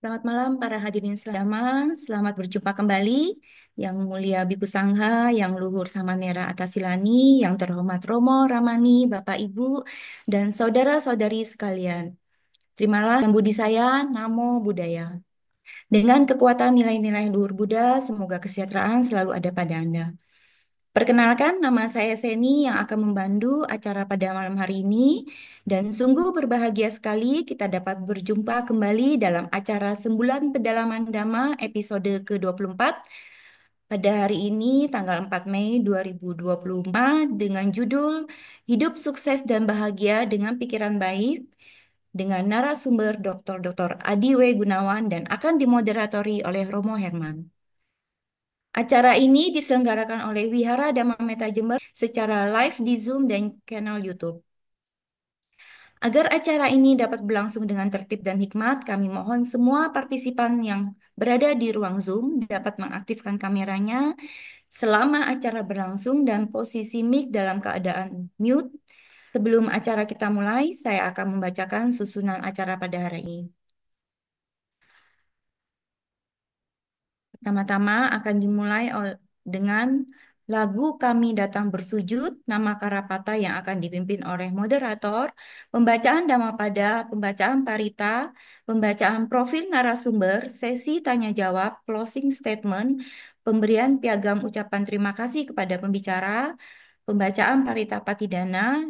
Selamat malam para hadirin selama, selamat berjumpa kembali. Yang mulia Biku Sangha, yang luhur Samanera Atasilani, yang terhormat Romo, Ramani, Bapak Ibu, dan saudara-saudari sekalian. Terimalah yang budi saya, Namo Buddhaya. Dengan kekuatan nilai-nilai luhur Buddha, semoga kesejahteraan selalu ada pada Anda. Perkenalkan, nama saya Seni yang akan membantu acara pada malam hari ini. Dan sungguh berbahagia sekali kita dapat berjumpa kembali dalam acara Sembulan Pendalaman Dhamma episode ke-24 pada hari ini tanggal 4 Mei 2025 dengan judul Hidup Sukses dan Bahagia dengan Pikiran Baik dengan narasumber Dr. Adi W. Gunawan dan akan dimoderatori oleh Romo Herman. Acara ini diselenggarakan oleh Wihara Dhamma Metta Jember secara live di Zoom dan kanal YouTube. Agar acara ini dapat berlangsung dengan tertib dan hikmat, kami mohon semua partisipan yang berada di ruang Zoom dapat mengaktifkan kameranya selama acara berlangsung dan posisi mic dalam keadaan mute. Sebelum acara kita mulai, saya akan membacakan susunan acara pada hari ini. Pertama-tama akan dimulai dengan lagu Kami Datang Bersujud, nama Karapata yang akan dipimpin oleh moderator, pembacaan Dhammapada, pembacaan Parita, pembacaan profil narasumber, sesi tanya jawab, closing statement, pemberian piagam ucapan terima kasih kepada pembicara, pembacaan Parita Patidana,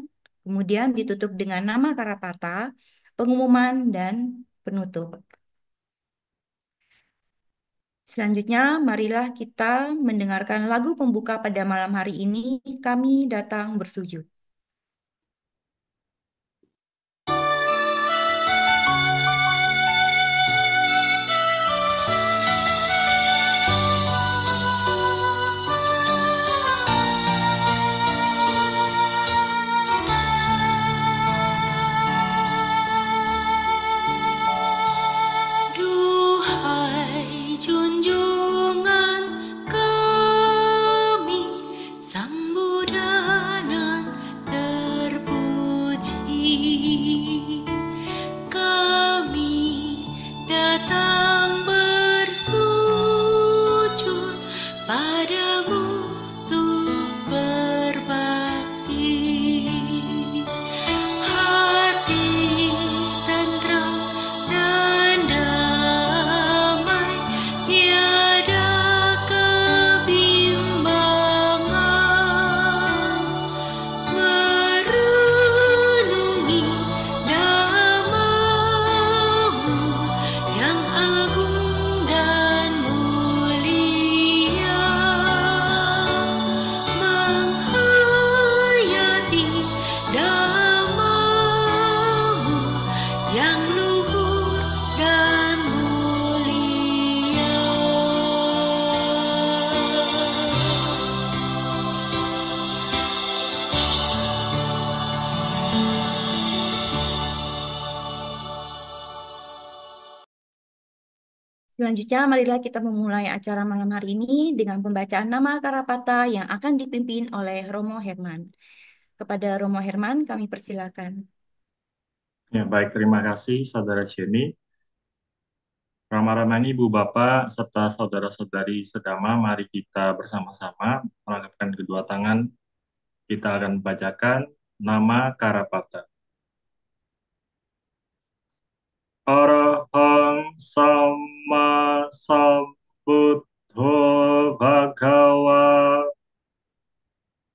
kemudian ditutup dengan nama Karapata, pengumuman, dan penutup. Selanjutnya, marilah kita mendengarkan lagu pembuka pada malam hari ini. Kami datang bersujud. Duhai junjungan kami, Sang Buddha nan terpuji, kami datang bersujud padamu untuk berbakti. Hati tentram dan damai, tiada kebimbangan, merenungi namamu yang agung dan mulia, menghayati namamu yang luhur dan mulia. Selanjutnya, marilah kita memulai acara malam hari ini dengan pembacaan nama Karapata yang akan dipimpin oleh Romo Herman. Kepada Romo Herman, kami persilakan. Ya, baik, terima kasih Saudara Jenny. Rama-ramani Ibu Bapak serta saudara-saudari sedama, mari kita bersama-sama mengangkatkan kedua tangan. Kita akan bacakan nama Karapata. Arahang Sama Sambuddho Bhagawa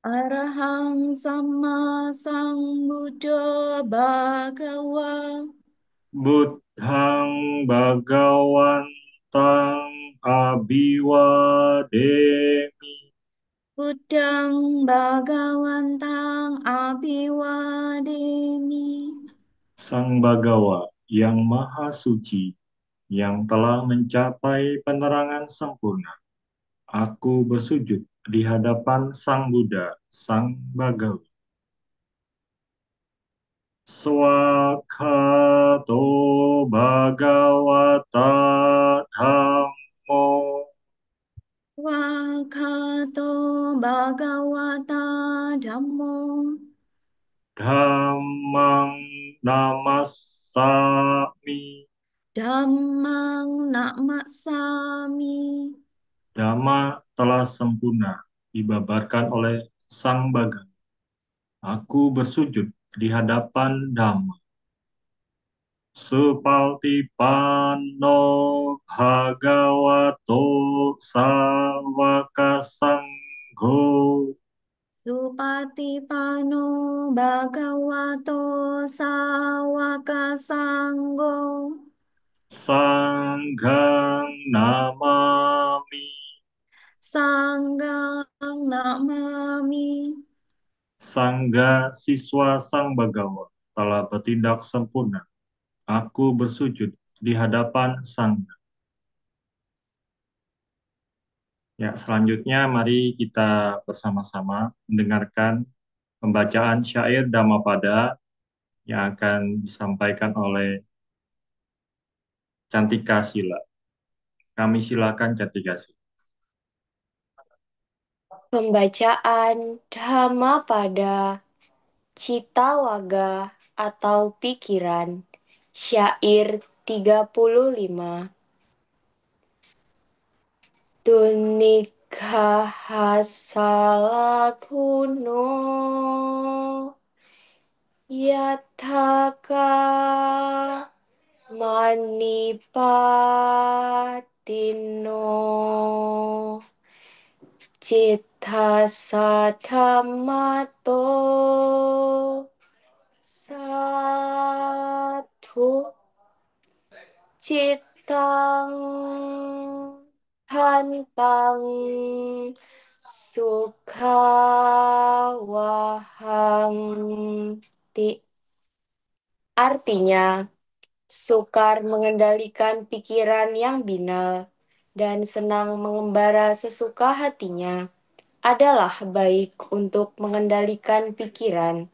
Arahang Sama Sang Buddha Bhagawa. Buddhang Bhagawantang Abhiwademi Buddhang Bhagawantang Abhiwademi. Sang Bhagawa yang Maha Suci, yang telah mencapai penerangan sempurna. Aku bersujud di hadapan Sang Buddha, Sang Bhagawa. Swakato Bhagavata Dhammo Wakato Bhagawata Dhammo. Dhammang Namassami Dhammang namassami. Dhamma telah sempurna, dibabarkan oleh Sang Bagan. Aku bersujud di hadapan Dhamma. Supaltipanno bhagavato sawaka sangho Supatipano bhagavato sawaka sanggo. sanghang namami. Sanggang namami. Sangga siswa Sang Bagawa telah bertindak sempurna. Aku bersujud di hadapan Sangga. Ya, selanjutnya mari kita bersama-sama mendengarkan pembacaan syair Dhammapada yang akan disampaikan oleh Cantika Sila. Kami silakan Cantika Sila. Pembacaan Dhammapada Citawaga atau pikiran. Syair 35. Tunikahasalakuno Yataka Manipatino Cita Satamato Satu Citang Hantang Sukawahang Ti. Artinya, sukar mengendalikan pikiran yang binal dan senang mengembara sesuka hatinya adalah baik untuk mengendalikan pikiran.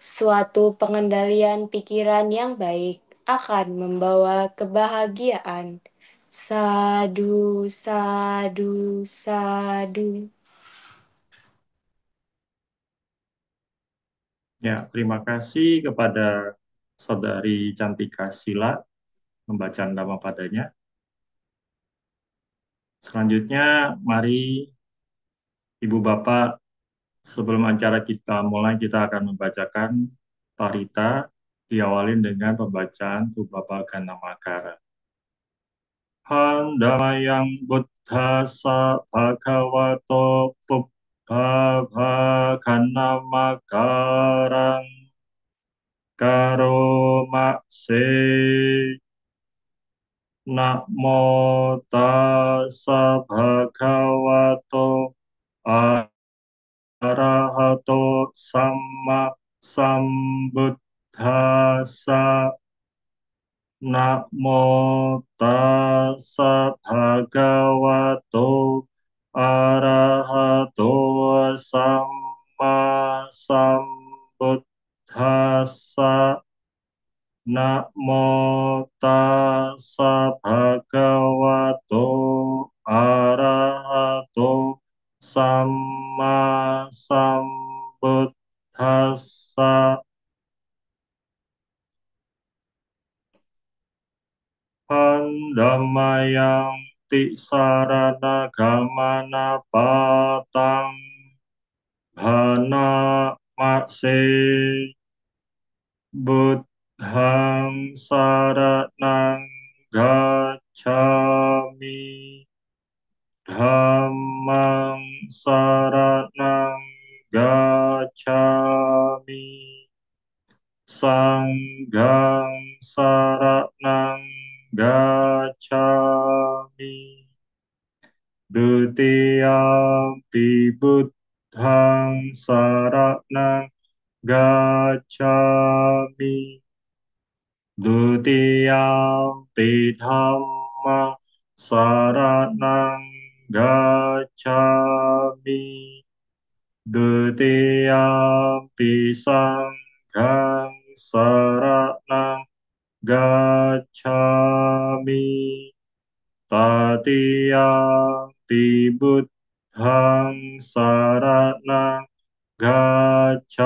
Suatu pengendalian pikiran yang baik akan membawa kebahagiaan. Sadu, sadu, sadu. Ya, terima kasih kepada Saudari Cantika Sila pembacaan Dhammapadanya. Selanjutnya, mari Ibu Bapak, sebelum acara kita mulai, kita akan membacakan Parita, diawalin dengan pembacaan Tubapa-gana Makara. Handamayang Buddhasa Bhagavato Pubbhavagana Makarang Karomakse Namo tassa bhagavato arahato samma sambuddhassa. Namo tassa bhagavato arahato samma sambuddhassa. Namo tassa bhagavato arahato samma sambuddhassa. Handamayang ti sarana gamana patang bhana makse buddhang saranang gacchami dhammang saranang gacchami sanghang saranang gacchami dutiyampi buddhang saranang gacchami dutiyampi dhammang saranang gacchami dutiyampi sanghang saranang gacchami tatiyampi buddhang saranang gacchami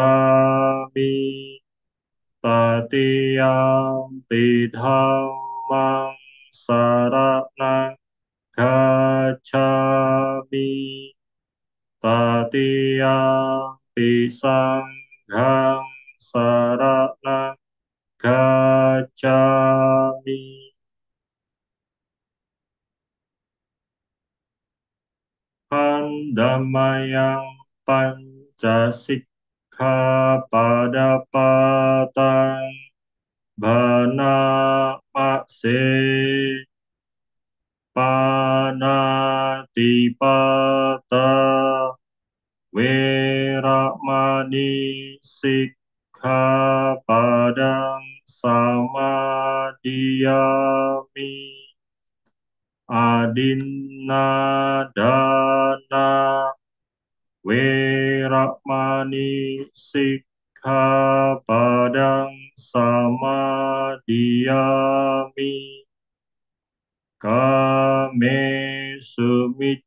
tatiyampi dhammang dhammang saranang gacchami tatiyampi sanghang saranang gacchami. Pandamayang pancasika pada patang bana makse panatipata weramani sikkhapadang samadiyami adinadana weramani sikkhapadang samadiyami kame sumiccacara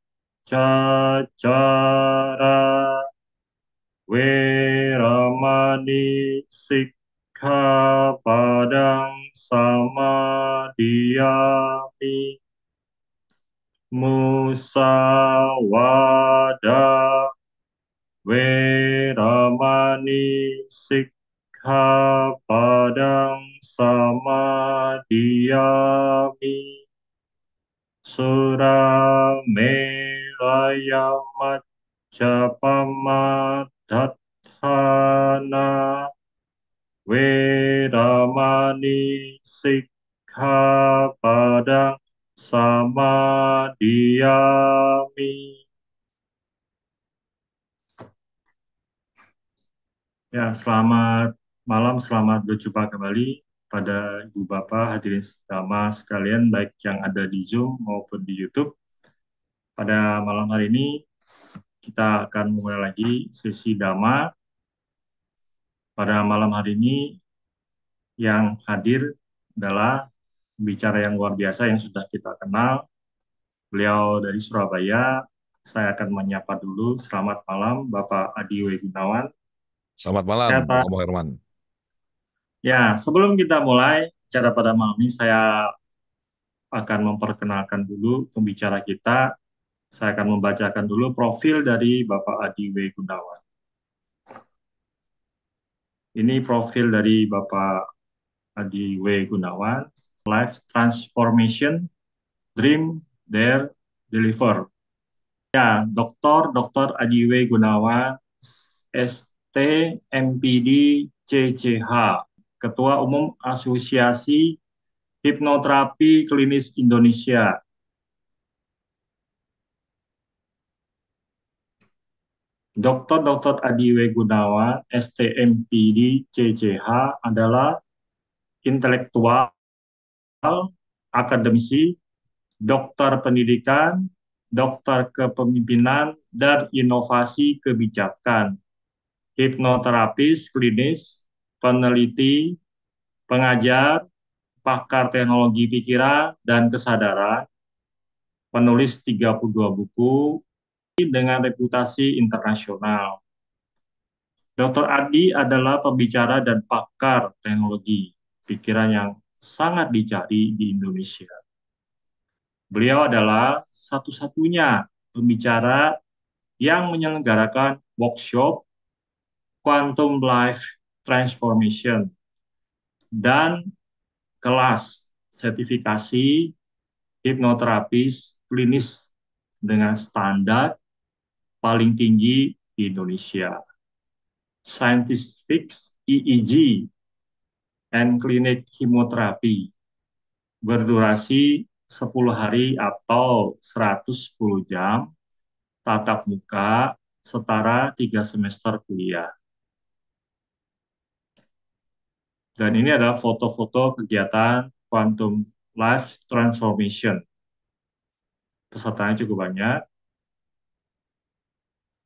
weramani sikkhapadang samadiyami musawada weramani sikkhapadang samadiyami surameraya maccappamaddatthana weramani sikkhapadang samadiyami. Ya, selamat malam, selamat berjumpa kembali pada Ibu Bapak hadirin sedama sekalian, baik yang ada di Zoom maupun di YouTube. Pada malam hari ini kita akan mulai lagi sesi Dhamma. Pada malam hari ini yang hadir adalah bicara yang luar biasa yang sudah kita kenal. Beliau dari Surabaya. Saya akan menyapa dulu. Selamat malam, Bapak Adi W. Gunawan. Selamat malam, Sehat, Pak? Romo Herman. Ya, sebelum kita mulai bicara pada malam ini, saya akan memperkenalkan dulu pembicara kita. Saya akan membacakan dulu profil dari Bapak Adi W. Gunawan. Ini profil dari Bapak Adi W. Gunawan. Life Transformation, Dream, Dare, Deliver. Ya, Dr. Adi W. Gunawan, ST, MPD, CCH, Ketua Umum Asosiasi Hipnoterapi Klinis Indonesia. Dr. Adi W. Gunawan, STMPD, CCH adalah intelektual, akademisi, dokter pendidikan, dokter kepemimpinan, dan inovasi kebijakan, hipnoterapis klinis, peneliti, pengajar, pakar teknologi pikiran dan kesadaran, penulis 32 buku, dengan reputasi internasional. Dr. Adi adalah pembicara dan pakar teknologi pikiran yang sangat dicari di Indonesia. Beliau adalah satu-satunya pembicara yang menyelenggarakan workshop Quantum Life Transformation dan kelas sertifikasi hipnoterapis klinis dengan standar paling tinggi di Indonesia. Scientific EEG and Clinic Hipnotherapy berdurasi 10 hari atau 110 jam, tatap muka, setara 3 semester kuliah. Dan ini adalah foto-foto kegiatan Quantum Life Transformation. Pesertanya cukup banyak.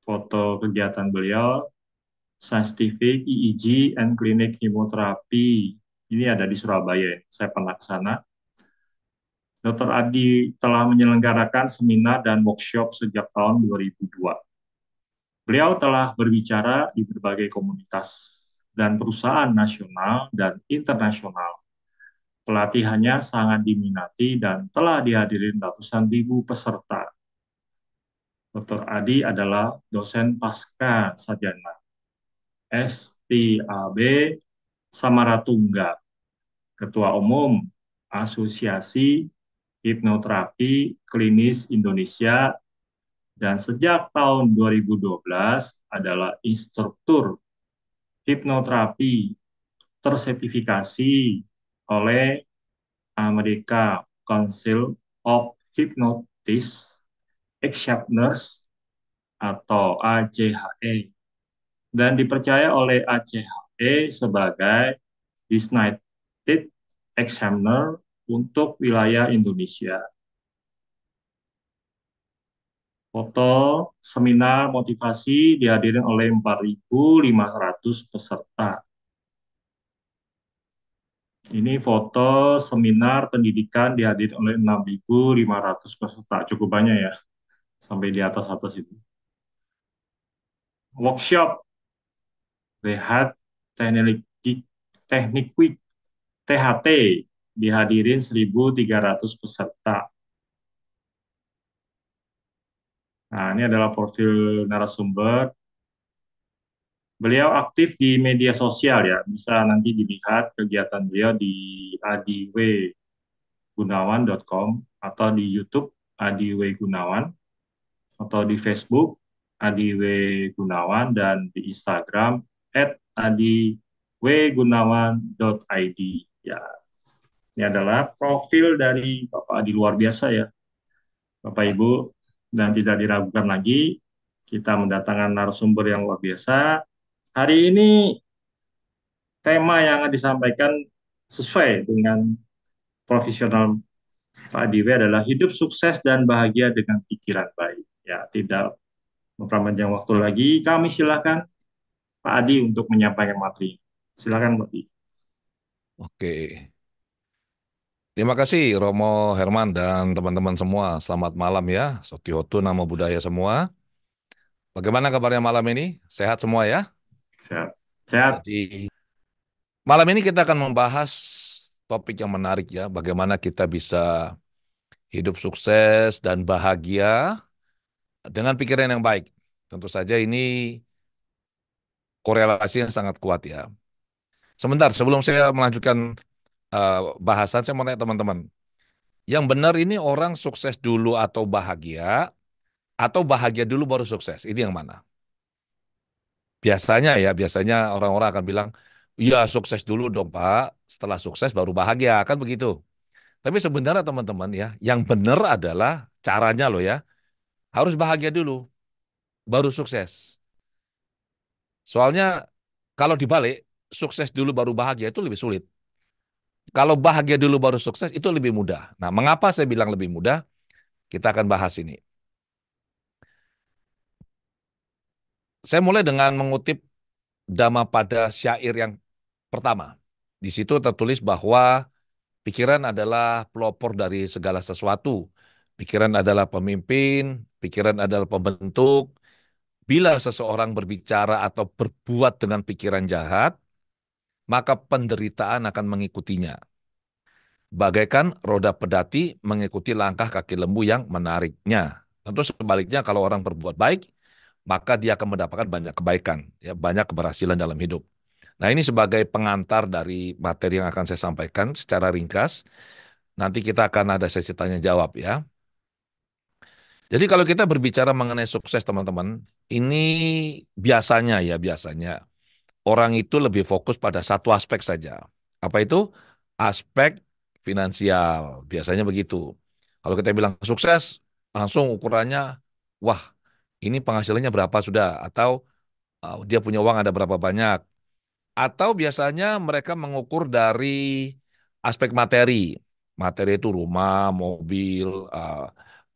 Foto kegiatan beliau, Scientific EEG and Clinic Hipnotherapy. Ini ada di Surabaya, saya pernah ke sana. Dr. Adi telah menyelenggarakan seminar dan workshop sejak tahun 2002. Beliau telah berbicara di berbagai komunitas dan perusahaan nasional dan internasional. Pelatihannya sangat diminati dan telah dihadirin ratusan ribu peserta. Dr. Adi adalah dosen pasca sarjana STAB Samaratungga, Ketua Umum Asosiasi Hipnoterapi Klinis Indonesia, dan sejak tahun 2012 adalah instruktur hipnoterapi tersertifikasi oleh American Council of Hypnotists Examiners atau ACHE dan dipercaya oleh ACHE sebagai Designated Examiner untuk wilayah Indonesia. Foto seminar motivasi dihadiri oleh 4.500 peserta. Ini foto seminar pendidikan dihadiri oleh 6.500 peserta. Cukup banyak ya, sampai di atas-atas itu. Workshop Rehat Teknik Week THT dihadirin 1.300 peserta. Nah, ini adalah profil narasumber. Beliau aktif di media sosial ya, bisa nanti dilihat kegiatan beliau di adiwgunawan.com atau di YouTube Adi W. Gunawan atau di Facebook Adi W. Gunawan dan di Instagram @adiwgunawan.id. Ya, ini adalah profil dari Bapak Adi, luar biasa ya, Bapak Ibu, dan tidak diragukan lagi kita mendatangkan narasumber yang luar biasa. Hari ini tema yang akan disampaikan sesuai dengan profesional Pak Adiwe adalah hidup sukses dan bahagia dengan pikiran baik. Ya, tidak memperpanjang waktu lagi, kami silakan Pak Adi untuk menyampaikan materi. Silakan Pak Adi. Oke, terima kasih Romo Herman dan teman-teman semua. Selamat malam ya, Sokiotu Namo Buddhaya semua. Bagaimana kabarnya malam ini? Sehat semua ya? Sehat. Sehat. Jadi malam ini kita akan membahas topik yang menarik ya, bagaimana kita bisa hidup sukses dan bahagia dengan pikiran yang baik. Tentu saja ini korelasi yang sangat kuat ya. Sebentar, sebelum saya melanjutkan bahasan, saya mau tanya teman-teman. Yang benar ini orang sukses dulu atau bahagia dulu baru sukses? Ini yang mana? Biasanya orang-orang akan bilang, ya sukses dulu dong Pak, setelah sukses baru bahagia, kan begitu. Tapi sebenarnya teman-teman ya, yang benar adalah caranya loh ya, harus bahagia dulu, baru sukses. Soalnya kalau dibalik, sukses dulu baru bahagia itu lebih sulit. Kalau bahagia dulu baru sukses itu lebih mudah. Nah, mengapa saya bilang lebih mudah? Kita akan bahas ini. Saya mulai dengan mengutip Dhammapada syair yang pertama. Di situ tertulis bahwa pikiran adalah pelopor dari segala sesuatu. Pikiran adalah pemimpin, pikiran adalah pembentuk. Bila seseorang berbicara atau berbuat dengan pikiran jahat, maka penderitaan akan mengikutinya. Bagaikan roda pedati mengikuti langkah kaki lembu yang menariknya. Tentu sebaliknya kalau orang berbuat baik, maka dia akan mendapatkan banyak kebaikan, ya, banyak keberhasilan dalam hidup. Nah, ini sebagai pengantar dari materi yang akan saya sampaikan secara ringkas. Nanti kita akan ada sesi tanya jawab ya. Jadi kalau kita berbicara mengenai sukses teman-teman, ini biasanya orang itu lebih fokus pada satu aspek saja. Apa itu? Aspek finansial. Biasanya begitu. Kalau kita bilang sukses, langsung ukurannya, wah, ini penghasilannya berapa sudah, atau dia punya uang ada berapa banyak. Atau biasanya mereka mengukur dari aspek materi. Materi itu rumah, mobil,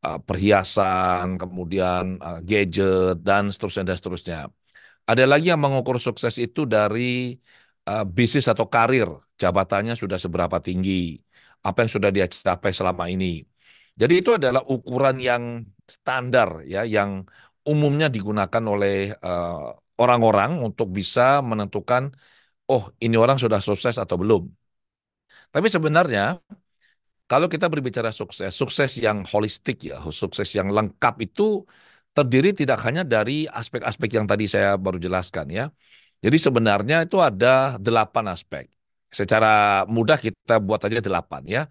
perhiasan, kemudian gadget, dan seterusnya, dan seterusnya. Ada lagi yang mengukur sukses itu dari bisnis atau karir, jabatannya sudah seberapa tinggi, apa yang sudah dia capai selama ini. Jadi itu adalah ukuran yang standar ya, yang umumnya digunakan oleh orang-orang untuk bisa menentukan, oh ini orang sudah sukses atau belum. Tapi sebenarnya kalau kita berbicara sukses, sukses yang holistik ya, sukses yang lengkap itu terdiri tidak hanya dari aspek-aspek yang tadi saya baru jelaskan ya. Jadi sebenarnya itu ada 8 aspek. Secara mudah kita buat aja 8 ya.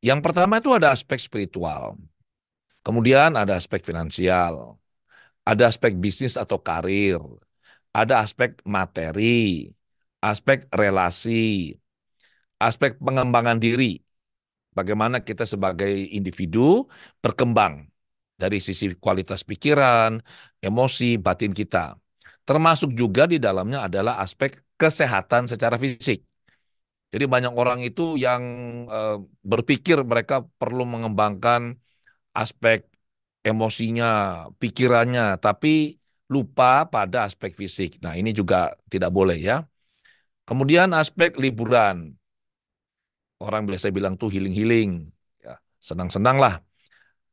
Yang pertama itu ada aspek spiritual. Kemudian ada aspek finansial. Ada aspek bisnis atau karir. Ada aspek materi. Aspek relasi. Aspek pengembangan diri. Bagaimana kita sebagai individu berkembang dari sisi kualitas pikiran, emosi, batin kita. Termasuk juga di dalamnya adalah aspek kesehatan secara fisik. Jadi banyak orang itu yang berpikir mereka perlu mengembangkan aspek emosinya, pikirannya, tapi lupa pada aspek fisik. Nah, ini juga tidak boleh ya. Kemudian aspek liburan. Orang biasa bilang tuh healing-healing. Ya, senang-senang lah.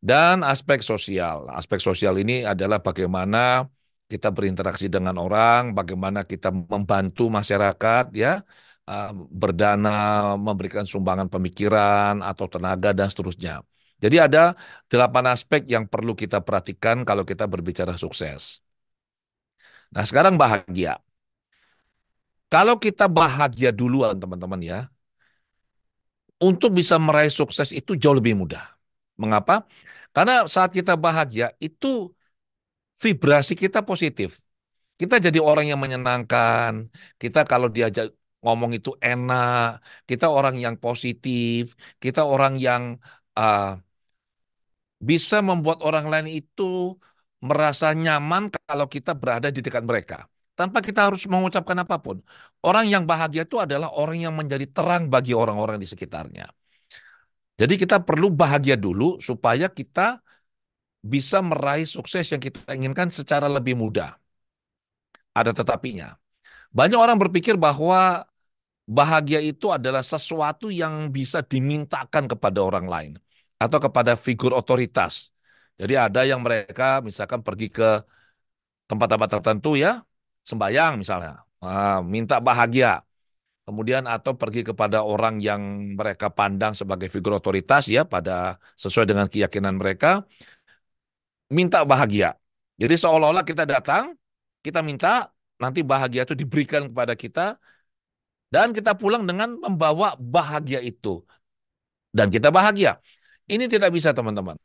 Dan aspek sosial. Aspek sosial ini adalah bagaimana kita berinteraksi dengan orang, bagaimana kita membantu masyarakat, ya, berdana, memberikan sumbangan pemikiran atau tenaga dan seterusnya. Jadi ada 8 aspek yang perlu kita perhatikan kalau kita berbicara sukses. Nah, sekarang bahagia. Kalau kita bahagia duluan, teman-teman ya, untuk bisa meraih sukses itu jauh lebih mudah. Mengapa? Karena saat kita bahagia itu vibrasi kita positif. Kita jadi orang yang menyenangkan. Kita kalau diajak ngomong itu enak. Kita orang yang positif. Kita orang yang uh, bisa membuat orang lain itu merasa nyaman kalau kita berada di dekat mereka. Tanpa kita harus mengucapkan apapun. Orang yang bahagia itu adalah orang yang menjadi terang bagi orang-orang di sekitarnya. Jadi kita perlu bahagia dulu supaya kita bisa meraih sukses yang kita inginkan secara lebih mudah. Ada tetapinya. Banyak orang berpikir bahwa bahagia itu adalah sesuatu yang bisa dimintakan kepada orang lain atau kepada figur otoritas. Jadi ada yang mereka misalkan pergi ke tempat-tempat tertentu ya, sembayang misalnya, minta bahagia. Kemudian atau pergi kepada orang yang mereka pandang sebagai figur otoritas ya, pada sesuai dengan keyakinan mereka, minta bahagia. Jadi seolah-olah kita datang, kita minta, nanti bahagia itu diberikan kepada kita, dan kita pulang dengan membawa bahagia itu. Dan kita bahagia. Ini tidak bisa, teman-teman.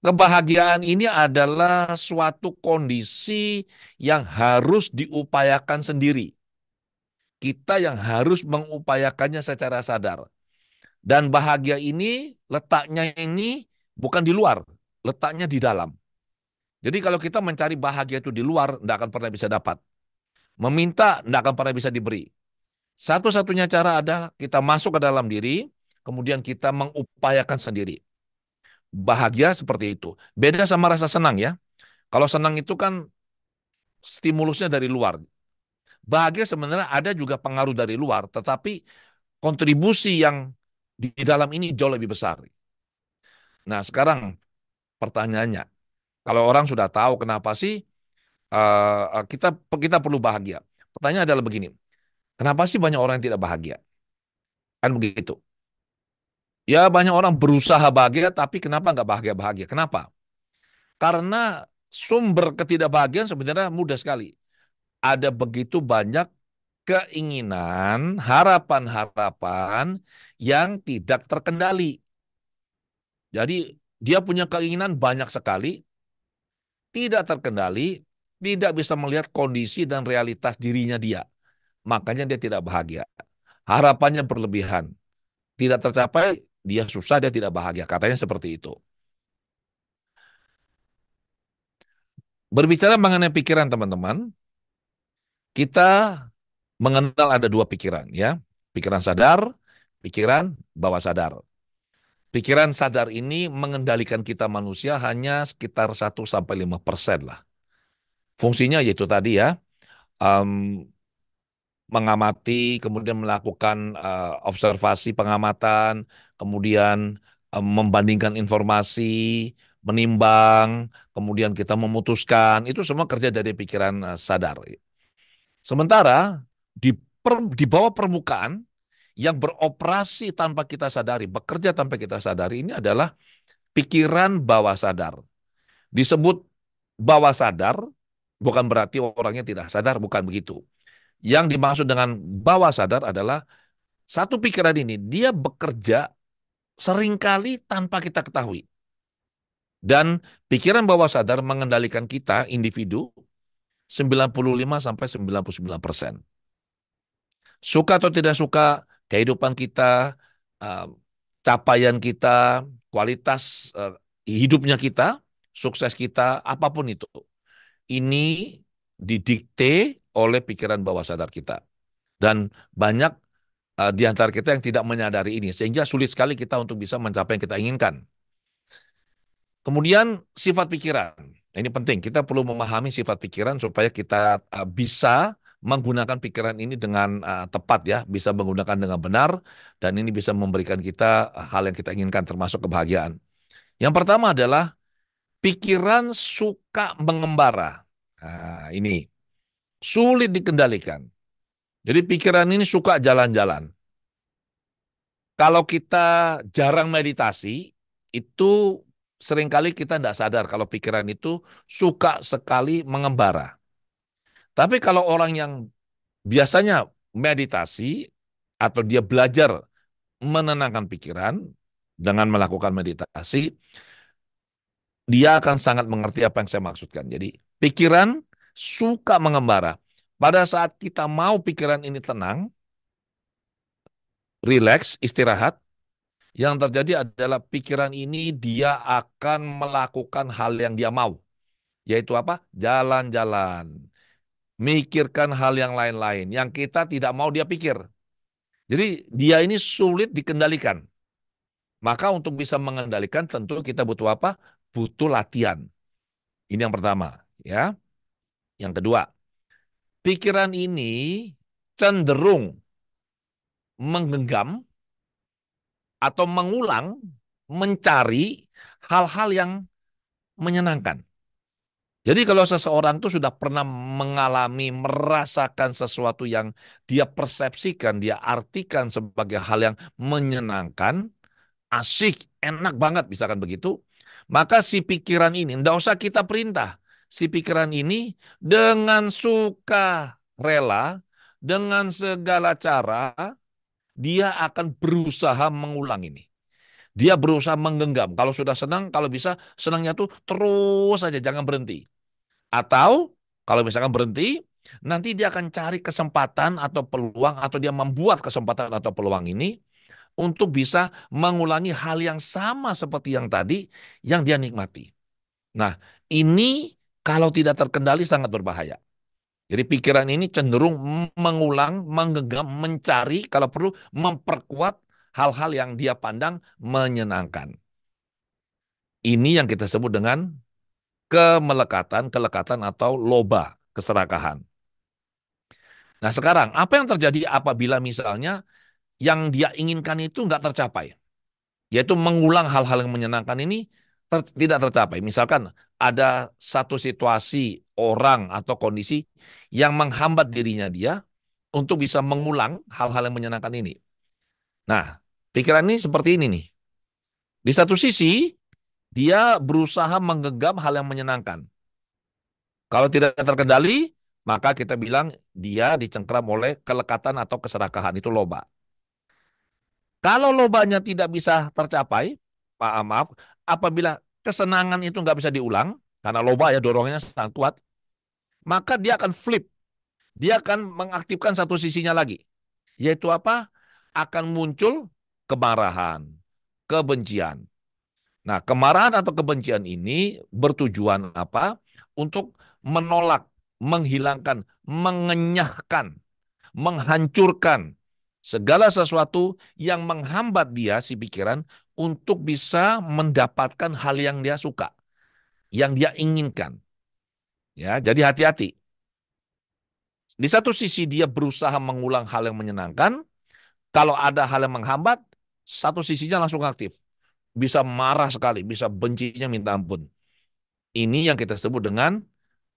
Kebahagiaan ini adalah suatu kondisi yang harus diupayakan sendiri. Kita yang harus mengupayakannya secara sadar. Dan bahagia ini, letaknya ini bukan di luar, letaknya di dalam. Jadi kalau kita mencari bahagia itu di luar, tidak akan pernah bisa dapat. Meminta, tidak akan pernah bisa diberi. Satu-satunya cara adalah kita masuk ke dalam diri, kemudian kita mengupayakan sendiri. Bahagia seperti itu. Beda sama rasa senang ya. Kalau senang itu kan stimulusnya dari luar. Bahagia sebenarnya ada juga pengaruh dari luar, tetapi kontribusi yang di dalam ini jauh lebih besar. Nah, sekarang pertanyaannya, kalau orang sudah tahu kenapa sih kita kita perlu bahagia? Pertanyaan adalah begini, kenapa sih banyak orang yang tidak bahagia? Kan begitu. Ya banyak orang berusaha bahagia, tapi kenapa nggak bahagia-bahagia? Kenapa? Karena sumber ketidakbahagiaan sebenarnya mudah sekali. Ada begitu banyak keinginan, harapan-harapan yang tidak terkendali. Jadi dia punya keinginan banyak sekali, tidak terkendali, tidak bisa melihat kondisi dan realitas dirinya dia. Makanya dia tidak bahagia. Harapannya berlebihan. Tidak tercapai, dia susah, dia tidak bahagia. Katanya seperti itu. Berbicara mengenai pikiran, teman-teman, kita mengenal ada 2 pikiran, ya. Pikiran sadar, pikiran bawah sadar. Pikiran sadar ini mengendalikan kita manusia hanya sekitar 1-5% lah. Fungsinya yaitu tadi ya, em, mengamati, kemudian melakukan observasi pengamatan, kemudian membandingkan informasi, menimbang, kemudian kita memutuskan, itu semua kerja dari pikiran sadar. Sementara di bawah permukaan yang beroperasi tanpa kita sadari, bekerja tanpa kita sadari, ini adalah pikiran bawah sadar. Disebut bawah sadar, bukan berarti orangnya tidak sadar, bukan begitu. Yang dimaksud dengan bawah sadar adalah satu pikiran ini, dia bekerja seringkali tanpa kita ketahui. Dan pikiran bawah sadar mengendalikan kita, individu, 95-99%. Suka atau tidak suka, kehidupan kita, eh, capaian kita, kualitas hidupnya kita, sukses kita, apapun itu. Ini didikte oleh pikiran bawah sadar kita. Dan banyak di antara kita yang tidak menyadari ini, sehingga sulit sekali kita untuk bisa mencapai yang kita inginkan. Kemudian sifat pikiran. Nah, ini penting, kita perlu memahami sifat pikiran supaya kita bisa menggunakan pikiran ini dengan tepat ya, bisa menggunakan dengan benar, dan ini bisa memberikan kita hal yang kita inginkan termasuk kebahagiaan. Yang pertama adalah pikiran suka mengembara. Nah, ini sulit dikendalikan. Jadi pikiran ini suka jalan-jalan. Kalau kita jarang meditasi, itu seringkali kita tidak sadar kalau pikiran itu suka sekali mengembara. Tapi kalau orang yang biasanya meditasi atau dia belajar menenangkan pikiran dengan melakukan meditasi, dia akan sangat mengerti apa yang saya maksudkan. Jadi pikiran suka mengembara. Pada saat kita mau pikiran ini tenang, rileks, istirahat, yang terjadi adalah pikiran ini dia akan melakukan hal yang dia mau. Yaitu apa? Jalan-jalan. Mikirkan hal yang lain-lain. Yang kita tidak mau dia pikir. Jadi dia ini sulit dikendalikan. Maka untuk bisa mengendalikan tentu kita butuh apa? Butuh latihan. Ini yang pertama. Ya. Yang kedua, pikiran ini cenderung menggenggam atau mengulang, mencari hal-hal yang menyenangkan. Jadi kalau seseorang itu sudah pernah mengalami, merasakan sesuatu yang dia persepsikan, dia artikan sebagai hal yang menyenangkan, asik, enak banget, misalkan begitu, maka si pikiran ini, tidak usah kita perintah, si pikiran ini dengan suka rela, dengan segala cara, dia akan berusaha mengulang ini. Dia berusaha menggenggam. Kalau sudah senang, kalau bisa senangnya tuh terus saja, jangan berhenti. Atau kalau misalkan berhenti, nanti dia akan cari kesempatan atau peluang, atau dia membuat kesempatan atau peluang ini untuk bisa mengulangi hal yang sama seperti yang tadi yang dia nikmati. Nah, ini kalau tidak terkendali sangat berbahaya. Jadi pikiran ini cenderung mengulang, menggenggam, mencari, kalau perlu memperkuat hal-hal yang dia pandang menyenangkan. Ini yang kita sebut dengan kemelekatan, kelekatan atau loba, keserakahan. Nah sekarang, apa yang terjadi apabila misalnya yang dia inginkan itu nggak tercapai? Yaitu mengulang hal-hal yang menyenangkan ini tidak tercapai. Misalkan ada satu situasi, orang atau kondisi yang menghambat dirinya dia untuk bisa mengulang hal-hal yang menyenangkan ini. Nah, pikiran ini seperti ini nih. Di satu sisi, dia berusaha menggenggam hal yang menyenangkan. Kalau tidak terkendali, maka kita bilang dia dicengkram oleh kelekatan atau keserakahan, itu loba. Kalau lobanya tidak bisa tercapai, maaf, apabila kesenangan itu nggak bisa diulang, karena loba ya dorongannya sangat kuat, maka dia akan flip. Dia akan mengaktifkan satu sisinya lagi. Yaitu apa? Akan muncul kemarahan, kebencian. Nah, kemarahan atau kebencian ini bertujuan apa? Untuk menolak, menghilangkan, mengenyahkan, menghancurkan segala sesuatu yang menghambat dia, si pikiran, untuk bisa mendapatkan hal yang dia suka, yang dia inginkan. Ya, jadi hati-hati. Di satu sisi dia berusaha mengulang hal yang menyenangkan, kalau ada hal yang menghambat, satu sisinya langsung aktif. Bisa marah sekali, bisa bencinya minta ampun. Ini yang kita sebut dengan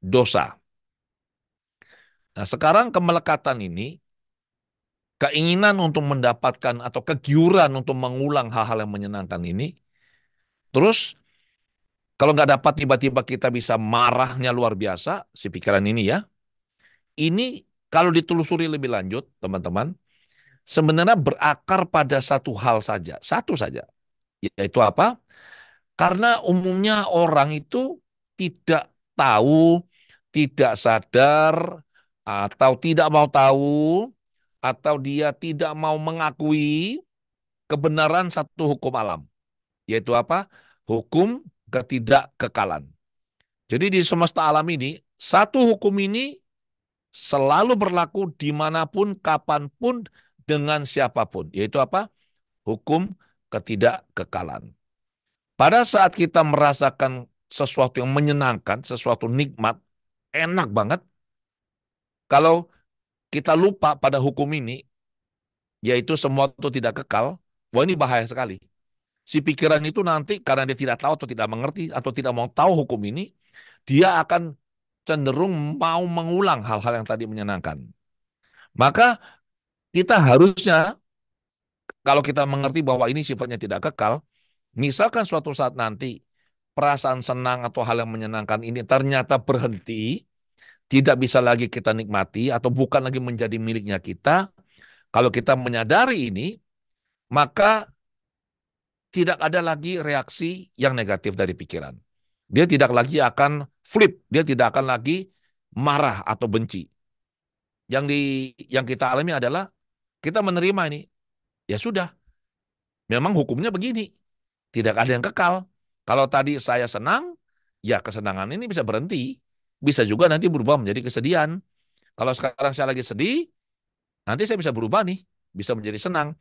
dosa. Nah, sekarang kemelekatan ini keinginan untuk mendapatkan atau kegiuran untuk mengulang hal-hal yang menyenangkan ini. Terus kalau nggak dapat tiba-tiba kita bisa marahnya luar biasa si pikiran ini ya. Ini kalau ditelusuri lebih lanjut teman-teman, sebenarnya berakar pada satu hal saja, satu saja. Yaitu apa? Karena umumnya orang itu tidak tahu, tidak sadar, atau tidak mau tahu, atau dia tidak mau mengakui kebenaran satu hukum alam. Yaitu apa? Hukum ketidakkekalan. Jadi di semesta alam ini, satu hukum ini selalu berlaku dimanapun, kapanpun, dengan siapapun. Yaitu apa? Hukum ketidakkekalan. Pada saat kita merasakan sesuatu yang menyenangkan, sesuatu nikmat, enak banget, kalau kita lupa pada hukum ini, yaitu semua itu tidak kekal, wah ini bahaya sekali. Si pikiran itu nanti karena dia tidak tahu atau tidak mengerti atau tidak mau tahu hukum ini, dia akan cenderung mau mengulang hal-hal yang tadi menyenangkan. Maka kita harusnya, kalau kita mengerti bahwa ini sifatnya tidak kekal, misalkan suatu saat nanti perasaan senang atau hal yang menyenangkan ini ternyata berhenti, tidak bisa lagi kita nikmati atau bukan lagi menjadi miliknya kita, kalau kita menyadari ini, maka tidak ada lagi reaksi yang negatif dari pikiran. Dia tidak lagi akan flip, dia tidak akan lagi marah atau benci. Yang kita alami adalah kita menerima ini. Ya sudah, memang hukumnya begini. Tidak ada yang kekal. Kalau tadi saya senang, ya kesenangan ini bisa berhenti. Bisa juga nanti berubah menjadi kesedihan. Kalau sekarang saya lagi sedih, nanti saya bisa berubah nih, bisa menjadi senang.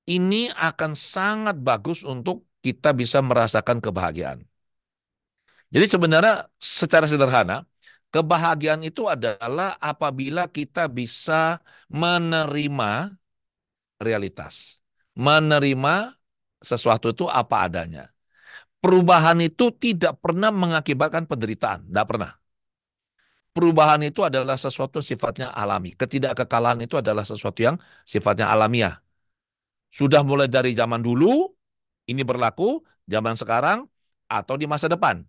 Ini akan sangat bagus untuk kita bisa merasakan kebahagiaan. Jadi sebenarnya secara sederhana, kebahagiaan itu adalah apabila kita bisa menerima realitas. Menerima sesuatu itu apa adanya. Perubahan itu tidak pernah mengakibatkan penderitaan. Tidak pernah. Perubahan itu adalah sesuatu sifatnya alami. Ketidakkekalan itu adalah sesuatu yang sifatnya alamiah. Sudah mulai dari zaman dulu, ini berlaku, zaman sekarang, atau di masa depan.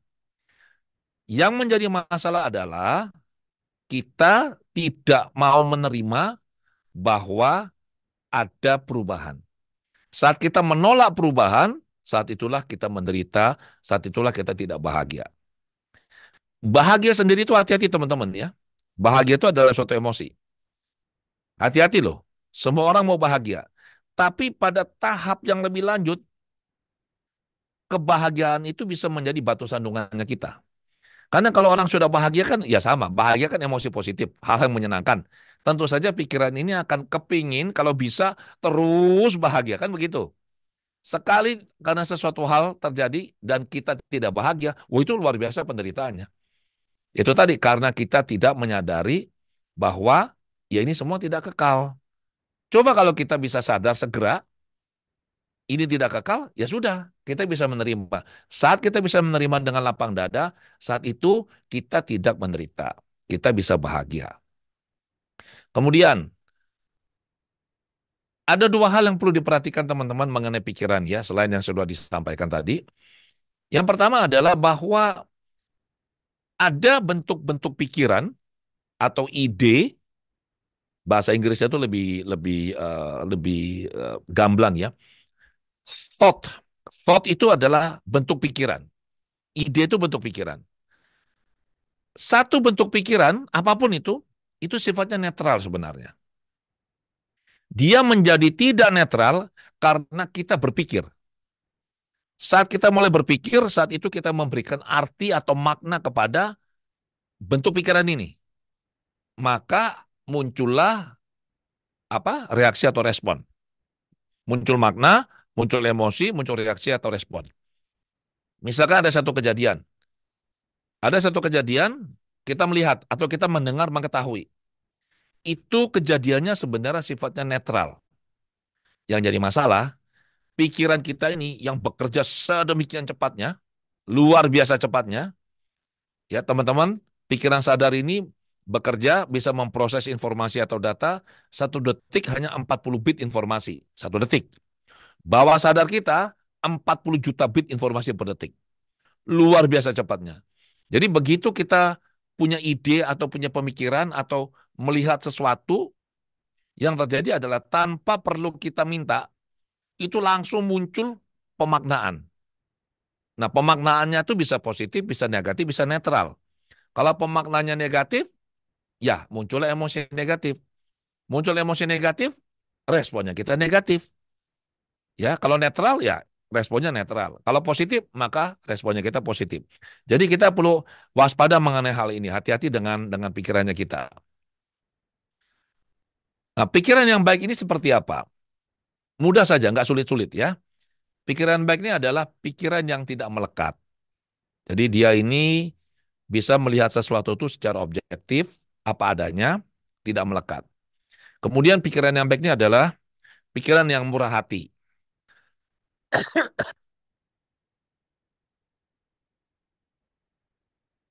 Yang menjadi masalah adalah kita tidak mau menerima bahwa ada perubahan. Saat kita menolak perubahan, saat itulah kita menderita, saat itulah kita tidak bahagia. Bahagia sendiri itu hati-hati teman-teman ya. Bahagia itu adalah suatu emosi. Hati-hati loh. Semua orang mau bahagia. Tapi pada tahap yang lebih lanjut, kebahagiaan itu bisa menjadi batu sandungannya kita. Karena kalau orang sudah bahagia kan, ya sama. Bahagia kan emosi positif, hal yang menyenangkan. Tentu saja pikiran ini akan kepingin kalau bisa terus bahagia, kan begitu. Sekali karena sesuatu hal terjadi dan kita tidak bahagia, wah itu luar biasa penderitaannya. Itu tadi karena kita tidak menyadari bahwa ya ini semua tidak kekal. Coba kalau kita bisa sadar segera, ini tidak kekal, ya sudah, kita bisa menerima. Saat kita bisa menerima dengan lapang dada, saat itu kita tidak menderita. Kita bisa bahagia. Kemudian, ada dua hal yang perlu diperhatikan teman-teman mengenai pikiran ya, selain yang sudah disampaikan tadi. Yang pertama adalah bahwa ada bentuk-bentuk pikiran atau ide, bahasa Inggrisnya itu lebih gamblang ya. Thought. Thought itu adalah bentuk pikiran. Ide itu bentuk pikiran. Satu bentuk pikiran, apapun itu sifatnya netral sebenarnya. Dia menjadi tidak netral karena kita berpikir. Saat kita mulai berpikir, saat itu kita memberikan arti atau makna kepada bentuk pikiran ini. Maka muncullah reaksi atau respon. Muncul makna, muncul emosi, muncul reaksi atau respon. Misalkan ada satu kejadian. Ada satu kejadian, kita melihat atau kita mendengar mengetahui. Itu kejadiannya sebenarnya sifatnya netral. Yang jadi masalah, pikiran kita ini yang bekerja sedemikian cepatnya, luar biasa cepatnya, ya teman-teman, pikiran sadar ini bekerja bisa memproses informasi atau data, 1 detik hanya 40 bit informasi. 1 detik. Bawah sadar kita 40 juta bit informasi per detik. Luar biasa cepatnya. Jadi begitu kita punya ide atau punya pemikiran atau melihat sesuatu, yang terjadi adalah tanpa perlu kita minta, itu langsung muncul pemaknaan. Nah, pemaknaannya itu bisa positif, bisa negatif, bisa netral. Kalau pemaknaannya negatif, ya munculnya emosi negatif. Muncul emosi negatif, responnya kita negatif. Ya, kalau netral ya responnya netral. Kalau positif maka responnya kita positif. Jadi kita perlu waspada mengenai hal ini. Hati-hati dengan pikirannya kita. Nah, pikiran yang baik ini seperti apa? Mudah saja, nggak sulit-sulit ya. Pikiran baik ini adalah pikiran yang tidak melekat. Jadi dia ini bisa melihat sesuatu itu secara objektif, apa adanya, tidak melekat. Kemudian pikiran yang baik ini adalah pikiran yang murah hati.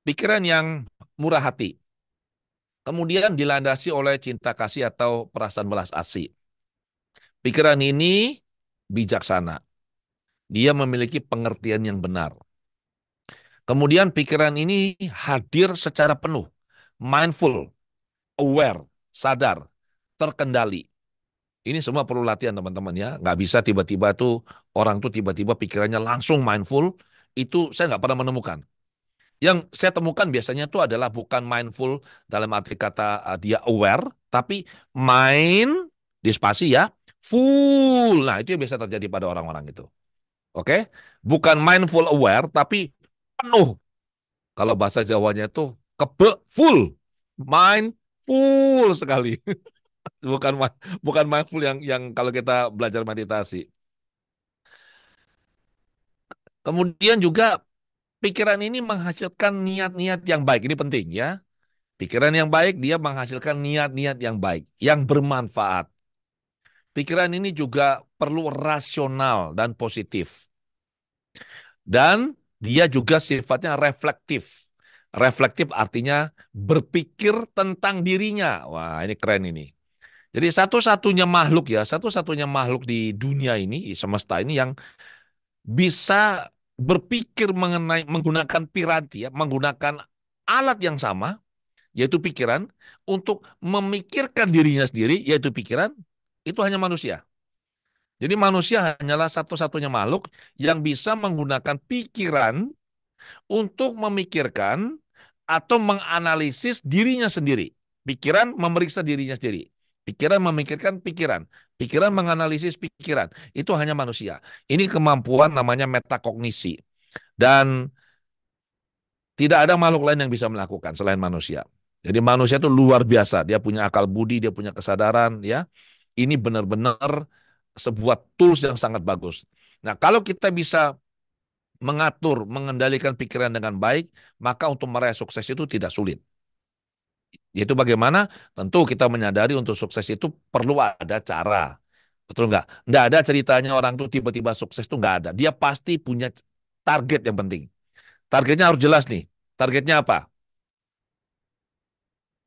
Pikiran yang murah hati. Kemudian dilandasi oleh cinta kasih atau perasaan belas asih. Pikiran ini bijaksana. Dia memiliki pengertian yang benar. Kemudian pikiran ini hadir secara penuh, mindful, aware, sadar, terkendali. Ini semua perlu latihan teman-teman ya. Nggak bisa tiba-tiba tuh orang tuh tiba-tiba pikirannya langsung mindful. Itu saya nggak pernah menemukan. Yang saya temukan biasanya itu adalah bukan mindful dalam arti kata dia aware, tapi mind di spasi ya, full. Nah, itu yang biasa terjadi pada orang-orang itu. Oke? Bukan mindful aware, tapi penuh. Kalau bahasa Jawanya itu full. Mind full sekali. Bukan bukan mindful yang kalau kita belajar meditasi. Kemudian juga pikiran ini menghasilkan niat-niat yang baik. Ini penting ya. Pikiran yang baik, dia menghasilkan niat-niat yang baik, yang bermanfaat. Pikiran ini juga perlu rasional dan positif. Dan dia juga sifatnya reflektif. Reflektif artinya berpikir tentang dirinya. Wah, ini keren ini. Jadi satu-satunya makhluk ya, satu-satunya makhluk di dunia ini, di semesta ini yang bisa berpikir mengenai menggunakan piranti ya, menggunakan alat yang sama yaitu pikiran, untuk memikirkan dirinya sendiri, yaitu pikiran, itu hanya manusia. Jadi manusia hanyalah satu-satunya makhluk yang bisa menggunakan pikiran untuk memikirkan atau menganalisis dirinya sendiri. Pikiran memeriksa dirinya sendiri. Pikiran memikirkan pikiran. Pikiran menganalisis pikiran. Itu hanya manusia. Ini kemampuan namanya metakognisi. Dan tidak ada makhluk lain yang bisa melakukan selain manusia. Jadi manusia itu luar biasa. Dia punya akal budi, dia punya kesadaran. Ya, ini benar-benar sebuah tools yang sangat bagus. Nah, kalau kita bisa mengatur, mengendalikan pikiran dengan baik, maka untuk meraih sukses itu tidak sulit. Yaitu bagaimana? Tentu kita menyadari untuk sukses itu perlu ada cara. Betul nggak? Nggak ada ceritanya orang tuh tiba-tiba sukses tuh nggak ada. Dia pasti punya target yang penting. Targetnya harus jelas nih. Targetnya apa?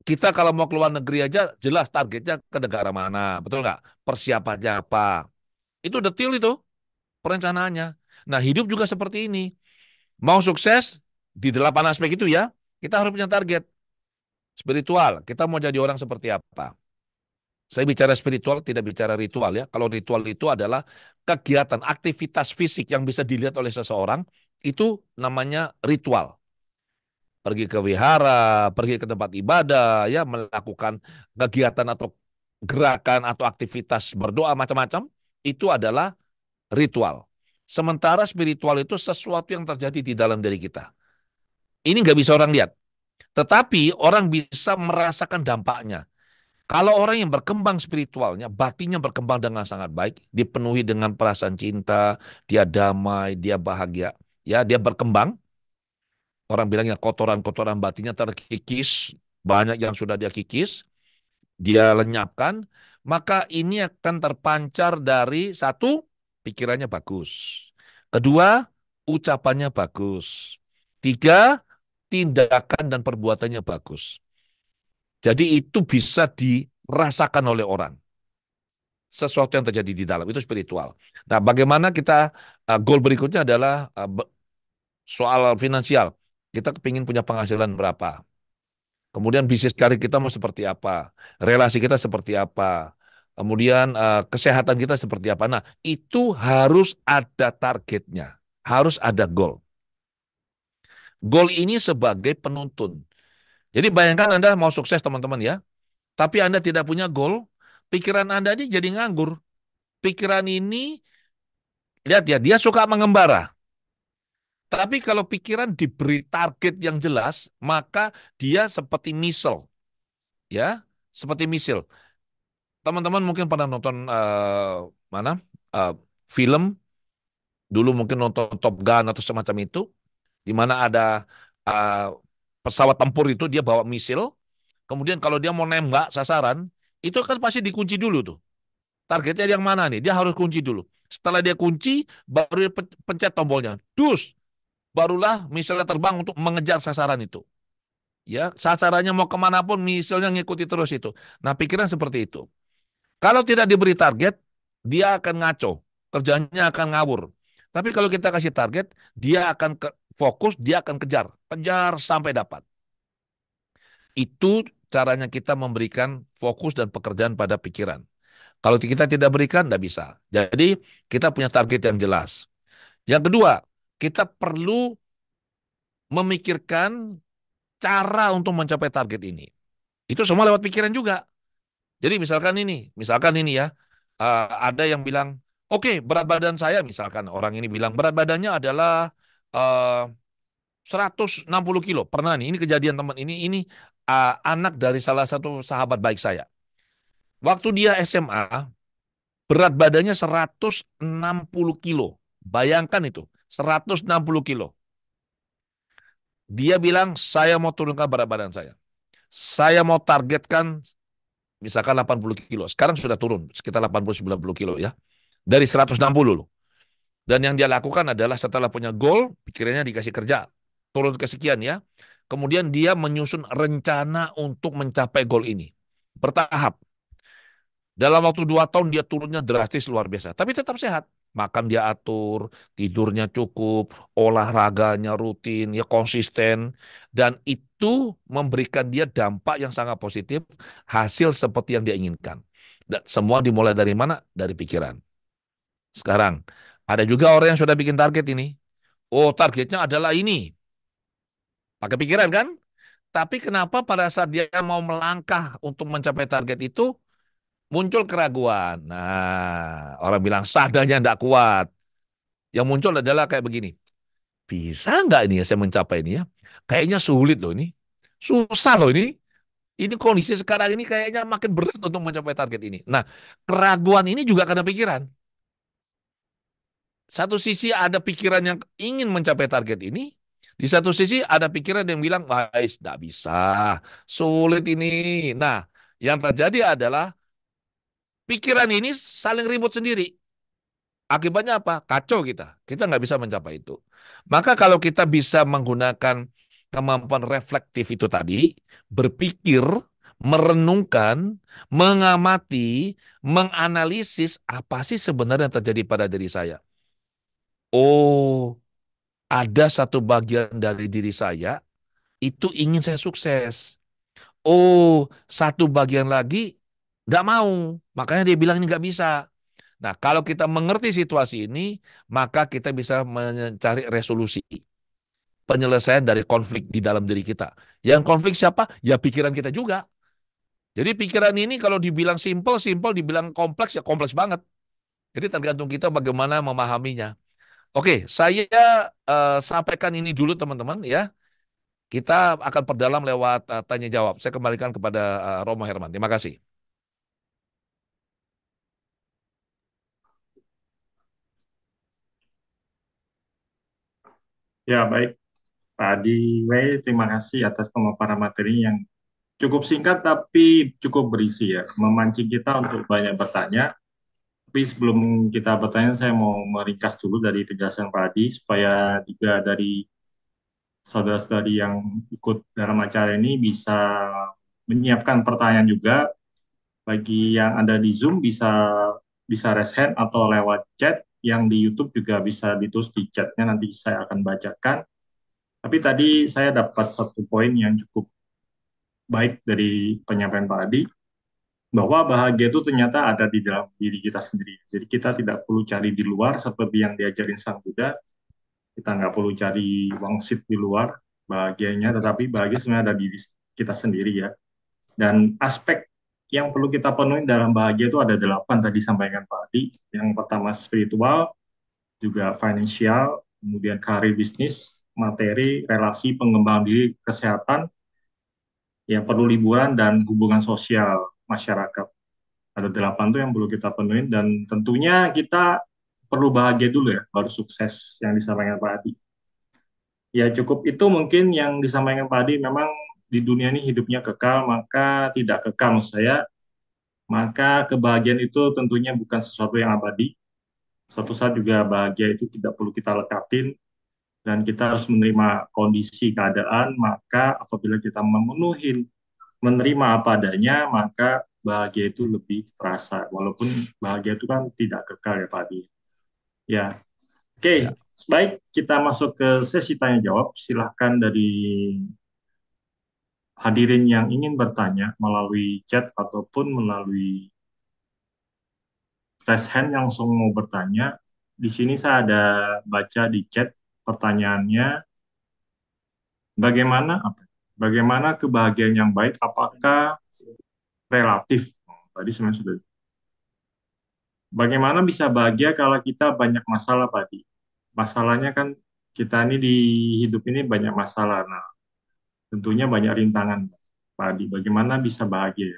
Kita kalau mau keluar negeri aja jelas targetnya ke negara mana. Betul nggak? Persiapannya apa? Itu detail itu perencanaannya. Nah, hidup juga seperti ini. Mau sukses di 8 aspek itu ya, kita harus punya target. Spiritual, kita mau jadi orang seperti apa? Saya bicara spiritual, tidak bicara ritual ya. Kalau ritual itu adalah kegiatan, aktivitas fisik yang bisa dilihat oleh seseorang, itu namanya ritual. Pergi ke wihara, pergi ke tempat ibadah, ya melakukan kegiatan atau gerakan atau aktivitas berdoa macam-macam, itu adalah ritual. Sementara spiritual itu sesuatu yang terjadi di dalam diri kita. Ini nggak bisa orang lihat. Tetapi orang bisa merasakan dampaknya. Kalau orang yang berkembang spiritualnya, batinnya berkembang dengan sangat baik, dipenuhi dengan perasaan cinta, dia damai, dia bahagia, ya dia berkembang. Orang bilangnya kotoran-kotoran batinnya terkikis, banyak yang sudah dia kikis, dia lenyapkan, maka ini akan terpancar dari satu, pikirannya bagus. Kedua, ucapannya bagus. Tiga, tindakan dan perbuatannya bagus. Jadi itu bisa dirasakan oleh orang. Sesuatu yang terjadi di dalam, itu spiritual. Nah, bagaimana kita, goal berikutnya adalah soal finansial. Kita kepingin punya penghasilan berapa. Kemudian bisnis karir kita mau seperti apa. Relasi kita seperti apa. Kemudian kesehatan kita seperti apa. Nah, itu harus ada targetnya. Harus ada goal. Goal ini sebagai penuntun. Jadi bayangkan Anda mau sukses teman-teman ya. Tapi Anda tidak punya goal, pikiran Anda ini jadi nganggur. Pikiran ini, lihat ya, dia suka mengembara. Tapi kalau pikiran diberi target yang jelas, maka dia seperti misal, ya, seperti misil. Teman-teman mungkin pernah nonton mana film dulu, mungkin nonton Top Gun atau semacam itu, di mana ada eh, pesawat tempur itu dia bawa misil, kemudian kalau dia mau nembak sasaran, itu kan pasti dikunci dulu tuh. Targetnya yang mana nih? Dia harus kunci dulu. Setelah dia kunci, baru dia pencet tombolnya. Dus, barulah misalnya terbang untuk mengejar sasaran itu. Ya, sasarannya mau kemanapun, misalnya ngikuti terus itu. Nah, pikiran seperti itu. Kalau tidak diberi target, dia akan ngaco. Kerjanya akan ngawur. Tapi kalau kita kasih target, dia akan fokus, dia akan kejar. Kejar sampai dapat. Itu caranya kita memberikan fokus dan pekerjaan pada pikiran. Kalau kita tidak berikan, tidak bisa. Jadi kita punya target yang jelas. Yang kedua, kita perlu memikirkan cara untuk mencapai target ini. Itu semua lewat pikiran juga. Jadi misalkan ini ya, ada yang bilang, oke, berat badan saya, misalkan orang ini bilang berat badannya adalah 160 kilo. Pernah nih, ini kejadian teman ini anak dari salah satu sahabat baik saya. Waktu dia SMA, berat badannya 160 kilo. Bayangkan itu, 160 kilo. Dia bilang, saya mau turunkan berat badan saya. Saya mau targetkan misalkan 80 kilo. Sekarang sudah turun sekitar 80-90 kilo ya. Dari 160 loh. Dan yang dia lakukan adalah setelah punya goal, pikirannya dikasih kerja. Turun ke sekian ya. Kemudian dia menyusun rencana untuk mencapai goal ini. Bertahap. Dalam waktu 2 tahun dia turunnya drastis luar biasa. Tapi tetap sehat. Makan dia atur, tidurnya cukup, olahraganya rutin, ya konsisten. Dan itu memberikan dia dampak yang sangat positif, hasil seperti yang dia inginkan. Dan semua dimulai dari mana? Dari pikiran. Sekarang, ada juga orang yang sudah bikin target ini. Oh, targetnya adalah ini. Pakai pikiran kan? Tapi kenapa pada saat dia mau melangkah untuk mencapai target itu, muncul keraguan. Nah, orang bilang sadanya tidak kuat. Yang muncul adalah kayak begini. Bisa nggak ini ya saya mencapai ini ya? Kayaknya sulit loh ini. Susah loh ini. Ini kondisi sekarang ini kayaknya makin berat untuk mencapai target ini. Nah, keraguan ini juga karena pikiran. Satu sisi ada pikiran yang ingin mencapai target ini. Di satu sisi ada pikiran yang bilang, wah, tidak bisa. Sulit ini. Nah, yang terjadi adalah pikiran ini saling ribut sendiri. Akibatnya apa? Kacau kita. Kita nggak bisa mencapai itu. Maka kalau kita bisa menggunakan kemampuan reflektif itu tadi, berpikir, merenungkan, mengamati, menganalisis apa sih sebenarnya yang terjadi pada diri saya. Oh, ada satu bagian dari diri saya itu ingin saya sukses. Oh, satu bagian lagi nggak mau. Makanya dia bilang ini nggak bisa. Nah, kalau kita mengerti situasi ini, maka kita bisa mencari resolusi, penyelesaian dari konflik di dalam diri kita. Yang konflik siapa? Ya pikiran kita juga. Jadi pikiran ini kalau dibilang simple, simple, dibilang kompleks, ya kompleks banget. Jadi tergantung kita bagaimana memahaminya. Oke, saya sampaikan ini dulu teman-teman ya. Kita akan perdalam lewat tanya jawab. Saya kembalikan kepada Romo Herman. Terima kasih. Ya, baik. Pak Adi Wei, terima kasih atas pemaparan materi yang cukup singkat tapi cukup berisi ya, memancing kita untuk banyak bertanya. Tapi sebelum kita bertanya, saya mau meringkas dulu dari penjelasan Pak Adi supaya juga dari saudara-saudari yang ikut dalam acara ini bisa menyiapkan pertanyaan juga. Bagi yang ada di Zoom bisa bisa raise hand atau lewat chat. Yang di YouTube juga bisa ditulis di chatnya, nanti saya akan bacakan. Tapi tadi saya dapat satu poin yang cukup baik dari penyampaian Pak Adi, bahwa bahagia itu ternyata ada di dalam diri kita sendiri. Jadi kita tidak perlu cari di luar seperti yang diajarin Sang Buddha. Kita nggak perlu cari wangsit di luar bahagianya, tetapi bahagia sebenarnya ada di diri kita sendiri ya. Dan aspek yang perlu kita penuhi dalam bahagia itu ada 8 tadi sampaikan Pak Adi. Yang pertama spiritual, juga financial, kemudian karir bisnis, materi, relasi, pengembangan diri, kesehatan, ya perlu liburan dan hubungan sosial masyarakat. Ada 8 tuh yang perlu kita penuhi dan tentunya kita perlu bahagia dulu ya, baru sukses yang disampaikan Pak Adi. Ya cukup itu mungkin yang disampaikan Pak Adi. Memang di dunia ini hidupnya kekal, maka tidak kekal maksud saya. Maka kebahagiaan itu tentunya bukan sesuatu yang abadi. Suatu saat juga bahagia itu tidak perlu kita lekatin, dan kita harus menerima kondisi keadaan. Maka apabila kita menerima apa adanya, maka bahagia itu lebih terasa. Walaupun bahagia itu kan tidak kekal ya Pak Adi. Ya, Ya. oke. Baik, kita masuk ke sesi tanya jawab. Silahkan dari hadirin yang ingin bertanya melalui chat ataupun melalui raise hand yang langsung mau bertanya. Di sini saya ada baca di chat pertanyaannya, bagaimana apa? Bagaimana kebahagiaan yang baik? Apakah relatif? Tadi sebenarnya sudah. Bagaimana bisa bahagia kalau kita banyak masalah, Pak Di? Masalahnya kan kita ini di hidup ini banyak masalah. Nah, tentunya banyak rintangan, Pak Adi. Bagaimana bisa bahagia?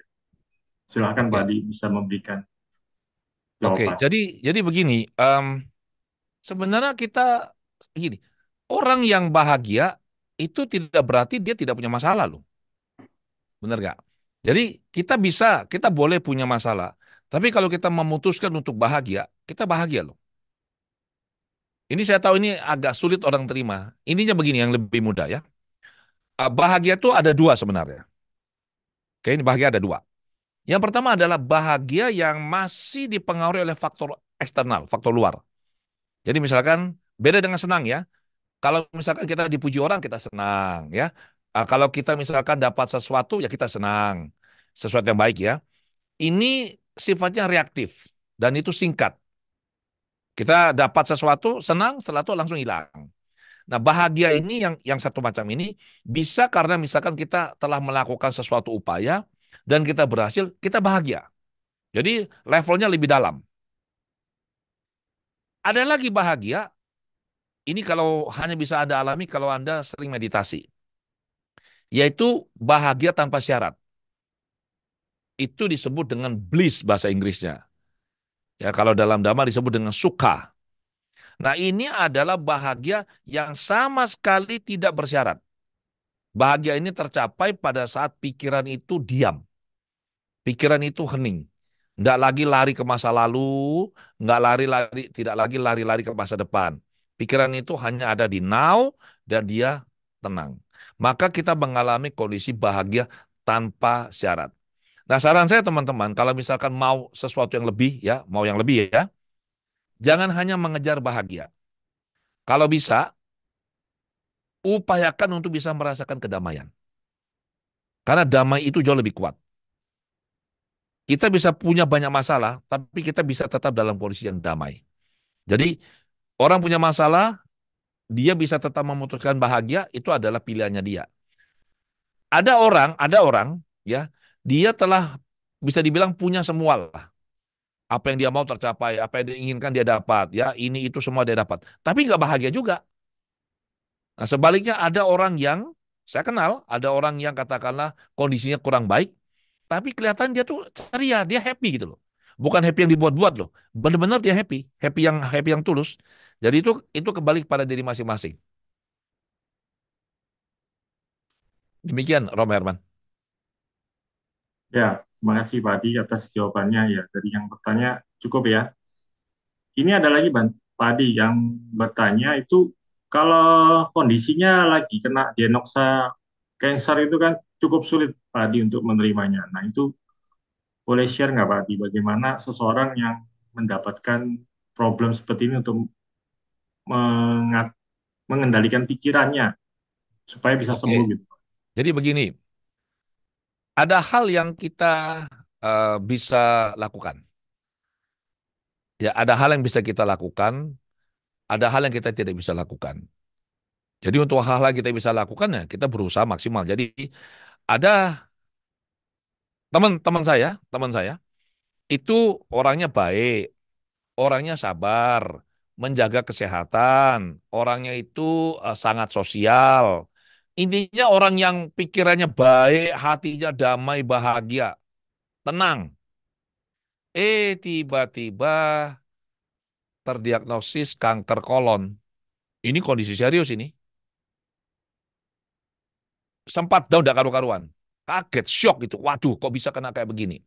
Silakan Pak Ya. Adi bisa memberikan Oke, jawaban. jadi begini, sebenarnya kita gini, orang yang bahagia itu tidak berarti dia tidak punya masalah loh, benar nggak? Jadi kita boleh punya masalah, tapi kalau kita memutuskan untuk bahagia, kita bahagia loh. Ini saya tahu ini agak sulit orang terima. Ininya begini yang lebih mudah ya. Bahagia itu ada dua sebenarnya. Oke, ini bahagia ada dua. Yang pertama adalah bahagia yang masih dipengaruhi oleh faktor eksternal, faktor luar. Jadi misalkan beda dengan senang ya. Kalau misalkan kita dipuji orang kita senang ya. Kalau kita misalkan dapat sesuatu ya kita senang. Sesuatu yang baik ya. Ini sifatnya reaktif dan itu singkat. Kita dapat sesuatu senang setelah itu langsung hilang. Nah, bahagia ini yang satu macam ini bisa karena misalkan kita telah melakukan sesuatu upaya dan kita berhasil, kita bahagia. Jadi levelnya lebih dalam. Ada lagi bahagia, ini kalau hanya bisa Anda alami kalau Anda sering meditasi. Yaitu bahagia tanpa syarat. Itu disebut dengan bliss bahasa Inggrisnya. Ya, kalau dalam Dhamma disebut dengan sukha. Nah, ini adalah bahagia yang sama sekali tidak bersyarat. Bahagia ini tercapai pada saat pikiran itu diam. Pikiran itu hening. Nggak lagi lari ke masa lalu, nggak lari-lari, tidak lagi lari-lari ke masa depan. Pikiran itu hanya ada di now dan dia tenang. Maka kita mengalami kondisi bahagia tanpa syarat. Nah, saran saya teman-teman, kalau misalkan mau sesuatu yang lebih ya, mau yang lebih ya, jangan hanya mengejar bahagia. Kalau bisa, upayakan untuk bisa merasakan kedamaian. Karena damai itu jauh lebih kuat. Kita bisa punya banyak masalah, tapi kita bisa tetap dalam kondisi yang damai. Jadi, orang punya masalah, dia bisa tetap memutuskan bahagia, itu adalah pilihannya dia. Ada orang, ya, dia telah bisa dibilang punya semua lah. Apa yang dia mau tercapai, apa yang dia inginkan dia dapat, ya, ini itu semua dia dapat. Tapi nggak bahagia juga. Nah, sebaliknya ada orang yang, saya kenal, ada orang yang katakanlah kondisinya kurang baik, tapi kelihatan dia tuh ceria, dia happy gitu loh. Bukan happy yang dibuat-buat loh. Benar-benar dia happy, happy yang tulus. Jadi itu kembali pada diri masing-masing. Demikian, Rom Herman. Ya, terima kasih Pak Adi atas jawabannya ya. Dari yang bertanya cukup ya. Ini ada lagi Pak Adi yang bertanya itu, kalau kondisinya lagi kena diagnosa cancer itu kan cukup sulit Pak Adi untuk menerimanya. Nah, itu boleh share nggak Pak Adi, bagaimana seseorang yang mendapatkan problem seperti ini untuk mengat- mengendalikan pikirannya supaya bisa sembuh Oke, gitu. jadi begini, ada hal yang kita bisa lakukan. Ya, ada hal yang bisa kita lakukan, ada hal yang kita tidak bisa lakukan. Jadi untuk hal-hal yang kita bisa lakukan ya kita berusaha maksimal. Jadi ada teman saya itu orangnya baik, orangnya sabar, menjaga kesehatan, orangnya itu sangat sosial. Intinya orang yang pikirannya baik, hatinya damai, bahagia, tenang. Tiba-tiba terdiagnosis kanker kolon. Ini kondisi serius ini. Sempat down, tidak karu-karuan. Kaget, shock gitu. Waduh, kok bisa kena kayak begini.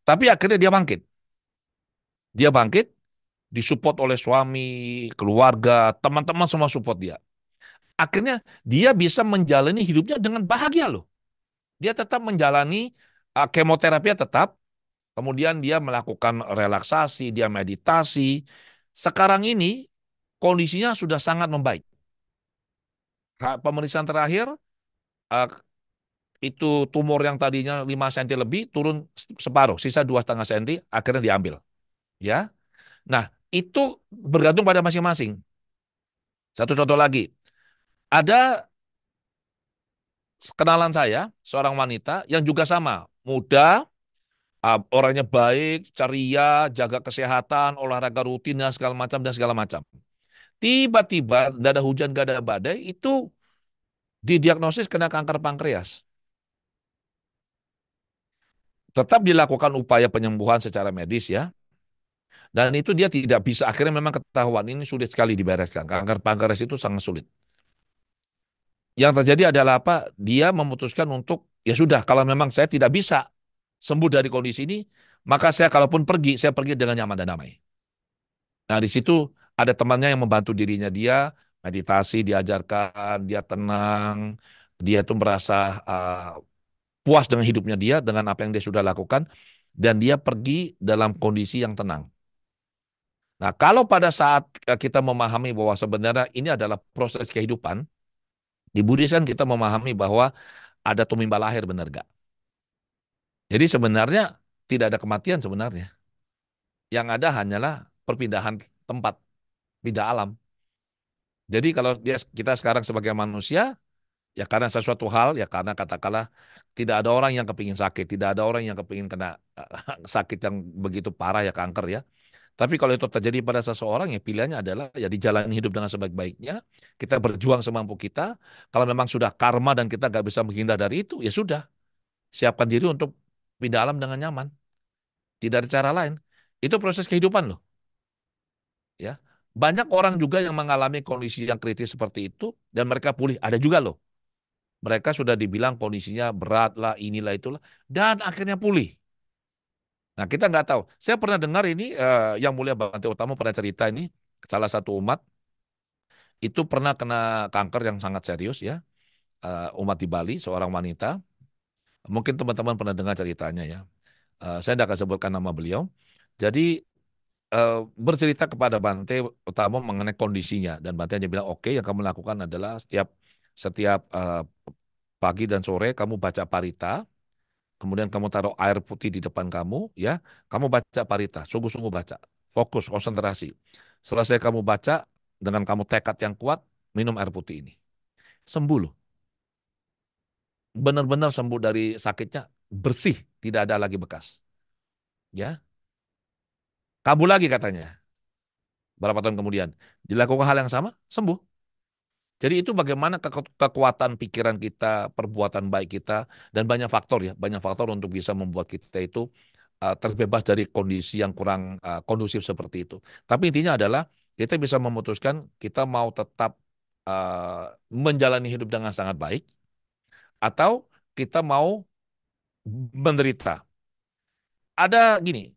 Tapi akhirnya dia bangkit. Dia bangkit, disupport oleh suami, keluarga, teman-teman semua support dia. Akhirnya dia bisa menjalani hidupnya dengan bahagia loh. Dia tetap menjalani kemoterapi tetap, kemudian dia melakukan relaksasi, dia meditasi. Sekarang ini kondisinya sudah sangat membaik. Pemeriksaan terakhir eh, itu tumor yang tadinya 5 cm lebih turun separuh, sisa 2,5 cm akhirnya diambil. Ya, nah itu bergantung pada masing-masing. Satu contoh lagi, ada kenalan saya seorang wanita yang juga sama, muda, orangnya baik, ceria, jaga kesehatan, olahraga rutin dan segala macam. Tiba-tiba gak ada hujan, gak ada badai, itu didiagnosis kena kanker pankreas. Tetap dilakukan upaya penyembuhan secara medis ya. Dan itu dia tidak bisa, akhirnya memang ketahuan ini sulit sekali dibereskan. Kanker pankreas itu sangat sulit. Yang terjadi adalah apa? Dia memutuskan untuk, ya sudah, kalau memang saya tidak bisa sembuh dari kondisi ini, maka saya kalaupun pergi, saya pergi dengan nyaman dan damai. Nah, di situ ada temannya yang membantu dirinya dia, meditasi diajarkan, dia tenang, dia tuh merasa puas dengan hidupnya dia, dengan apa yang dia sudah lakukan, dan dia pergi dalam kondisi yang tenang. Nah, kalau pada saat kita memahami bahwa sebenarnya ini adalah proses kehidupan, di Buddhis kan kita memahami bahwa ada tumimbal lahir, benar gak? Jadi sebenarnya tidak ada kematian sebenarnya. Yang ada hanyalah perpindahan tempat, pindah alam. Jadi kalau kita sekarang sebagai manusia, ya karena sesuatu hal, ya karena katakanlah tidak ada orang yang kepingin sakit, tidak ada orang yang kepingin kena sakit yang begitu parah ya, kanker ya. Tapi kalau itu terjadi pada seseorang, ya pilihannya adalah ya dijalani hidup dengan sebaik-baiknya, kita berjuang semampu kita. Kalau memang sudah karma dan kita nggak bisa menghindar dari itu, ya sudah, siapkan diri untuk pindah alam dengan nyaman. Tidak ada cara lain. Itu proses kehidupan loh. Ya, banyak orang juga yang mengalami kondisi yang kritis seperti itu dan mereka pulih. Ada juga loh. Mereka sudah dibilang kondisinya berat lah, inilah itulah, dan akhirnya pulih. Nah, kita nggak tahu. Saya pernah dengar ini, yang mulia Bante Utama pernah cerita ini, salah satu umat itu pernah kena kanker yang sangat serius ya, umat di Bali, seorang wanita. Mungkin teman-teman pernah dengar ceritanya ya. Saya tidak akan sebutkan nama beliau. Jadi bercerita kepada Bante Utama mengenai kondisinya dan Bante hanya bilang oke, yang kamu lakukan adalah setiap setiap pagi dan sore kamu baca parita, kemudian kamu taruh air putih di depan kamu, ya, kamu baca parita, sungguh-sungguh baca, fokus, konsentrasi. Selesai kamu baca, dengan kamu tekad yang kuat, minum air putih ini. Sembuh loh. Benar-benar sembuh dari sakitnya, bersih, tidak ada lagi bekas. Ya, kabur lagi katanya. Berapa tahun kemudian, dilakukan hal yang sama, sembuh. Jadi itu bagaimana kekuatan pikiran kita, perbuatan baik kita, dan banyak faktor ya, banyak faktor untuk bisa membuat kita itu terbebas dari kondisi yang kurang kondusif seperti itu. Tapi intinya adalah kita bisa memutuskan kita mau tetap menjalani hidup dengan sangat baik atau kita mau menderita. Ada gini,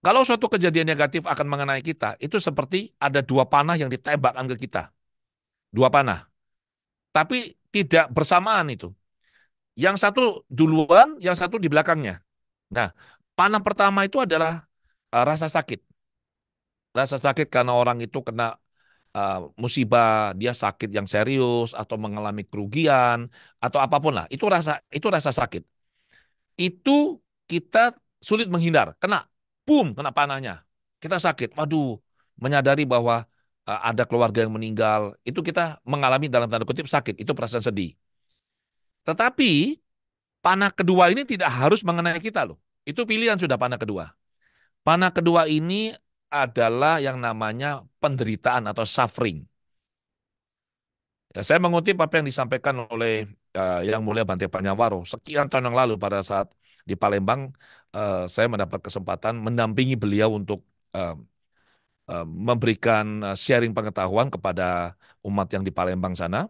kalau suatu kejadian negatif akan mengenai kita, itu seperti ada dua panah yang ditembakkan ke kita. Dua panah. Tapi tidak bersamaan itu. Yang satu duluan, yang satu di belakangnya. Nah, panah pertama itu adalah rasa sakit. Rasa sakit karena orang itu kena musibah, dia sakit yang serius atau mengalami kerugian atau apapun lah. Itu rasa sakit. Itu kita sulit menghindar. Kena, boom, kena panahnya. Kita sakit. Waduh, menyadari bahwa ada keluarga yang meninggal. Itu kita mengalami dalam tanda kutip sakit. Itu perasaan sedih. Tetapi panah kedua ini tidak harus mengenai kita loh. Itu pilihan sudah panah kedua. Panah kedua ini adalah yang namanya penderitaan atau suffering. Ya, saya mengutip apa yang disampaikan oleh Yang Mulia Bante Panyawaro sekian tahun yang lalu pada saat di Palembang. Saya mendapat kesempatan mendampingi beliau untuk eh, memberikan sharing pengetahuan kepada umat yang di Palembang sana.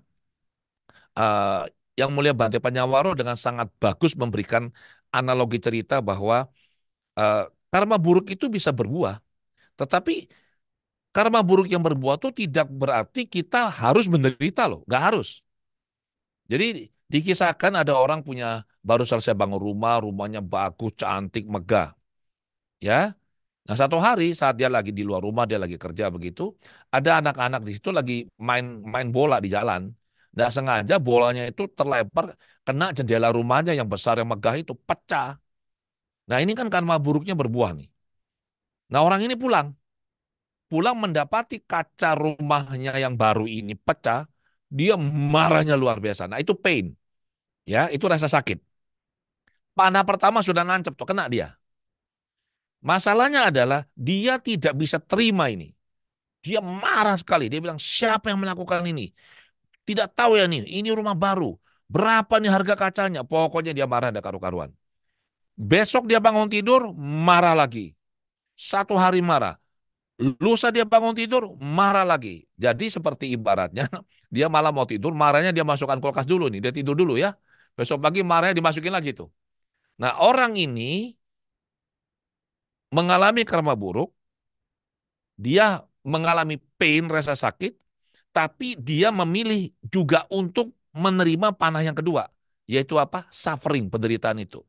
Eh, yang Mulia Bante Panyawaro dengan sangat bagus memberikan analogi cerita bahwa eh, karma buruk itu bisa berbuah, tetapi karma buruk yang berbuah itu tidak berarti kita harus menderita loh, nggak harus. Jadi dikisahkan ada orang punya baru selesai bangun rumah, rumahnya bagus, cantik, megah, ya. Nah, satu hari saat dia lagi di luar rumah, dia lagi kerja begitu, ada anak-anak di situ lagi main main bola di jalan. Nggak sengaja bolanya itu terlempar kena jendela rumahnya yang besar yang megah itu pecah. Nah, ini kan karma buruknya berbuah nih. Nah, orang ini pulang mendapati kaca rumahnya yang baru ini pecah, dia marahnya luar biasa. Nah, itu pain, ya, itu rasa sakit. Panah pertama sudah nancep tuh, kena dia. Masalahnya adalah dia tidak bisa terima ini. Dia marah sekali. Dia bilang, siapa yang melakukan ini? Tidak tahu ya nih, ini rumah baru. Berapa nih harga kacanya? Pokoknya dia marah ada karu-karuan. Besok dia bangun tidur, marah lagi. Satu hari marah. Lusa dia bangun tidur, marah lagi. Jadi seperti ibaratnya, dia malah mau tidur, marahnya dia masukkan kulkas dulu nih. Dia tidur dulu ya. Besok pagi marahnya dimasukin lagi tuh. Nah, orang ini mengalami karma buruk, dia mengalami pain, rasa sakit, tapi dia memilih juga untuk menerima panah yang kedua, yaitu apa? Suffering, penderitaan itu.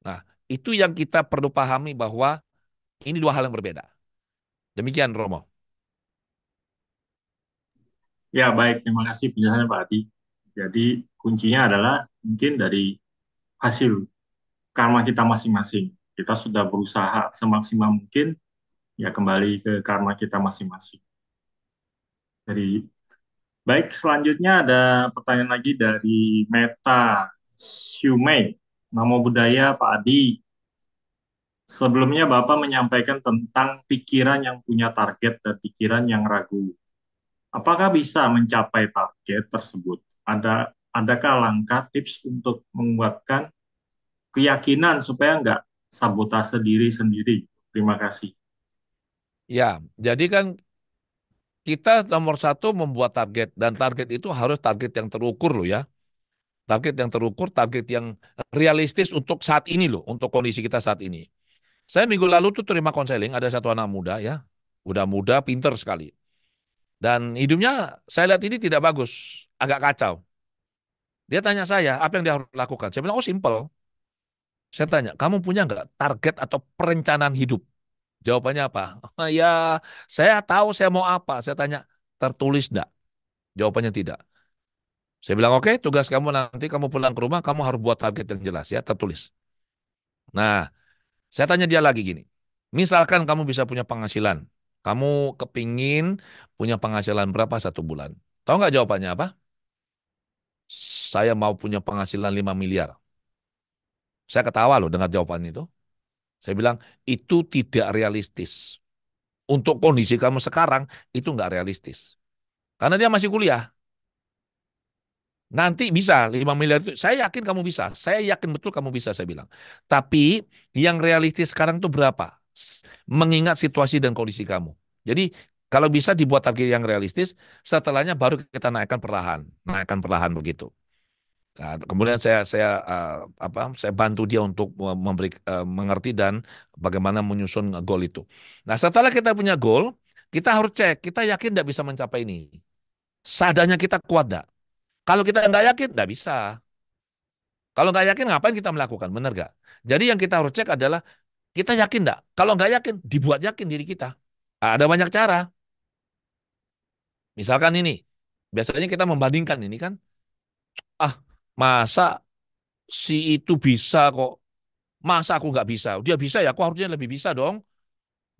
Nah, itu yang kita perlu pahami bahwa ini dua hal yang berbeda. Demikian, Romo. Ya, baik. Terima kasih penjelasannya Pak Adi. Jadi, kuncinya adalah mungkin dari hasil karma kita masing-masing. Kita sudah berusaha semaksimal mungkin, ya kembali ke karma kita masing-masing. Jadi, baik, selanjutnya ada pertanyaan lagi dari Meta Shumei. Namo Buddhaya Pak Adi. Sebelumnya Bapak menyampaikan tentang pikiran yang punya target dan pikiran yang ragu. Apakah bisa mencapai target tersebut? Adakah langkah tips untuk menguatkan keyakinan supaya nggak sabotase diri sendiri? Terima kasih. Ya, jadi kan kita nomor satu membuat target, dan target itu harus target yang terukur loh ya. Target yang terukur, target yang realistis untuk saat ini loh, untuk kondisi kita saat ini. Saya minggu lalu tuh terima konseling, ada satu anak muda ya, udah muda, pinter sekali. Dan hidupnya saya lihat ini tidak bagus, agak kacau. Dia tanya saya, apa yang dia harus lakukan? Saya bilang, oh simple. Saya tanya, kamu punya nggak target atau perencanaan hidup? Jawabannya apa? Ya, saya tahu saya mau apa. Saya tanya, tertulis enggak? Jawabannya tidak. Saya bilang, oke, tugas kamu nanti kamu pulang ke rumah, kamu harus buat target yang jelas ya, tertulis. Nah, saya tanya dia lagi gini. Misalkan kamu bisa punya penghasilan. Kamu kepingin punya penghasilan berapa satu bulan? Tahu nggak jawabannya apa? Saya mau punya penghasilan 5 miliar. Saya ketawa loh dengar jawaban itu. Saya bilang, itu tidak realistis. Untuk kondisi kamu sekarang, itu nggak realistis. Karena dia masih kuliah. Nanti bisa 5 miliar itu. Saya yakin kamu bisa. Saya yakin betul kamu bisa, saya bilang. Tapi yang realistis sekarang itu berapa? Mengingat situasi dan kondisi kamu. Jadi kalau bisa dibuat target yang realistis, setelahnya baru kita naikkan perlahan. Naikkan perlahan begitu. Nah, kemudian saya bantu dia untuk mengerti dan bagaimana menyusun goal itu. Nah, setelah kita punya goal, kita harus cek, kita yakin tidak bisa mencapai ini. Sadanya kita kuat enggak? Kalau kita nggak yakin, nggak bisa. Kalau nggak yakin, ngapain kita melakukan? Benar nggak? Jadi yang kita harus cek adalah, kita yakin nggak? Kalau nggak yakin, dibuat yakin diri kita. Ada banyak cara. Misalkan ini, biasanya kita membandingkan ini kan, ah masa si itu bisa kok, masa aku nggak bisa? Dia bisa ya, aku harusnya lebih bisa dong.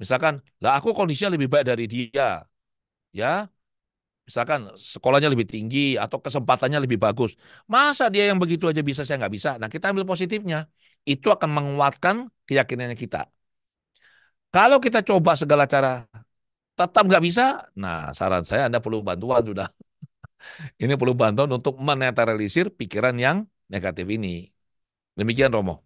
Misalkan, lah aku kondisinya lebih baik dari dia, ya. Misalkan sekolahnya lebih tinggi atau kesempatannya lebih bagus. Masa dia yang begitu aja bisa, saya nggak bisa? Nah, kita ambil positifnya. Itu akan menguatkan keyakinannya kita. Kalau kita coba segala cara tetap nggak bisa, nah saran saya Anda perlu bantuan sudah. Ini perlu bantuan untuk menetralisir pikiran yang negatif ini. Demikian Romo.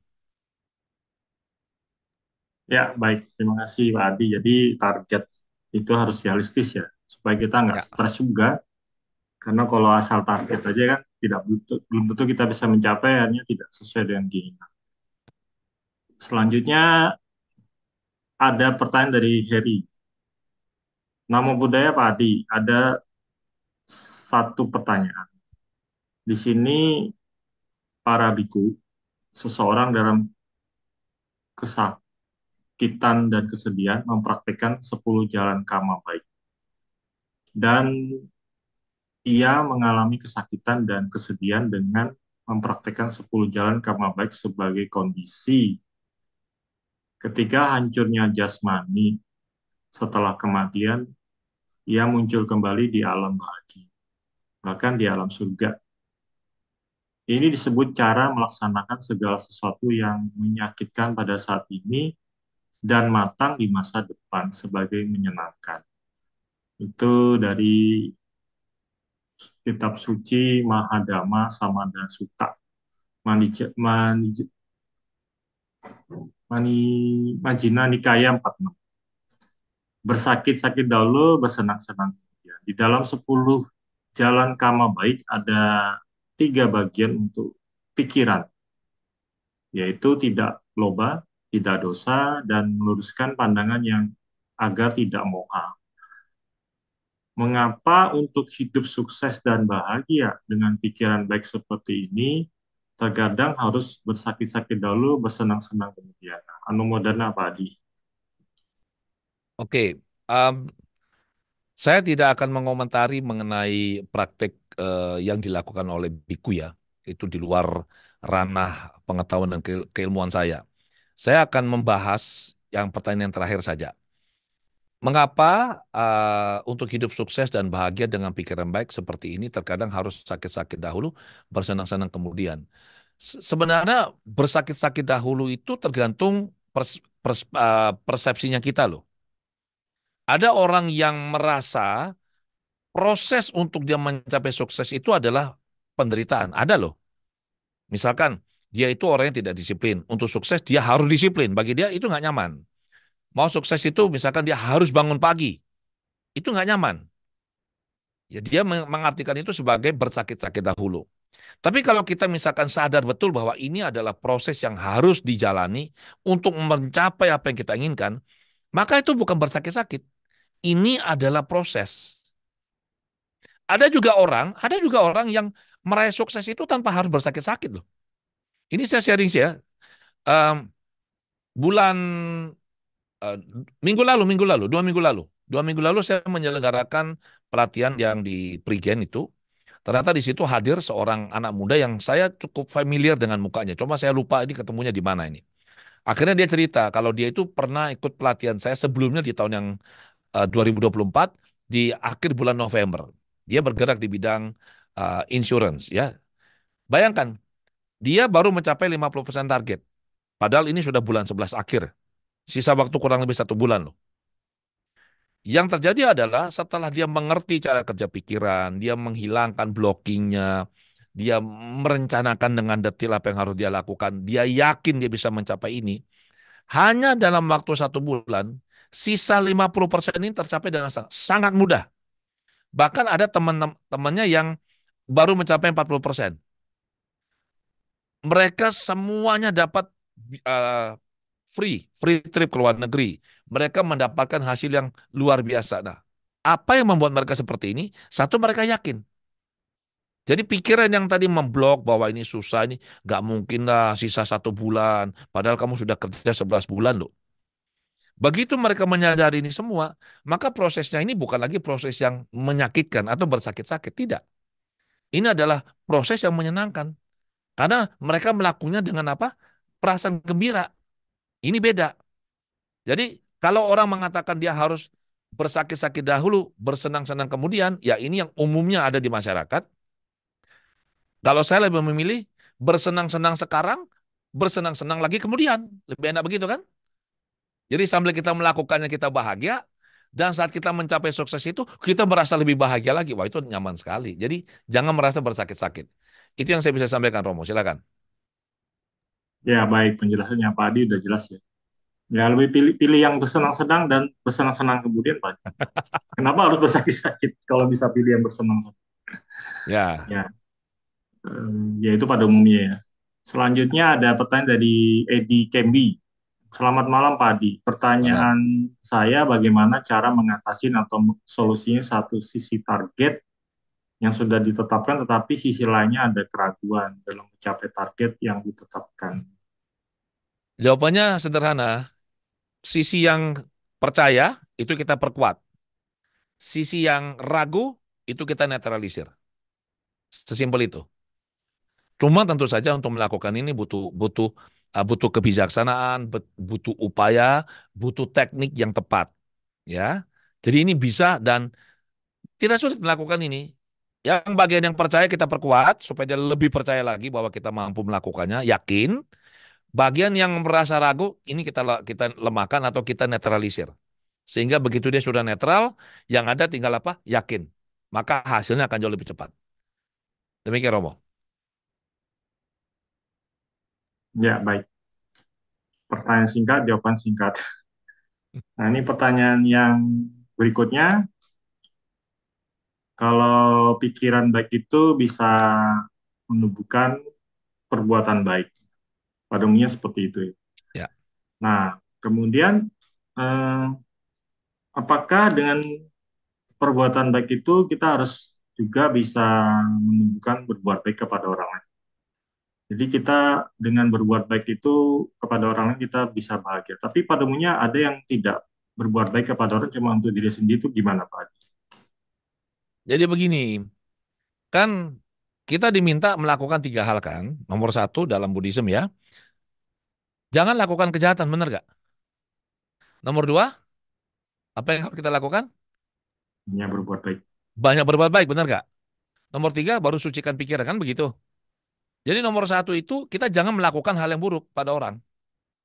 Ya, baik. Terima kasih, Pak Adi. Jadi target itu harus realistis ya, supaya kita nggak Ya, stres juga. Karena kalau asal target aja kan tidak belum tentu kita bisa mencapai, hanya tidak sesuai dengan keinginan. Selanjutnya ada pertanyaan dari Heri. Nama budaya Pak Adi, ada satu pertanyaan. Di sini para biku, seseorang dalam kesakitan dan kesedihan mempraktikkan 10 jalan karma baik. Dan ia mengalami kesakitan dan kesedihan dengan mempraktikkan 10 jalan karma baik sebagai kondisi ketika hancurnya jasmani setelah kematian, ia muncul kembali di alam bahagia, bahkan di alam surga. Ini disebut cara melaksanakan segala sesuatu yang menyakitkan pada saat ini dan matang di masa depan sebagai menyenangkan. Itu dari kitab suci Mahadama Samada Sutta. Manija, Manija, Majjhima Nikaya 46. Bersakit-sakit dahulu, bersenang-senang kemudian. Di dalam 10 jalan karma baik ada 3 bagian untuk pikiran, yaitu tidak loba, tidak dosa, dan meluruskan pandangan yang agar tidak moha. Mengapa untuk hidup sukses dan bahagia dengan pikiran baik seperti ini, terkadang harus bersakit-sakit dahulu, bersenang-senang kemudian. Anumodana Pak Adi. oke. Em, saya tidak akan mengomentari mengenai praktek yang dilakukan oleh biku ya. Itu di luar ranah pengetahuan dan keilmuan saya. Saya akan membahas yang pertanyaan yang terakhir saja. Mengapa untuk hidup sukses dan bahagia dengan pikiran baik seperti ini terkadang harus sakit-sakit dahulu, bersenang-senang kemudian? Sebenarnya bersakit-sakit dahulu itu tergantung persepsinya kita loh. Ada orang yang merasa proses untuk dia mencapai sukses itu adalah penderitaan. Ada loh. Misalkan dia itu orang yang tidak disiplin. Untuk sukses dia harus disiplin. Bagi dia itu nggak nyaman. Mau sukses itu misalkan dia harus bangun pagi. Itu nggak nyaman. Ya dia mengartikan itu sebagai bersakit-sakit dahulu. Tapi kalau kita misalkan sadar betul bahwa ini adalah proses yang harus dijalani untuk mencapai apa yang kita inginkan, maka itu bukan bersakit-sakit. Ini adalah proses. Ada juga orang yang meraih sukses itu tanpa harus bersakit-sakit loh. Ini saya sharing sih ya. Em, bulan eh, minggu lalu, 2 minggu lalu saya menyelenggarakan pelatihan yang di Prigen itu. Ternyata di situ hadir seorang anak muda yang saya cukup familiar dengan mukanya. Cuma saya lupa ini ketemunya di mana ini. Akhirnya dia cerita kalau dia itu pernah ikut pelatihan saya sebelumnya di tahun yang 2024 di akhir bulan November. Dia bergerak di bidang insurance ya. Bayangkan, dia baru mencapai 50% target. Padahal ini sudah bulan 11 akhir. Sisa waktu kurang lebih 1 bulan loh. Yang terjadi adalah setelah dia mengerti cara kerja pikiran, dia menghilangkan blockingnya, dia merencanakan dengan detail apa yang harus dia lakukan, dia yakin dia bisa mencapai ini. Hanya dalam waktu 1 bulan, sisa 50% ini tercapai dengan sangat mudah. Bahkan ada teman-temannya yang baru mencapai 40%. Mereka semuanya dapat uh, free trip ke luar negeri. Mereka mendapatkan hasil yang luar biasa. Nah, apa yang membuat mereka seperti ini? Satu, mereka yakin. Jadi pikiran yang tadi memblok bahwa ini susah, ini nggak mungkin lah sisa 1 bulan. Padahal kamu sudah kerja 11 bulan loh. Begitu mereka menyadari ini semua, maka prosesnya ini bukan lagi proses yang menyakitkan atau bersakit-sakit. Tidak. Ini adalah proses yang menyenangkan. Karena mereka melakukannya dengan apa? Perasaan gembira. Ini beda. Jadi kalau orang mengatakan dia harus bersakit-sakit dahulu, bersenang-senang kemudian, ya ini yang umumnya ada di masyarakat. Kalau saya lebih memilih bersenang-senang sekarang, bersenang-senang lagi kemudian. Lebih enak begitu kan? Jadi sambil kita melakukannya kita bahagia, dan saat kita mencapai sukses itu, kita merasa lebih bahagia lagi. Wah itu nyaman sekali. Jadi jangan merasa bersakit-sakit. Itu yang saya bisa sampaikan, Romo. Silakan. Ya, baik, penjelasannya Pak Adi udah jelas ya. Ya, lebih pilih yang bersenang-senang dan bersenang-senang kemudian, Pak. Kenapa harus bersakit-sakit kalau bisa pilih yang bersenang-senang? Ya, Ya, ya itu pada umumnya ya. Selanjutnya ada pertanyaan dari Edi Kembi. Selamat malam Pak Adi. malam. Pertanyaan saya bagaimana cara mengatasi atau solusinya satu sisi target yang sudah ditetapkan tetapi sisi lainnya ada keraguan dalam mencapai target yang ditetapkan. Jawabannya sederhana. Sisi yang percaya itu kita perkuat. Sisi yang ragu itu kita netralisir. Sesimpel itu. Cuma tentu saja untuk melakukan ini butuh butuh butuh kebijaksanaan, butuh upaya, butuh teknik yang tepat, ya. Jadi ini bisa dan tidak sulit melakukan ini. Yang bagian yang percaya kita perkuat supaya dia lebih percaya lagi bahwa kita mampu melakukannya, yakin. Bagian yang merasa ragu ini kita lemahkan atau kita netralisir. Sehingga begitu dia sudah netral, yang ada tinggal apa? Yakin. Maka hasilnya akan jauh lebih cepat. Demikian Romo. Ya, baik. Pertanyaan singkat, jawaban singkat. Nah, ini pertanyaan yang berikutnya. Kalau pikiran baik itu bisa menumbuhkan perbuatan baik. Pada umumnya seperti itu. Ya. Nah, kemudian eh, apakah dengan perbuatan baik itu kita harus juga bisa menumbuhkan berbuat baik kepada orang lain? Jadi kita dengan berbuat baik itu kepada orang lain kita bisa bahagia. Tapi pada umumnya ada yang tidak berbuat baik kepada orang cuma untuk diri sendiri itu gimana Pak Adi? Jadi begini, kan kita diminta melakukan 3 hal kan. Nomor 1 dalam Buddhism ya, jangan lakukan kejahatan, benar gak? Nomor 2, apa yang harus kita lakukan? Hanya berbuat baik. Banyak berbuat baik, benar gak? Nomor 3, baru sucikan pikiran, kan begitu? Jadi nomor 1 itu kita jangan melakukan hal yang buruk pada orang.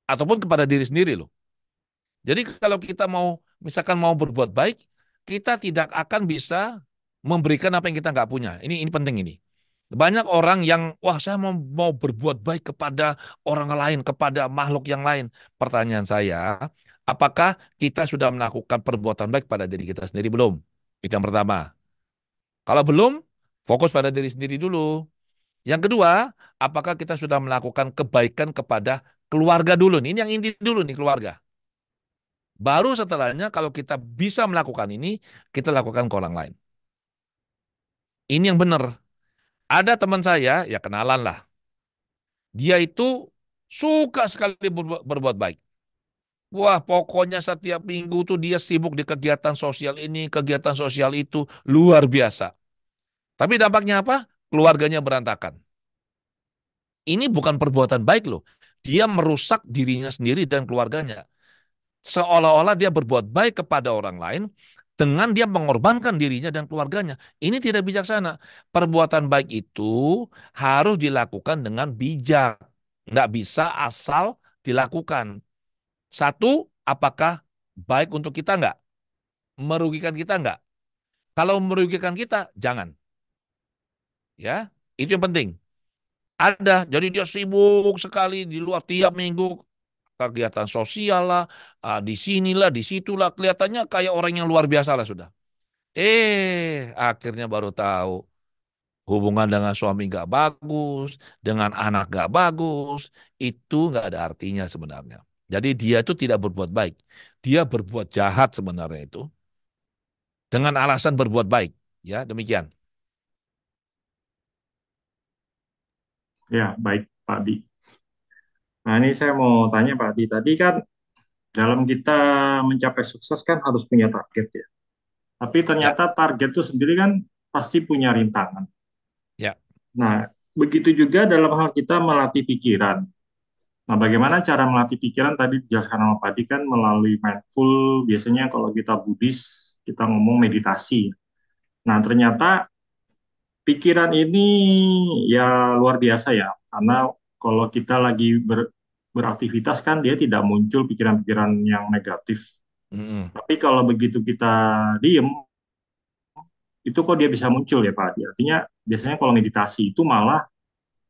Ataupun kepada diri sendiri loh. Jadi kalau kita mau, misalkan mau berbuat baik, kita tidak akan bisa memberikan apa yang kita nggak punya. Ini penting ini. Banyak orang yang, wah saya mau berbuat baik kepada orang lain, kepada makhluk yang lain. Pertanyaan saya, apakah kita sudah melakukan perbuatan baik pada diri kita sendiri belum? Itu yang pertama. Kalau belum, fokus pada diri sendiri dulu. Yang kedua, apakah kita sudah melakukan kebaikan kepada keluarga dulu? Ini yang inti dulu nih, keluarga. Baru setelahnya kalau kita bisa melakukan ini, kita lakukan ke orang lain. Ini yang benar. Ada teman saya, ya kenalan lah. Dia itu suka sekali berbuat baik. Wah, pokoknya setiap minggu tuh dia sibuk di kegiatan sosial ini, kegiatan sosial itu, luar biasa. Tapi dampaknya apa? Keluarganya berantakan. Ini bukan perbuatan baik loh. Dia merusak dirinya sendiri dan keluarganya. Seolah-olah dia berbuat baik kepada orang lain dengan dia mengorbankan dirinya dan keluarganya. Ini tidak bijaksana. Perbuatan baik itu harus dilakukan dengan bijak. Nggak bisa asal dilakukan. Satu, apakah baik untuk kita nggak? Merugikan kita nggak? Kalau merugikan kita, jangan. Ya, itu yang penting. Ada, jadi dia sibuk sekali di luar tiap minggu kegiatan sosial lah, di sinilah, di situlah, kelihatannya kayak orang yang luar biasa lah sudah. Akhirnya baru tahu hubungan dengan suami nggak bagus, dengan anak nggak bagus, itu nggak ada artinya sebenarnya. Jadi dia itu tidak berbuat baik, dia berbuat jahat sebenarnya itu dengan alasan berbuat baik. Ya demikian. Ya, baik Pak Di. Nah, ini saya mau tanya Pak Di. Tadi kan dalam kita mencapai sukses kan harus punya target ya. Tapi Ya, ternyata target itu sendiri kan pasti punya rintangan. ya. Nah, begitu juga dalam hal kita melatih pikiran. Nah, bagaimana cara melatih pikiran tadi dijelaskan sama Pak Di kan melalui mindful, biasanya kalau kita Buddhis, kita ngomong meditasi. Nah, ternyata pikiran ini ya luar biasa ya, karena kalau kita lagi beraktivitas kan dia tidak muncul pikiran-pikiran yang negatif. Mm-mm. Tapi kalau begitu kita diem, itu kok dia bisa muncul ya Pak Adi. Artinya biasanya kalau meditasi itu malah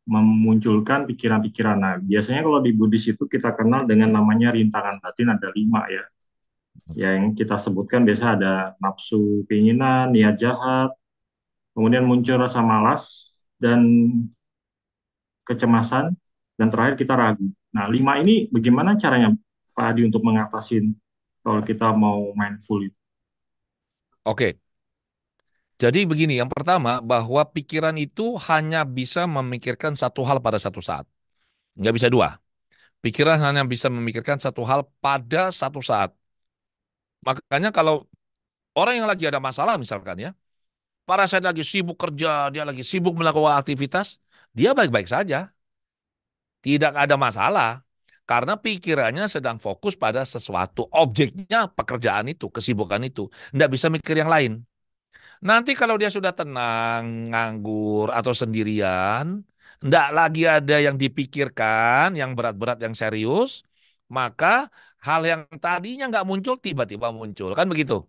memunculkan pikiran-pikiran. Nah, biasanya kalau di Buddhis itu kita kenal dengan namanya rintangan batin ada 5 ya. Yang kita sebutkan biasa ada nafsu keinginan, niat jahat, kemudian muncul rasa malas, dan kecemasan, dan terakhir kita ragu. Nah, 5 ini bagaimana caranya Pak Adi untuk mengatasi kalau kita mau mindful itu? Oke, jadi begini, yang pertama bahwa pikiran itu hanya bisa memikirkan satu hal pada satu saat. Nggak bisa dua. Pikiran hanya bisa memikirkan satu hal pada satu saat. Makanya kalau orang yang lagi ada masalah misalkan ya, pada saat lagi sibuk kerja, dia lagi sibuk melakukan aktivitas, dia baik-baik saja. Tidak ada masalah. Karena pikirannya sedang fokus pada sesuatu. Objeknya pekerjaan itu, kesibukan itu. Nggak bisa mikir yang lain. Nanti kalau dia sudah tenang, nganggur, atau sendirian, nggak lagi ada yang dipikirkan, yang berat-berat, yang serius, maka hal yang tadinya nggak muncul, tiba-tiba muncul. Kan begitu.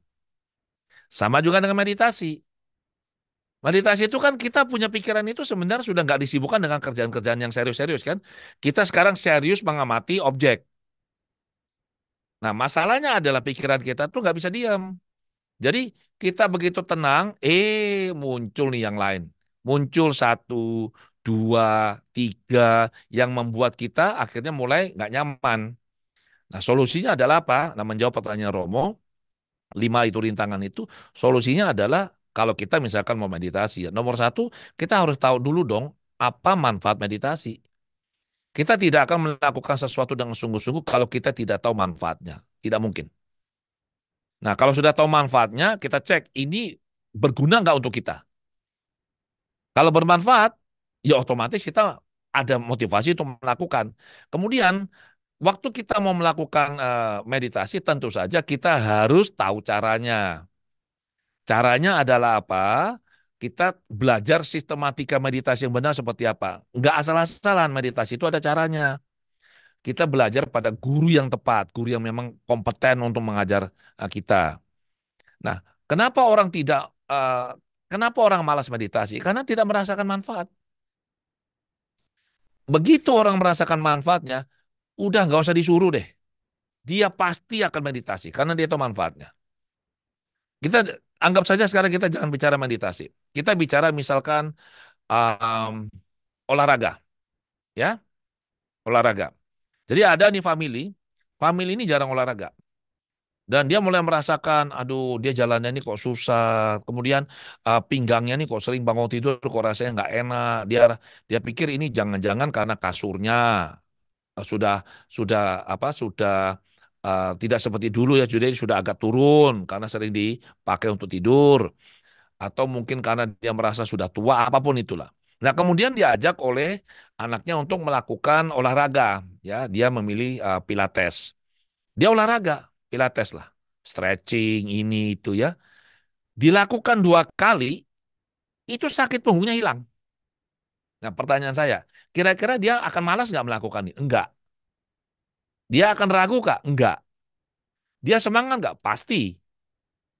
Sama juga dengan meditasi. Meditasi itu kan kita punya pikiran itu sebenarnya sudah nggak disibukkan dengan kerjaan-kerjaan yang serius-serius kan. Kita sekarang serius mengamati objek. Nah, masalahnya adalah pikiran kita tuh nggak bisa diam. Jadi kita begitu tenang, muncul nih yang lain. Muncul satu, dua, tiga, yang membuat kita akhirnya mulai nggak nyaman. Nah, solusinya adalah apa? Nah, menjawab pertanyaan Romo, 5 itu rintangan itu, solusinya adalah kalau kita misalkan mau meditasi, ya, nomor satu, kita harus tahu dulu dong, apa manfaat meditasi. Kita tidak akan melakukan sesuatu dengan sungguh-sungguh kalau kita tidak tahu manfaatnya. Tidak mungkin. Nah, kalau sudah tahu manfaatnya, kita cek ini berguna nggak untuk kita. Kalau bermanfaat, ya otomatis kita ada motivasi untuk melakukan. Kemudian, waktu kita mau melakukan meditasi, tentu saja kita harus tahu caranya. Caranya adalah apa? Kita belajar sistematika meditasi yang benar seperti apa. Nggak asal-asalan meditasi itu ada caranya. Kita belajar pada guru yang tepat, guru yang memang kompeten untuk mengajar kita. Nah, kenapa orang tidak, kenapa orang malas meditasi? Karena tidak merasakan manfaat. Begitu orang merasakan manfaatnya, udah nggak usah disuruh deh. Dia pasti akan meditasi karena dia tahu manfaatnya. Kita anggap saja sekarang kita jangan bicara meditasi. Kita bicara misalkan um, olahraga, ya, olahraga. Jadi ada nih family ini jarang olahraga. Dan dia mulai merasakan, aduh dia jalannya ini kok susah. Kemudian pinggangnya nih kok sering bangun tidur kok rasanya nggak enak. Dia pikir ini jangan-jangan karena kasurnya sudah sudah tidak seperti dulu ya, jadi sudah agak turun karena sering dipakai untuk tidur. Atau mungkin karena dia merasa sudah tua, apapun itulah. Nah, kemudian diajak oleh anaknya untuk melakukan olahraga. Ya, dia memilih Pilates. Dia olahraga, Pilates lah. Stretching, ini, itu ya. Dilakukan 2 kali, itu sakit punggungnya hilang. Nah, pertanyaan saya, kira-kira dia akan malas nggak melakukan ini? Enggak. Dia akan ragu kak? Enggak. Dia semangat nggak? Pasti.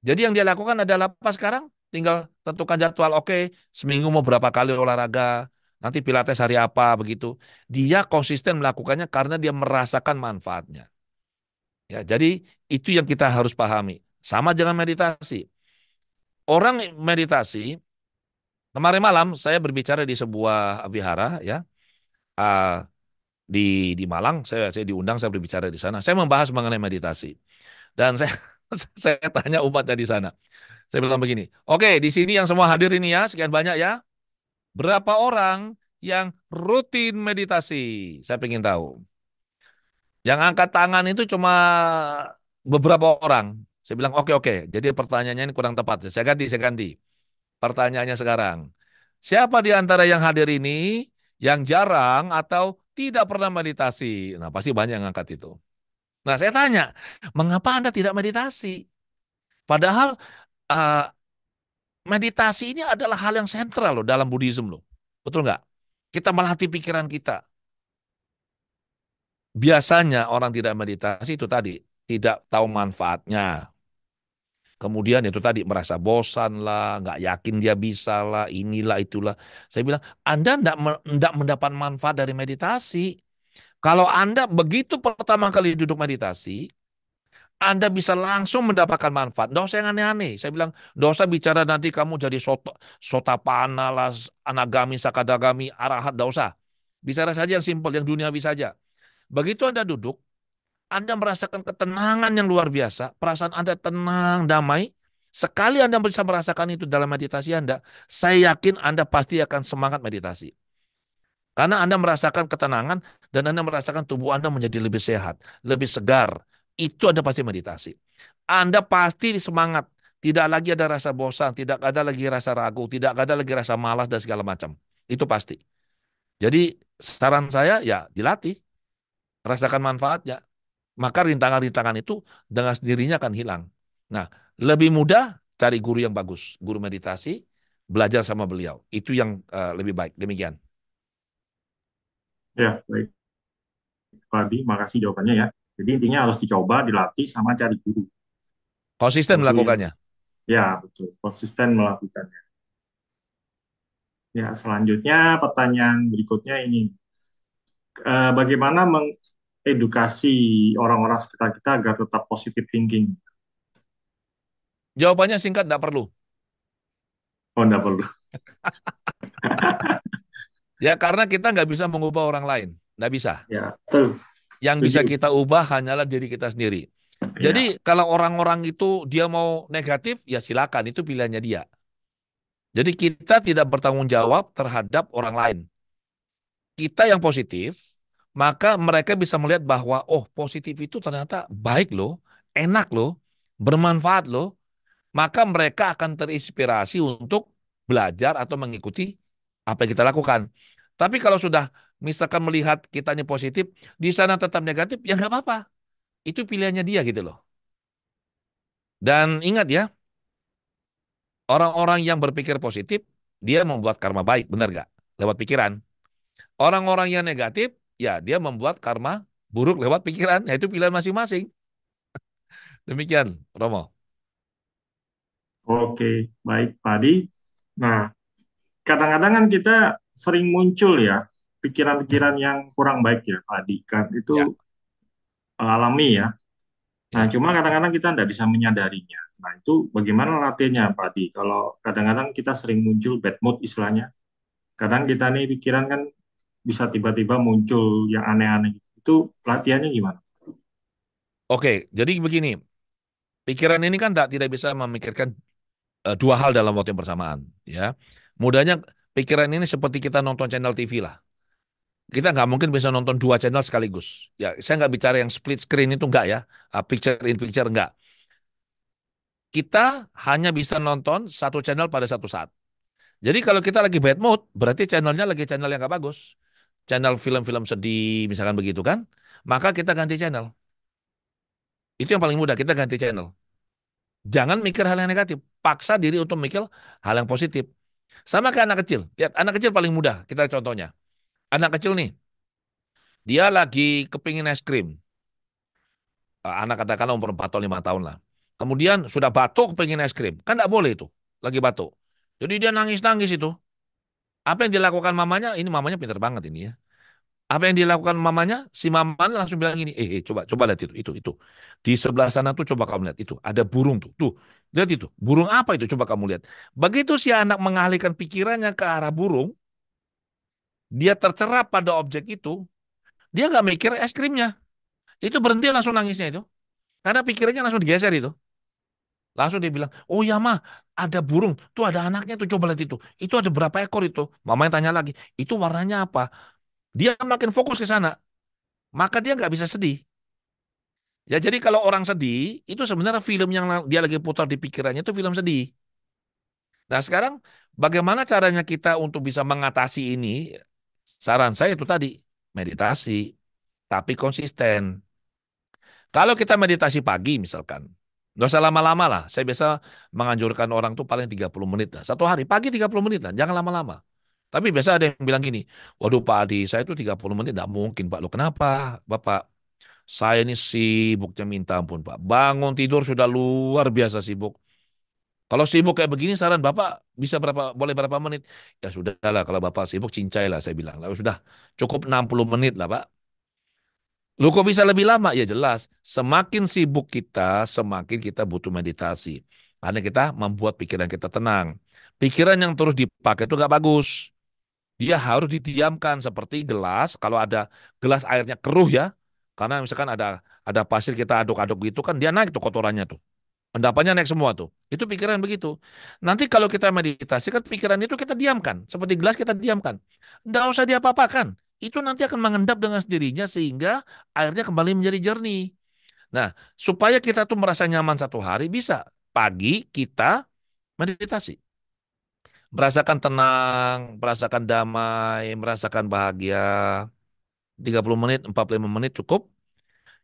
Jadi yang dia lakukan adalah apa sekarang? Tinggal tentukan jadwal. Oke, seminggu mau berapa kali olahraga. Nanti Pilates hari apa, begitu. Dia konsisten melakukannya karena dia merasakan manfaatnya. Ya, jadi itu yang kita harus pahami. Sama dengan meditasi. Orang meditasi, kemarin malam saya berbicara di sebuah vihara ya, ah, di Malang, saya diundang, saya berbicara di sana. Saya membahas mengenai meditasi. Dan saya saya tanya umatnya di sana. Saya bilang begini, oke, di sini yang semua hadir ini ya, sekian banyak ya. Berapa orang yang rutin meditasi? Saya ingin tahu. Yang angkat tangan itu cuma beberapa orang. Saya bilang oke oke. Jadi pertanyaannya ini kurang tepat. Saya ganti. Pertanyaannya sekarang. Siapa di antara yang hadir ini yang jarang atau tidak pernah meditasi? Nah, pasti banyak yang angkat itu. Nah, saya tanya, mengapa Anda tidak meditasi? Padahal eh, meditasi ini adalah hal yang sentral loh dalam Buddhism loh. Betul nggak? Kita melatih pikiran kita. Biasanya orang tidak meditasi itu tadi, tidak tahu manfaatnya. Kemudian itu tadi merasa bosan lah, nggak yakin dia bisa lah, inilah itulah. Saya bilang, Anda nggak mendapat manfaat dari meditasi. Kalau Anda begitu pertama kali duduk meditasi, Anda bisa langsung mendapatkan manfaat. Nggak usah yang aneh-aneh. Saya bilang, nggak usah bicara nanti kamu jadi sotapana lah, anagami, sakadagami, arahat, nggak usah. Bicara saja yang simpel, yang duniawi saja. Begitu Anda duduk, Anda merasakan ketenangan yang luar biasa, perasaan Anda tenang, damai. Sekali Anda bisa merasakan itu dalam meditasi Anda, saya yakin Anda pasti akan semangat meditasi. Karena Anda merasakan ketenangan dan Anda merasakan tubuh Anda menjadi lebih sehat, lebih segar. Itu Anda pasti meditasi. Anda pasti semangat. Tidak lagi ada rasa bosan, tidak ada lagi rasa ragu, tidak ada lagi rasa malas dan segala macam. Itu pasti. Jadi saran saya ya dilatih, rasakan manfaatnya. Maka rintangan-rintangan itu dengan sendirinya akan hilang. Nah, lebih mudah cari guru yang bagus, guru meditasi, belajar sama beliau. Itu yang lebih baik. Demikian. Ya, baik. Padi, makasih jawabannya ya. Jadi intinya harus dicoba, dilatih, sama cari guru. Konsisten Guru yang, melakukannya. ya betul, konsisten melakukannya. Ya, selanjutnya pertanyaan berikutnya ini. Bagaimana mengedukasi orang-orang sekitar kita agar tetap positive thinking? Jawabannya singkat, tidak perlu. Oh, enggak perlu. Ya, karena kita nggak bisa mengubah orang lain. Nggak bisa. Ya, betul. Yang bisa Setuju. kita ubah hanyalah diri kita sendiri. Jadi, Ya, kalau orang-orang itu dia mau negatif, ya silakan. Itu pilihannya dia. Jadi, kita tidak bertanggung jawab terhadap orang lain. Kita yang positif, maka mereka bisa melihat bahwa, oh, positif itu ternyata baik loh, enak loh, bermanfaat loh. Maka mereka akan terinspirasi untuk belajar atau mengikuti apa yang kita lakukan. Tapi kalau sudah misalkan melihat kitanya positif, di sana tetap negatif, ya nggak apa-apa. Itu pilihannya dia gitu loh. Dan ingat ya, orang-orang yang berpikir positif, dia membuat karma baik, benar nggak? Lewat pikiran. Orang-orang yang negatif, ya dia membuat karma buruk lewat pikiran. Ya itu pilihan masing-masing. Demikian, Romo. oke, baik, Padi. Nah, kadang-kadang kan kita sering muncul ya pikiran-pikiran yang kurang baik ya, Padi. Kan itu Ya, alami ya. Nah, ya. cuma kadang-kadang kita tidak bisa menyadarinya. Nah, itu bagaimana latihnya, Padi? Kalau kadang-kadang kita sering muncul bad mood istilahnya. Kadang kita nih pikiran kan bisa tiba-tiba muncul yang aneh-aneh gitu. Itu latihannya gimana? Oke, jadi begini. Pikiran ini kan tidak bisa memikirkan dua hal dalam waktu yang bersamaan, ya. Mudahnya pikiran ini seperti kita nonton channel TV lah. Kita nggak mungkin bisa nonton dua channel sekaligus. Ya, saya nggak bicara yang split screen itu nggak ya, picture in picture nggak. Kita hanya bisa nonton satu channel pada satu saat. Jadi kalau kita lagi bad mood, berarti channelnya lagi channel yang nggak bagus. Channel film-film sedih, misalkan begitu kan. Maka kita ganti channel. Itu yang paling mudah, kita ganti channel. Jangan mikir hal yang negatif. Paksa diri untuk mikir hal yang positif. Sama kayak anak kecil. Lihat, anak kecil paling mudah. Kita contohnya. Anak kecil nih, dia lagi kepingin es krim. Anak katakanlah umur 4 atau 5 tahun lah. Kemudian sudah batuk kepingin es krim. Kan nggak boleh itu. Lagi batuk. Jadi dia nangis-nangis itu. Apa yang dilakukan mamanya? Ini mamanya pintar banget ini ya. Apa yang dilakukan mamanya? Si mamanya langsung bilang gini, coba coba lihat itu. Di sebelah sana tuh coba kamu lihat itu, ada burung tuh. Tuh, lihat itu. Burung apa itu? Coba kamu lihat. Begitu si anak mengalihkan pikirannya ke arah burung, dia tercerap pada objek itu, dia nggak mikir es krimnya. Itu berhenti langsung nangisnya itu. Karena pikirannya langsung digeser itu. Langsung dia bilang, oh ya mah, ada burung, tuh ada anaknya tuh, coba lihat itu. Itu ada berapa ekor itu? Mamanya tanya lagi, itu warnanya apa? Dia makin fokus ke sana, maka dia nggak bisa sedih. Ya jadi kalau orang sedih, itu sebenarnya film yang dia lagi putar di pikirannya itu film sedih. Nah sekarang bagaimana caranya kita untuk bisa mengatasi ini? Saran saya itu tadi, meditasi, tapi konsisten. Kalau kita meditasi pagi misalkan, nggak usah lama-lama lah. Saya biasa menganjurkan orang tuh paling 30 menit lah. Satu hari, pagi 30 menit lah, jangan lama-lama. Tapi biasa ada yang bilang gini, waduh Pak Adi, saya itu 30 menit, nggak mungkin Pak. Lo kenapa Bapak? Saya ini sibuknya minta ampun Pak. Bangun tidur sudah luar biasa sibuk. Kalau sibuk kayak begini, saran Bapak bisa boleh berapa menit? Ya sudah lah, kalau Bapak sibuk cincai lah, saya bilang. Lalu sudah, cukup 60 menit lah Pak. Lu kok bisa lebih lama? Ya jelas, semakin sibuk kita, semakin kita butuh meditasi. Karena kita membuat pikiran kita tenang. Pikiran yang terus dipakai itu nggak bagus. Dia harus didiamkan seperti gelas. Kalau ada gelas airnya keruh ya, karena misalkan ada pasir kita aduk-aduk gitu kan, dia naik tuh kotorannya tuh. Endapannya naik semua tuh. Itu pikiran begitu. Nanti kalau kita meditasi kan pikiran itu kita diamkan. Seperti gelas kita diamkan. Nggak usah diapa-apakan. Itu nanti akan mengendap dengan sendirinya sehingga airnya kembali menjadi jernih. Nah, supaya kita tuh merasa nyaman satu hari bisa. Pagi kita meditasi. Merasakan tenang, merasakan damai, merasakan bahagia. 30 menit, 45 menit cukup.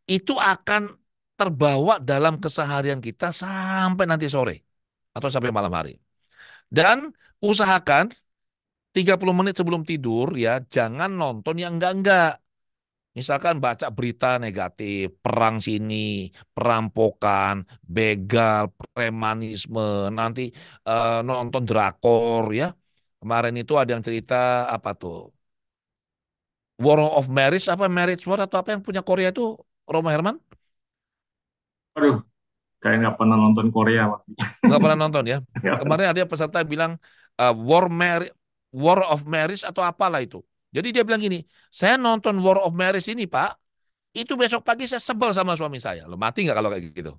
Itu akan terbawa dalam keseharian kita sampai nanti sore atau sampai malam hari. Dan usahakan 30 menit sebelum tidur ya jangan nonton yang enggak-enggak. Misalkan baca berita negatif, perang sini, perampokan, begal, premanisme, nanti nonton drakor ya. Kemarin itu ada yang cerita apa tuh? War of Marriage apa Marriage War atau apa yang punya Korea itu Roma Herman? Aduh, kayak nggak pernah nonton Korea, Pak. Nggak pernah nonton ya. Ya. Kemarin ada peserta bilang War of Marriage atau apalah itu. Jadi dia bilang gini, saya nonton War of Marriage ini Pak, itu besok pagi saya sebel sama suami saya. Lo mati nggak kalau kayak gitu?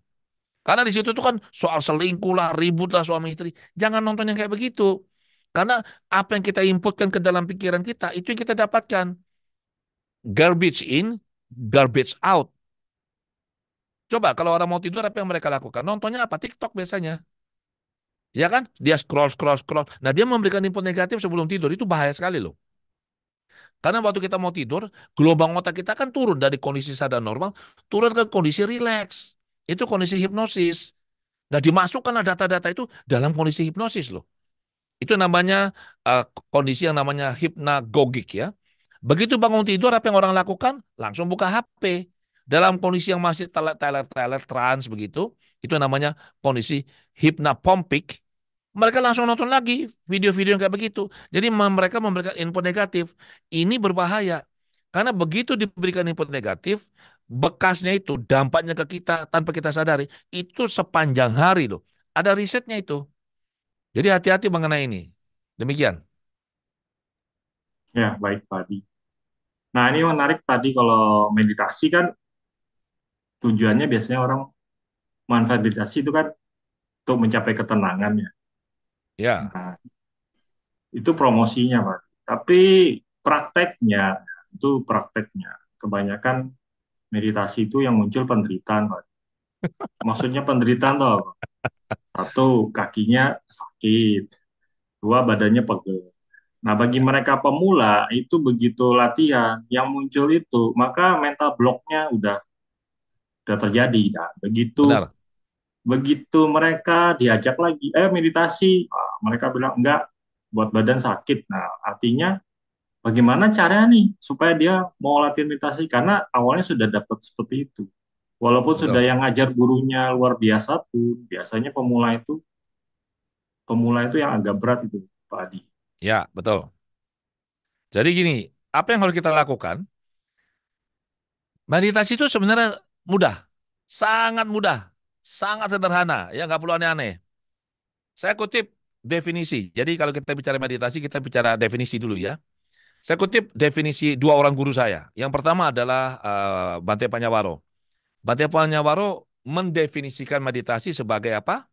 Karena di situ tuh kan soal selingkuh lah, ribut lah suami istri. Jangan nonton yang kayak begitu. Karena apa yang kita inputkan ke dalam pikiran kita, itu yang kita dapatkan. Garbage in, garbage out. Coba kalau orang mau tidur apa yang mereka lakukan? Nontonnya apa? TikTok biasanya. Ya kan? Dia scroll, scroll, scroll. Nah, dia memberikan input negatif sebelum tidur. Itu bahaya sekali loh. Karena waktu kita mau tidur, gelombang otak kita kan turun dari kondisi sadar normal, turun ke kondisi rileks. Itu kondisi hipnosis. Nah, dimasukkanlah data-data itu dalam kondisi hipnosis loh. Itu namanya eh, kondisi yang namanya hipnagogik ya. Begitu bangun tidur, apa yang orang lakukan? Langsung buka HP. Dalam kondisi yang masih teler-teler trans begitu, itu namanya kondisi hipnapompik. Mereka langsung nonton lagi video-video yang kayak begitu. Jadi mereka memberikan input negatif. Ini berbahaya. Karena begitu diberikan input negatif, bekasnya itu, dampaknya ke kita tanpa kita sadari, itu sepanjang hari loh. Ada risetnya itu. Jadi hati-hati mengenai ini. Demikian. Ya, baik, Pak Adi. Nah, ini menarik tadi kalau meditasi kan tujuannya biasanya orang manfaat meditasi itu kan untuk mencapai ketenangan ya. Ya, Nah, itu promosinya, Pak. Tapi prakteknya, itu prakteknya. Kebanyakan meditasi itu yang muncul penderitaan, Pak. Maksudnya penderitaan tuh apa? Satu, kakinya sakit. Dua, badannya pegel. Nah, bagi mereka pemula, itu begitu latihan, yang muncul itu, maka mental blocknya udah terjadi. Nah, begitu benar. begitu mereka diajak lagi, meditasi, mereka bilang enggak, buat badan sakit. Nah, artinya bagaimana caranya nih supaya dia mau latihan meditasi? Karena awalnya sudah dapat seperti itu. Walaupun sudah Betul. yang ngajar gurunya luar biasa tuh, biasanya pemula itu yang agak berat itu, Pak Adi. Ya, betul. Jadi gini, apa yang harus kita lakukan? Meditasi itu sebenarnya mudah. Sangat mudah. Sangat sederhana. Ya, nggak perlu aneh-aneh. Saya kutip definisi. Jadi kalau kita bicara meditasi, kita bicara definisi dulu ya. Saya kutip definisi dua orang guru saya. Yang pertama adalah Bante Panyawaro. Bante Panyawaro mendefinisikan meditasi sebagai apa?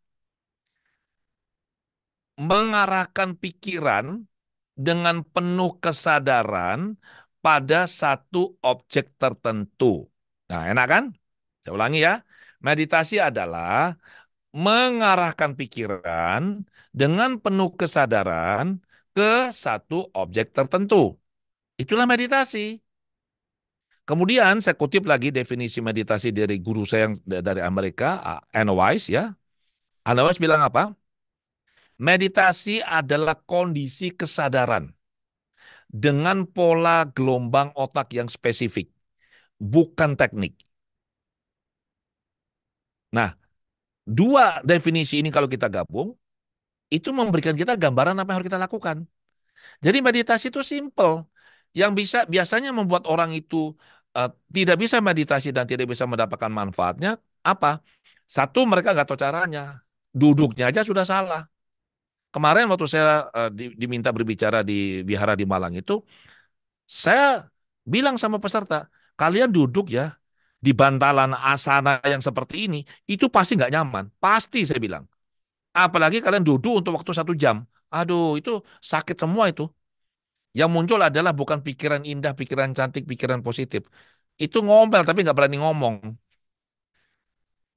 mengarahkan pikiran dengan penuh kesadaran pada satu objek tertentu. Nah, enak kan? Saya ulangi ya. Meditasi adalah mengarahkan pikiran dengan penuh kesadaran ke satu objek tertentu. Itulah meditasi. Kemudian saya kutip lagi definisi meditasi dari guru saya yang dari Amerika, Anna Weiss ya. Anna Weiss bilang apa? Meditasi adalah kondisi kesadaran dengan pola gelombang otak yang spesifik, bukan teknik. Nah, dua definisi ini kalau kita gabung, itu memberikan kita gambaran apa yang harus kita lakukan. Jadi meditasi itu simple. Yang biasanya membuat orang itu tidak bisa meditasi dan tidak bisa mendapatkan manfaatnya, apa? Satu, mereka nggak tahu caranya. Duduknya aja sudah salah. Kemarin waktu saya diminta berbicara di Vihara di Malang itu, saya bilang sama peserta, kalian duduk ya di bantalan asana yang seperti ini, itu pasti nggak nyaman. Pasti saya bilang. Apalagi kalian duduk untuk waktu 1 jam. Aduh, itu sakit semua itu. Yang muncul adalah bukan pikiran indah, pikiran cantik, pikiran positif. Itu ngomel tapi nggak berani ngomong.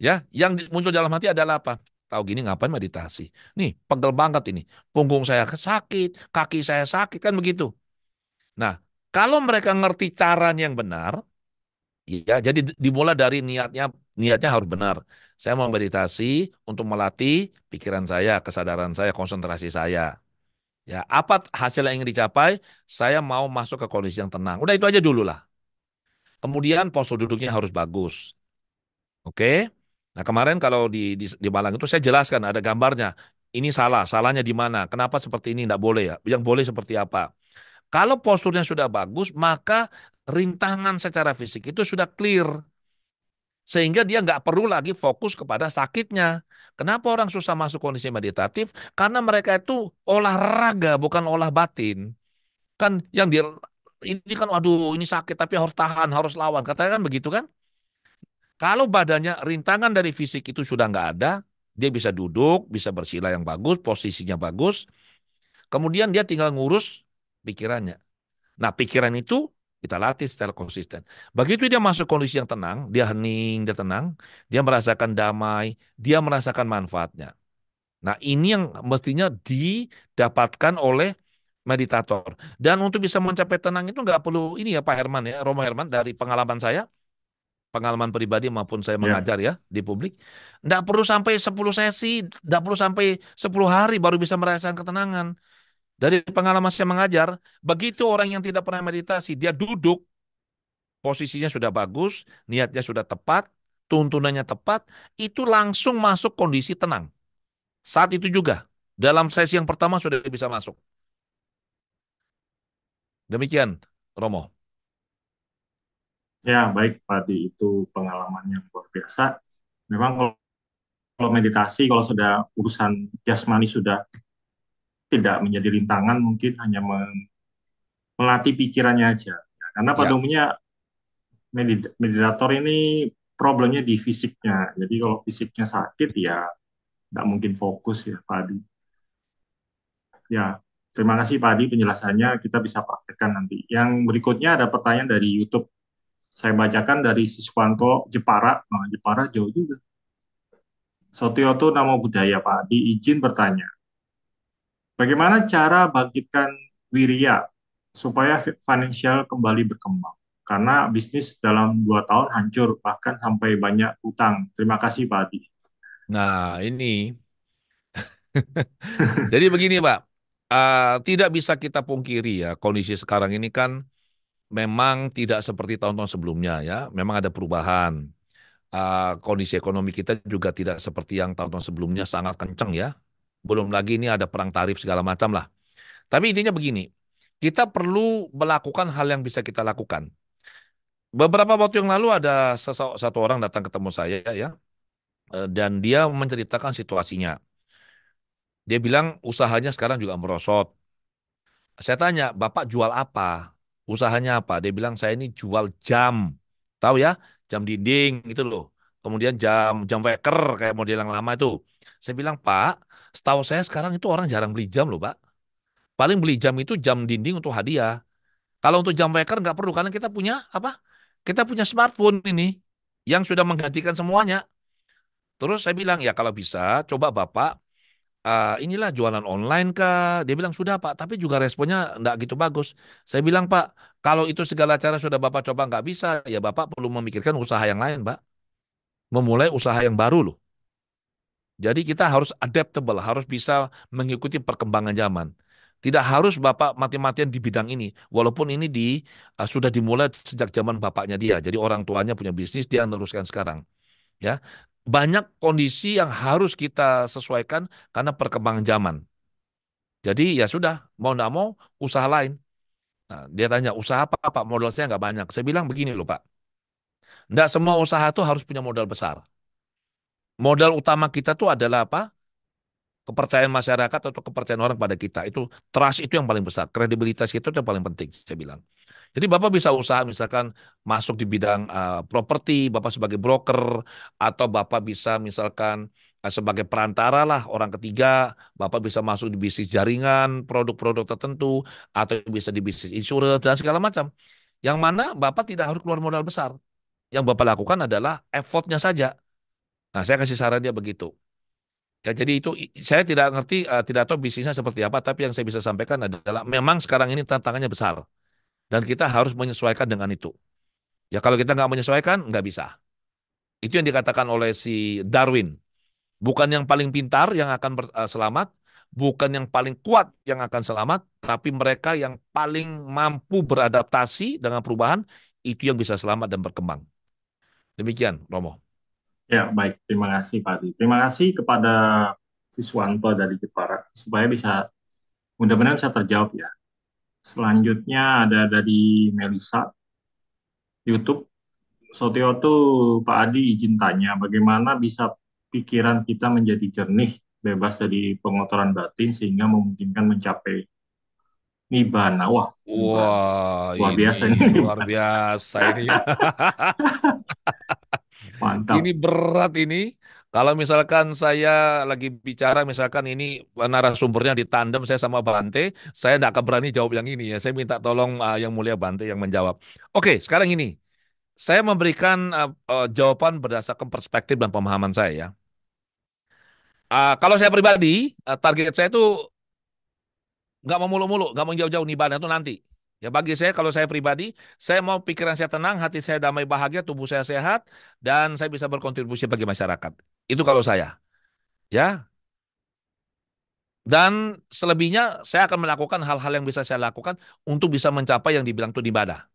Ya, yang muncul dalam hati adalah apa? Tahu gini ngapain meditasi? Nih, pegel banget ini. Punggung saya sakit, kaki saya sakit, kan begitu. Nah, kalau mereka ngerti caranya yang benar, ya, jadi dimulai dari niatnya harus benar. Saya mau meditasi untuk melatih pikiran saya, kesadaran saya, konsentrasi saya. Ya, apa hasil yang ingin dicapai? Saya mau masuk ke kondisi yang tenang. Udah itu aja dulu lah. Kemudian postur duduknya harus bagus. Oke? Nah, kemarin kalau di Malang itu saya jelaskan ada gambarnya. Ini salah, salahnya di mana? Kenapa seperti ini tidak boleh ya? Yang boleh seperti apa? Kalau posturnya sudah bagus, maka rintangan secara fisik itu sudah clear. Sehingga dia nggak perlu lagi fokus kepada sakitnya. Kenapa orang susah masuk kondisi meditatif? Karena mereka itu olahraga, bukan olah batin. Kan yang dia ini kan, aduh ini sakit tapi harus tahan, harus lawan. Katanya kan begitu kan? Kalau badannya rintangan dari fisik itu sudah nggak ada, dia bisa duduk, bisa bersila yang bagus, posisinya bagus. Kemudian dia tinggal ngurus pikirannya. Nah, pikiran itu kita latih secara konsisten. Begitu dia masuk kondisi yang tenang, dia hening, dia tenang, dia merasakan damai, dia merasakan manfaatnya. Nah, ini yang mestinya didapatkan oleh meditator. Dan untuk bisa mencapai tenang itu nggak perlu ini ya Pak Herman ya, Romo Herman, dari pengalaman saya, pengalaman pribadi maupun saya Ya, mengajar ya di publik, nggak perlu sampai 10 sesi, nggak perlu sampai 10 hari baru bisa merasakan ketenangan. Dari pengalaman saya mengajar, begitu orang yang tidak pernah meditasi, dia duduk, posisinya sudah bagus, niatnya sudah tepat, tuntunannya tepat, itu langsung masuk kondisi tenang. Saat itu juga, dalam sesi yang pertama sudah bisa masuk. Demikian, Romo. ya baik Pak Adi, itu pengalaman yang luar biasa. Memang kalau meditasi, kalau sudah urusan jasmani sudah tidak menjadi rintangan, mungkin hanya melatih pikirannya aja. Ya, karena pada Ya, umumnya meditator ini problemnya di fisiknya. Jadi kalau fisiknya sakit ya nggak mungkin fokus ya Pak Adi. Ya, terima kasih Pak Adi penjelasannya. Kita bisa praktekkan nanti. Yang berikutnya ada pertanyaan dari YouTube. Saya bacakan dari Siswanto Jepara. Nah, Jepara jauh juga. Sotioto Namo Buddhaya Pak Adi izin bertanya. Bagaimana cara bangkitkan wirya supaya financial kembali berkembang? Karena bisnis dalam 2 tahun hancur, bahkan sampai banyak utang. Terima kasih Pak Adi. nah ini. Jadi begini Pak, tidak bisa kita pungkiri ya, kondisi sekarang ini kan memang tidak seperti tahun-tahun sebelumnya ya, memang ada perubahan. Kondisi ekonomi kita juga tidak seperti yang tahun-tahun sebelumnya sangat kenceng ya. Belum lagi ini ada perang tarif segala macam lah. Tapi intinya begini, kita perlu melakukan hal yang bisa kita lakukan. Beberapa waktu yang lalu ada satu orang datang ketemu saya ya, dan dia menceritakan situasinya. Dia bilang usahanya sekarang juga merosot. Saya tanya, Bapak jual apa? Usahanya apa? Dia bilang saya ini jual jam. Tahu ya? Jam dinding gitu loh. kemudian jam waker kayak model yang lama itu. Saya bilang, Pak, setahu saya sekarang itu orang jarang beli jam loh, Pak. Paling beli jam itu jam dinding untuk hadiah. Kalau untuk jam waker nggak perlu karena kita punya apa? Kita punya smartphone ini yang sudah menggantikan semuanya. Terus saya bilang, ya kalau bisa coba Bapak inilah jualan online kah? Dia bilang sudah Pak, tapi juga responnya nggak gitu bagus. Saya bilang Pak, kalau itu segala cara sudah Bapak coba nggak bisa, ya Bapak perlu memikirkan usaha yang lain, Pak. Memulai usaha yang baru loh. Jadi kita harus adaptable, harus bisa mengikuti perkembangan zaman. Tidak harus Bapak mati-matian di bidang ini, walaupun ini sudah dimulai sejak zaman bapaknya dia. Jadi orang tuanya punya bisnis, dia meneruskan sekarang. Ya, banyak kondisi yang harus kita sesuaikan karena perkembangan zaman. Jadi ya sudah, mau nggak mau usaha lain. Nah, dia tanya, usaha apa Pak? Modal saya nggak banyak. Saya bilang begini loh Pak, nggak semua usaha tuh harus punya modal besar. Modal utama kita tuh adalah apa? Kepercayaan masyarakat atau kepercayaan orang pada kita. Itu trust itu yang paling besar. Kredibilitas itu yang paling penting, saya bilang. Jadi Bapak bisa usaha misalkan masuk di bidang properti, Bapak sebagai broker, atau Bapak bisa misalkan sebagai perantara lah orang ketiga, Bapak bisa masuk di bisnis jaringan, produk-produk tertentu, atau bisa di bisnis insurance dan segala macam. Yang mana Bapak tidak harus keluar modal besar. Yang Bapak lakukan adalah effortnya saja. Nah, saya kasih saran dia begitu. Ya, jadi itu saya tidak ngerti, tidak tahu bisnisnya seperti apa, tapi yang saya bisa sampaikan adalah memang sekarang ini tantangannya besar dan kita harus menyesuaikan dengan itu. Ya kalau kita nggak menyesuaikan, nggak bisa. Itu yang dikatakan oleh si Darwin. Bukan yang paling pintar yang akan selamat, bukan yang paling kuat yang akan selamat, tapi mereka yang paling mampu beradaptasi dengan perubahan, itu yang bisa selamat dan berkembang. Demikian, Romo. Ya, baik. Terima kasih, Pak Adi. Terima kasih kepada Siswanto dari Jepara, supaya bisa, mudah-mudahan bisa terjawab ya. Selanjutnya ada dari Melisa, YouTube. Sotio tuh, Pak Adi izin tanya, bagaimana bisa pikiran kita menjadi jernih, bebas dari pengotoran batin, sehingga memungkinkan mencapai nibbana. Wah, nibbana. Wah, Luar ini biasa ini. luar biasa ini. Ini Mantap. berat ini. Kalau misalkan saya lagi bicara, misalkan ini narasumbernya di tandem saya sama Bante, saya tidak akan berani jawab yang ini ya. Saya minta tolong yang mulia Bante yang menjawab. Oke, sekarang ini saya memberikan jawaban berdasarkan perspektif dan pemahaman saya ya. Kalau saya pribadi, target saya itu nggak mau mulu-mulu, nggak mau jauh-jauh nibbana itu nanti. Ya bagi saya kalau saya pribadi, saya mau pikiran saya tenang, hati saya damai bahagia, tubuh saya sehat, dan saya bisa berkontribusi bagi masyarakat. Itu kalau saya. Ya, dan selebihnya saya akan melakukan hal-hal yang bisa saya lakukan untuk bisa mencapai yang dibilang itu ibadah.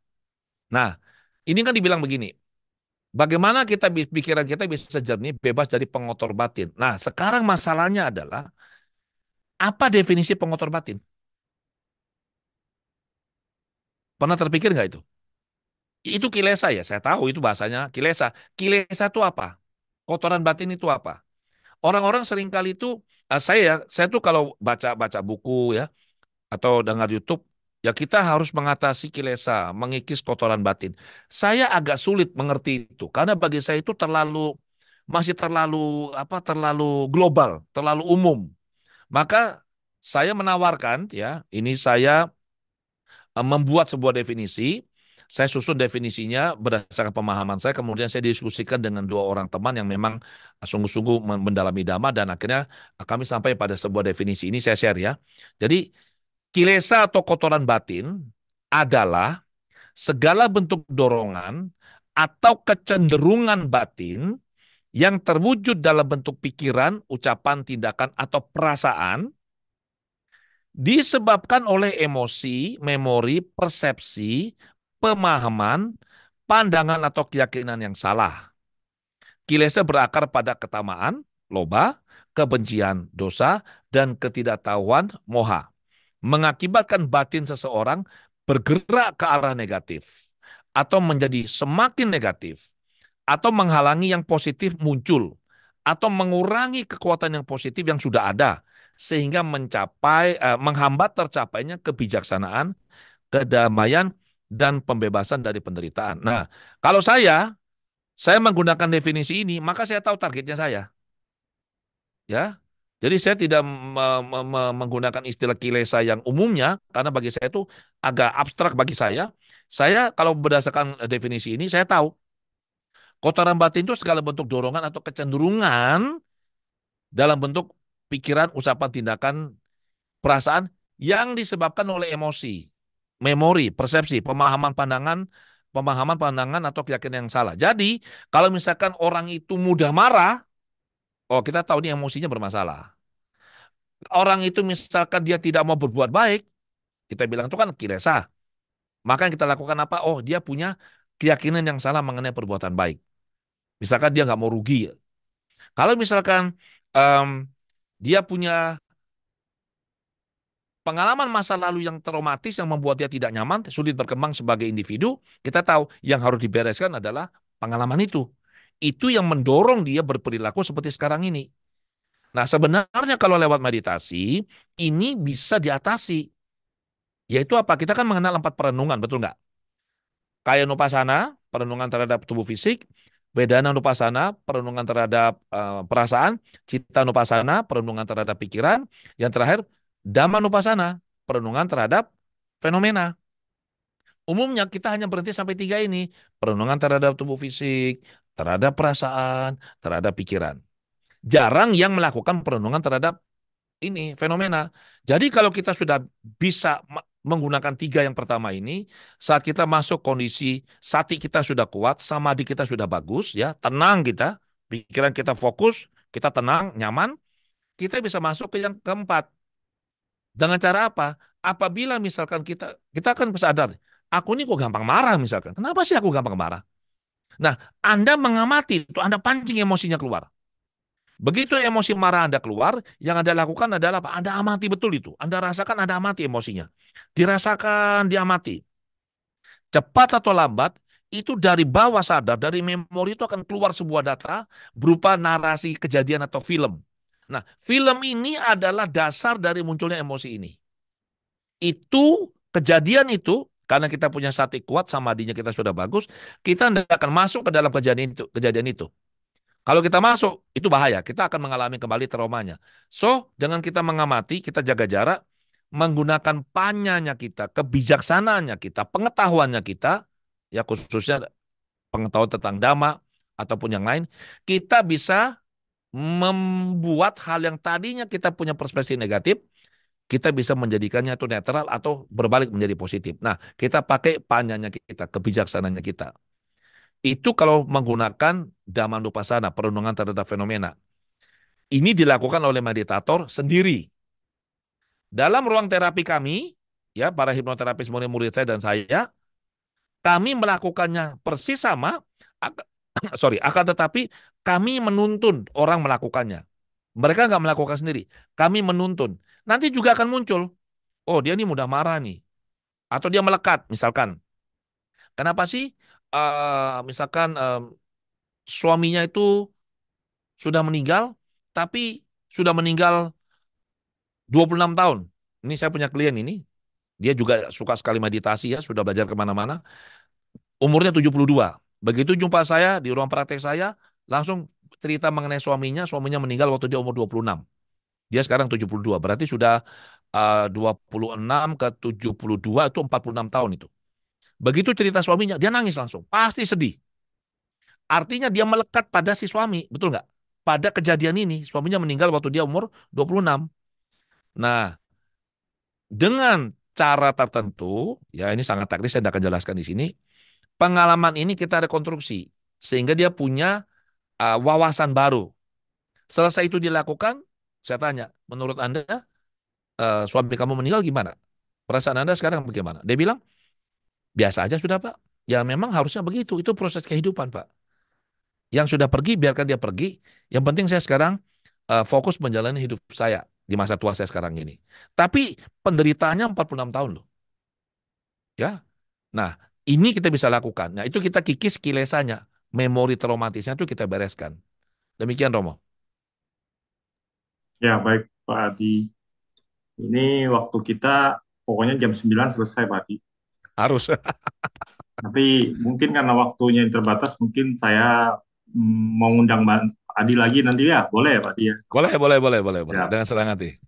Nah, ini kan dibilang begini, bagaimana pikiran kita bisa jernih, bebas dari pengotor batin. Nah, sekarang masalahnya adalah apa definisi pengotor batin? Pernah terpikir nggak itu? Itu kilesa ya, saya tahu itu bahasanya kilesa. Kilesa itu apa? Kotoran batin itu apa? Orang-orang seringkali itu, saya tuh kalau baca-baca buku ya, atau dengar YouTube, ya kita harus mengatasi kilesa, mengikis kotoran batin. Saya agak sulit mengerti itu, karena bagi saya itu masih terlalu terlalu global, terlalu umum. Maka saya menawarkan ya, ini saya membuat sebuah definisi, saya susun definisinya berdasarkan pemahaman saya, kemudian saya diskusikan dengan dua orang teman yang memang sungguh-sungguh mendalami dhamma, dan akhirnya kami sampai pada sebuah definisi ini saya share ya. Jadi kilesa atau kotoran batin adalah segala bentuk dorongan atau kecenderungan batin yang terwujud dalam bentuk pikiran, ucapan, tindakan, atau perasaan disebabkan oleh emosi, memori, persepsi, pemahaman, pandangan atau keyakinan yang salah. Kilesa berakar pada ketamaan, loba, kebencian, dosa, dan ketidaktahuan, moha. Mengakibatkan batin seseorang bergerak ke arah negatif, atau menjadi semakin negatif, atau menghalangi yang positif muncul, atau mengurangi kekuatan yang positif yang sudah ada, sehingga menghambat tercapainya kebijaksanaan, kedamaian, dan pembebasan dari penderitaan. Nah, kalau saya Saya menggunakan definisi ini, maka saya tahu targetnya saya. Ya, jadi saya tidak menggunakan istilah kilesa yang umumnya karena bagi saya itu agak abstrak bagi saya. Saya kalau berdasarkan definisi ini saya tahu kotoran batin itu segala bentuk dorongan atau kecenderungan dalam bentuk pikiran, ucapan, tindakan, perasaan yang disebabkan oleh emosi, memori, persepsi, pemahaman pandangan atau keyakinan yang salah. Jadi kalau misalkan orang itu mudah marah, oh kita tahu ini emosinya bermasalah. Orang itu misalkan dia tidak mau berbuat baik, kita bilang itu kan kilesa. Maka yang kita lakukan apa? Oh, dia punya keyakinan yang salah mengenai perbuatan baik. Misalkan dia nggak mau rugi. Kalau misalkan em, dia punya pengalaman masa lalu yang traumatis yang membuat dia tidak nyaman, sulit berkembang sebagai individu, kita tahu yang harus dibereskan adalah pengalaman itu. Itu yang mendorong dia berperilaku seperti sekarang ini. Nah, sebenarnya kalau lewat meditasi, ini bisa diatasi. Yaitu apa? Kita kan mengenal 4 perenungan, betul nggak? Kaya nupasana, perenungan terhadap tubuh fisik. Vedana nupasana, perenungan terhadap perasaan. Citta nupasana, perenungan terhadap pikiran. Yang terakhir, Dhamma nupasana, perenungan terhadap fenomena. Umumnya kita hanya berhenti sampai 3 ini. Perenungan terhadap tubuh fisik, terhadap perasaan, terhadap pikiran. Jarang yang melakukan perenungan terhadap ini fenomena. Jadi kalau kita sudah bisa menggunakan 3 yang pertama ini, saat kita masuk kondisi sati kita sudah kuat, samadhi kita sudah bagus, ya tenang kita, pikiran kita fokus, kita tenang, nyaman, kita bisa masuk ke yang keempat. Dengan cara apa? Apabila misalkan kita akan sadar, aku ini kok gampang marah misalkan. Kenapa sih aku gampang marah? Nah, Anda mengamati itu, Anda pancing emosinya keluar. Begitu emosi marah Anda keluar, yang Anda lakukan adalah apa? Anda amati betul itu. Anda rasakan, Anda amati emosinya. Dirasakan, diamati. Cepat atau lambat, itu dari bawah sadar, dari memori itu akan keluar sebuah data berupa narasi kejadian atau film. Nah, film ini adalah dasar dari munculnya emosi ini. Itu, kejadian itu, karena kita punya sati kuat, samadinya kita sudah bagus, kita tidak akan masuk ke dalam kejadian itu. Kejadian itu. Kalau kita masuk, itu bahaya. Kita akan mengalami kembali traumanya. So, dengan kita mengamati, kita jaga jarak, menggunakan panyanya kita, kebijaksanaannya kita, pengetahuannya kita, ya khususnya pengetahuan tentang dhamma ataupun yang lain, kita bisa membuat hal yang tadinya kita punya perspektif negatif, kita bisa menjadikannya itu netral atau berbalik menjadi positif. Nah, kita pakai panyanya kita, kebijaksanaannya kita. Itu kalau menggunakan Dhammanupassana, perenungan terhadap fenomena. Ini dilakukan oleh meditator sendiri. Dalam ruang terapi kami, ya para hipnoterapis murid-murid saya dan saya, kami melakukannya persis sama, akan tetapi kami menuntun orang melakukannya. Mereka nggak melakukan sendiri, kami menuntun. Nanti juga akan muncul, oh dia ini mudah marah nih, atau dia melekat, misalkan. Kenapa sih, misalkan suaminya itu sudah meninggal, tapi sudah meninggal 26 tahun. Ini saya punya klien ini, dia juga suka sekali meditasi ya, sudah belajar kemana-mana. Umurnya 72. Begitu jumpa saya di ruang praktek saya, langsung cerita mengenai suaminya meninggal waktu dia umur 26. Dia sekarang 72, berarti sudah 26 ke 72 itu 46 tahun itu. Begitu cerita suaminya, dia nangis langsung, pasti sedih. Artinya dia melekat pada si suami, betul nggak? Pada kejadian ini, suaminya meninggal waktu dia umur 26. Nah, dengan cara tertentu, ya ini sangat teknis, saya tidak akan jelaskan di sini. Pengalaman ini kita rekonstruksi, sehingga dia punya wawasan baru. Selesai itu dilakukan, saya tanya, menurut Anda, suami kamu meninggal gimana? Perasaan Anda sekarang bagaimana? Dia bilang, biasa aja sudah Pak. Ya memang harusnya begitu, itu proses kehidupan Pak. Yang sudah pergi, biarkan dia pergi. Yang penting saya sekarang fokus menjalani hidup saya di masa tua saya sekarang ini. Tapi penderitaannya 46 tahun loh. Ya. Nah, ini kita bisa lakukan. Nah, itu kita kikis kilesanya. Memori traumatisnya itu kita bereskan. Demikian Romo. Ya, baik Pak Adi. Ini waktu kita pokoknya jam 9 selesai Pak Adi. Harus. Tapi mungkin karena waktunya yang terbatas, mungkin saya mau ngundang Mbak Adi lagi nanti ya, boleh ya Pak Adi ya? Boleh, boleh, boleh, boleh, boleh. Ya, Dengan senang hati.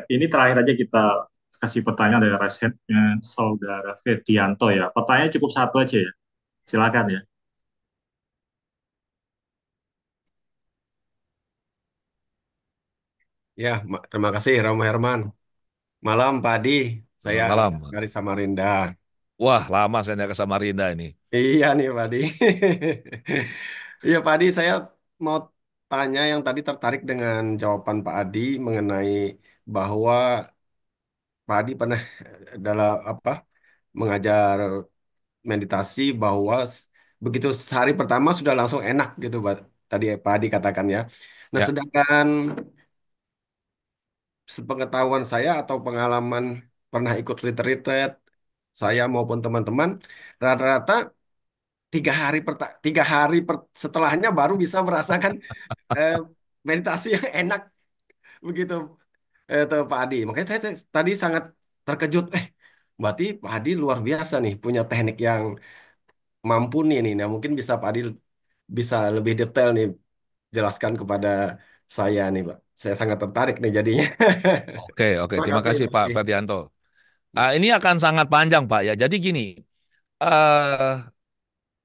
ini terakhir aja kita kasih pertanyaan dari resepnya Saudara Ferdianto ya. Pertanyaan cukup satu aja ya, silakan ya. Ya, terima kasih Romo Herman. Malam Pak Adi, saya Selamat malam. dari Samarinda. Wah, lama saya nggak ke Samarinda ini. Iya nih Pak Adi. Iya Pak Adi, saya mau tanya yang tadi tertarik dengan jawaban Pak Adi mengenai bahwa Pak Adi pernah dalam apa mengajar meditasi bahwa begitu sehari pertama sudah langsung enak gitu Pak. Tadi Pak Adi katakan ya. Nah, Ya, sedangkan sepengetahuan saya atau pengalaman pernah ikut retreat saya maupun teman-teman rata-rata 3 hari setelahnya baru bisa merasakan eh, meditasi yang enak begitu tuh Pak Adi. Makanya saya tadi sangat terkejut. Berarti Pak Adi luar biasa nih punya teknik yang mampu nih. Nah mungkin bisa Pak Adi bisa lebih detail nih jelaskan kepada saya nih Pak. Saya sangat tertarik nih jadinya. oke, oke. Terima Terima kasih kasih Pak Pak Adi. Ferdianto. Ini akan sangat panjang Pak ya. Jadi gini, eh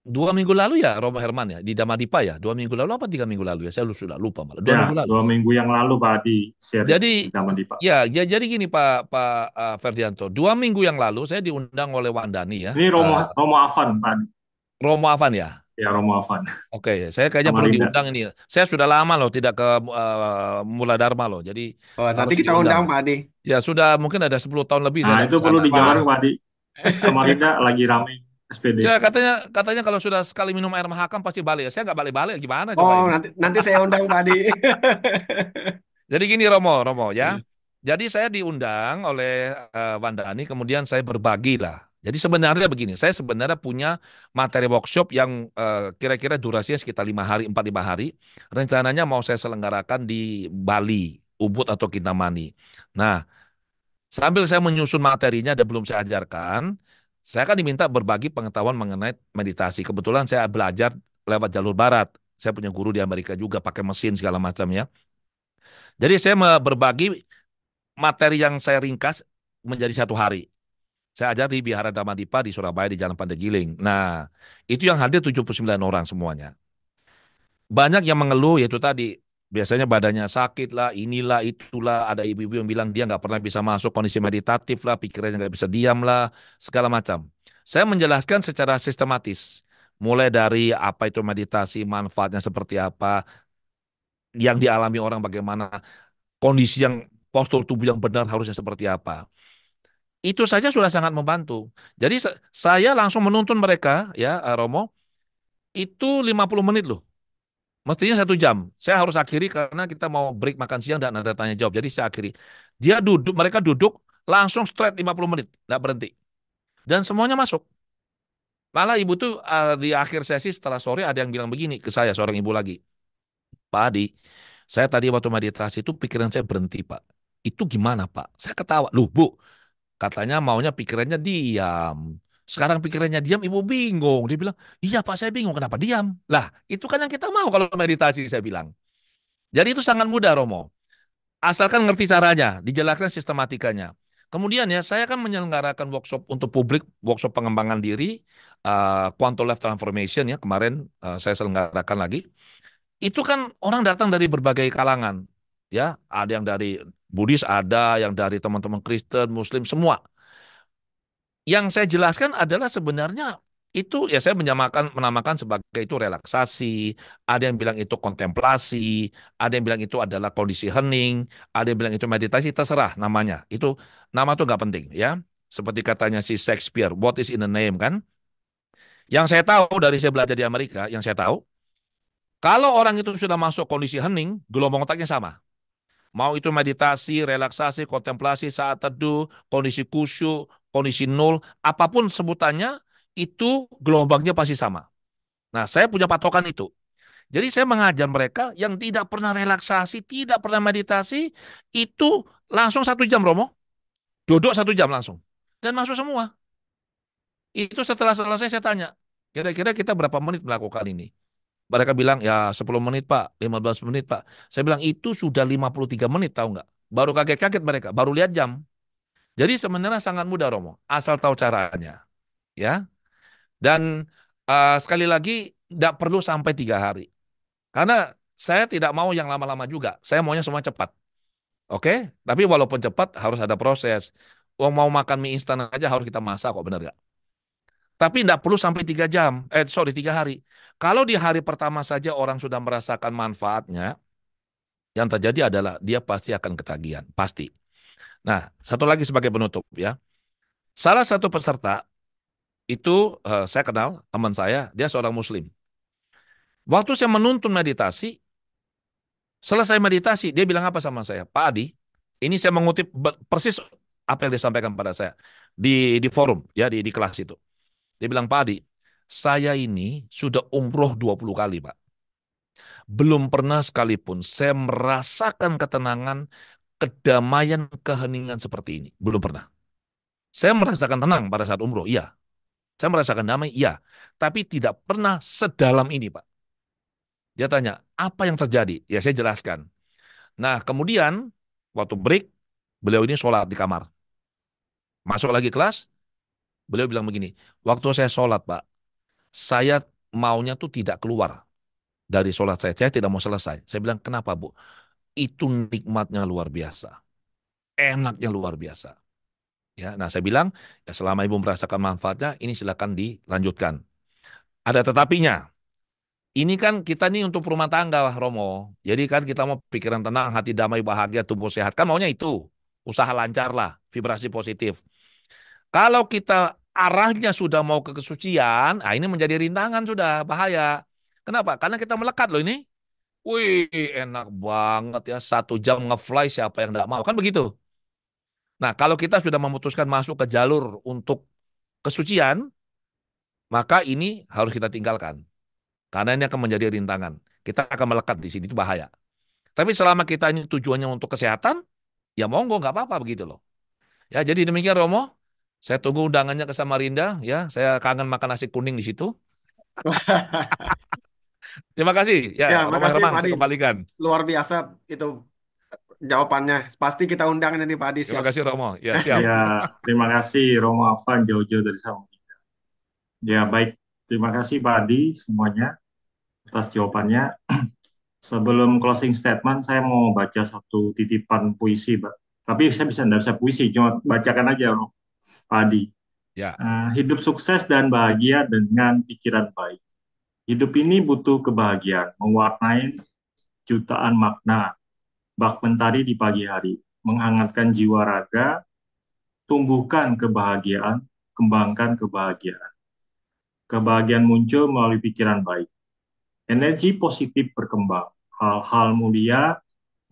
2 minggu lalu ya Romo Herman ya di Damadipa ya. 2 minggu lalu apa 3 minggu lalu ya? Saya sudah lupa malah. dua Ya, minggu lalu. 2 minggu yang lalu Pak Adi sharing Jadi di Taman Dipa. jadi gini Pak Pak Ferdianto. 2 minggu yang lalu saya diundang oleh Wandani ya. Ini Romo Afan Pak Adi. Romo Avan ya. Ya, Romo Afan. Oke, saya kayaknya perlu Samarinda. diundang ini. Saya sudah lama loh tidak ke Mula Dharma loh. Jadi Oh, nanti harus kita diundang. undang Pak Adi. Ya sudah mungkin ada 10 tahun lebih saya Nah, tidak itu ke perlu sana. dijabarin Wah. Pak Adi. Samarinda lagi rame SPD. Ya katanya kalau sudah sekali minum air mahakam pasti balik. Saya nggak balik-balik gimana coba Oh, ini. nanti saya undang Pak Adi. Jadi gini Romo ya. Jadi saya diundang oleh Wandani, kemudian saya berbagi lah. Jadi sebenarnya begini, saya sebenarnya punya materi workshop yang kira-kira durasinya sekitar 5 hari, 4-5 hari. Rencananya mau saya selenggarakan di Bali, Ubud atau Kintamani. Nah, sambil saya menyusun materinya dan belum saya ajarkan, saya kan diminta berbagi pengetahuan mengenai meditasi. Kebetulan saya belajar lewat jalur barat. Saya punya guru di Amerika juga pakai mesin segala macam ya. Jadi saya berbagi materi yang saya ringkas menjadi 1 hari. Saya ajar di Vihara Dhammadippa di Surabaya di Jalan Pandegiling. Nah, itu yang hadir 79 orang semuanya. Banyak yang mengeluh yaitu tadi, biasanya badannya sakit lah, inilah, itulah. Ada ibu-ibu yang bilang dia nggak pernah bisa masuk kondisi meditatif lah, pikirannya nggak bisa diam lah, segala macam. Saya menjelaskan secara sistematis. Mulai dari apa itu meditasi, manfaatnya seperti apa, yang dialami orang bagaimana, kondisi yang postur tubuh yang benar harusnya seperti apa. Itu saja sudah sangat membantu. Jadi saya langsung menuntun mereka ya Romo, itu 50 menit loh. Mestinya 1 jam. Saya harus akhiri karena kita mau break makan siang dan ada tanya jawab. Jadi saya akhiri. Mereka duduk langsung straight 50 menit, nggak berhenti. Dan semuanya masuk. Malah ibu tuh di akhir sesi setelah sore ada yang bilang begini ke saya, seorang ibu lagi. Pak Adi, saya tadi waktu meditasi itu pikiran saya berhenti Pak. Itu gimana Pak? Saya ketawa. Loh Bu, katanya maunya pikirannya diam. Sekarang pikirannya diam, ibu bingung. Dia bilang, iya Pak saya bingung kenapa diam. Lah, itu kan yang kita mau kalau meditasi saya bilang. Jadi itu sangat mudah Romo. Asalkan ngerti caranya, dijelaskan sistematikanya. Kemudian ya, saya akan menyelenggarakan workshop untuk publik, workshop pengembangan diri, Quantum Life Transformation ya, kemarin saya selenggarakan lagi. Itu kan orang datang dari berbagai kalangan. Ya, ada yang dari Buddhis, ada yang dari teman-teman Kristen, Muslim, semua. Yang saya jelaskan adalah sebenarnya itu ya saya menamakan sebagai itu relaksasi, ada yang bilang itu kontemplasi, ada yang bilang itu adalah kondisi hening, ada yang bilang itu meditasi, terserah namanya. Itu nama itu nggak penting ya. Seperti katanya si Shakespeare, what is in the name kan? Yang saya tahu dari saya belajar di Amerika, yang saya tahu, kalau orang itu sudah masuk kondisi hening, gelombang otaknya sama. Mau itu meditasi, relaksasi, kontemplasi, saat teduh, kondisi khusyuk, kondisi nol, apapun sebutannya, itu gelombangnya pasti sama. Nah, saya punya patokan itu. Jadi saya mengajar mereka yang tidak pernah relaksasi, tidak pernah meditasi, itu langsung 1 jam, Romo. Duduk 1 jam langsung. Dan masuk semua. Itu setelah selesai saya tanya, kira-kira kita berapa menit melakukan ini? Mereka bilang, ya 10 menit Pak, 15 menit Pak. Saya bilang, itu sudah 53 menit, tahu nggak? Baru kaget-kaget mereka, baru lihat jam. Jadi sebenarnya sangat mudah, Romo, asal tahu caranya. Ya. Dan sekali lagi, tidak perlu sampai 3 hari. Karena saya tidak mau yang lama-lama juga. Saya maunya semua cepat. Oke? Tapi walaupun cepat, harus ada proses. Mau makan mie instan aja harus kita masak kok, benar nggak? Tapi tidak perlu sampai 3 jam. 3 hari. Kalau di hari pertama saja orang sudah merasakan manfaatnya, yang terjadi adalah dia pasti akan ketagihan. Pasti. Nah, satu lagi sebagai penutup ya. Salah satu peserta itu saya kenal, teman saya, dia seorang muslim. Waktu saya menuntun meditasi, selesai meditasi, dia bilang apa sama saya? Pak Adi, ini saya mengutip persis apa yang disampaikan pada saya di forum, ya di kelas itu. Dia bilang, Pak Adi, saya ini sudah umroh 20 kali, Pak. Belum pernah sekalipun saya merasakan ketenangan, kedamaian, keheningan seperti ini. Belum pernah. Saya merasakan tenang pada saat umroh, iya. Saya merasakan damai, iya. Tapi tidak pernah sedalam ini, Pak. Dia tanya, apa yang terjadi? Ya saya jelaskan. Nah, kemudian waktu break, beliau ini sholat di kamar. Masuk lagi kelas, beliau bilang begini, waktu saya sholat, Pak, saya maunya tuh tidak keluar dari sholat saya tidak mau selesai. Saya bilang, kenapa Bu? Itu nikmatnya luar biasa. Enaknya luar biasa. Ya, nah saya bilang, ya selama Ibu merasakan manfaatnya, ini silakan dilanjutkan. Ada tetapinya. Ini kan kita nih untuk rumah tangga, Romo. Jadi kan kita mau pikiran tenang, hati damai, bahagia, tubuh sehat. Kan maunya itu. Usaha lancar lah, vibrasi positif. Kalau kita arahnya sudah mau ke kesucian, ini menjadi rintangan sudah, bahaya. Kenapa? Karena kita melekat loh ini. Wih, enak banget ya. 1 jam ngefly siapa yang nggak mau. Kan begitu. Nah, kalau kita sudah memutuskan masuk ke jalur untuk kesucian, maka ini harus kita tinggalkan. Karena ini akan menjadi rintangan. Kita akan melekat di sini, itu bahaya. Tapi selama kita ini tujuannya untuk kesehatan, ya monggo, nggak apa-apa begitu loh. Ya, jadi demikian Romo. Saya tunggu undangannya ke Samarinda. Ya, saya kangen makan nasi kuning di situ. Terima kasih. Ya, Ya, Romo makasih Herman, Pak Adi. saya kembalikan. Luar biasa itu jawabannya. Pasti kita undang ini Pak Adi Terima kasih siap-siap. Romo. Ya, siap. Ya, terima kasih Romo Afan jauh-jauh dari Samarinda. Ya, baik. Terima kasih Pak Adi semuanya atas jawabannya. Sebelum closing statement, saya mau baca satu titipan puisi, Pak. Tapi saya nggak bisa puisi, cuma bacakan aja, Pak Adi. Ya, Hidup sukses dan bahagia dengan pikiran baik. Hidup ini butuh kebahagiaan, mewarnai jutaan makna, bak mentari di pagi hari, menghangatkan jiwa raga, tumbuhkan kebahagiaan, kembangkan kebahagiaan. Kebahagiaan muncul melalui pikiran baik. Energi positif berkembang, hal-hal mulia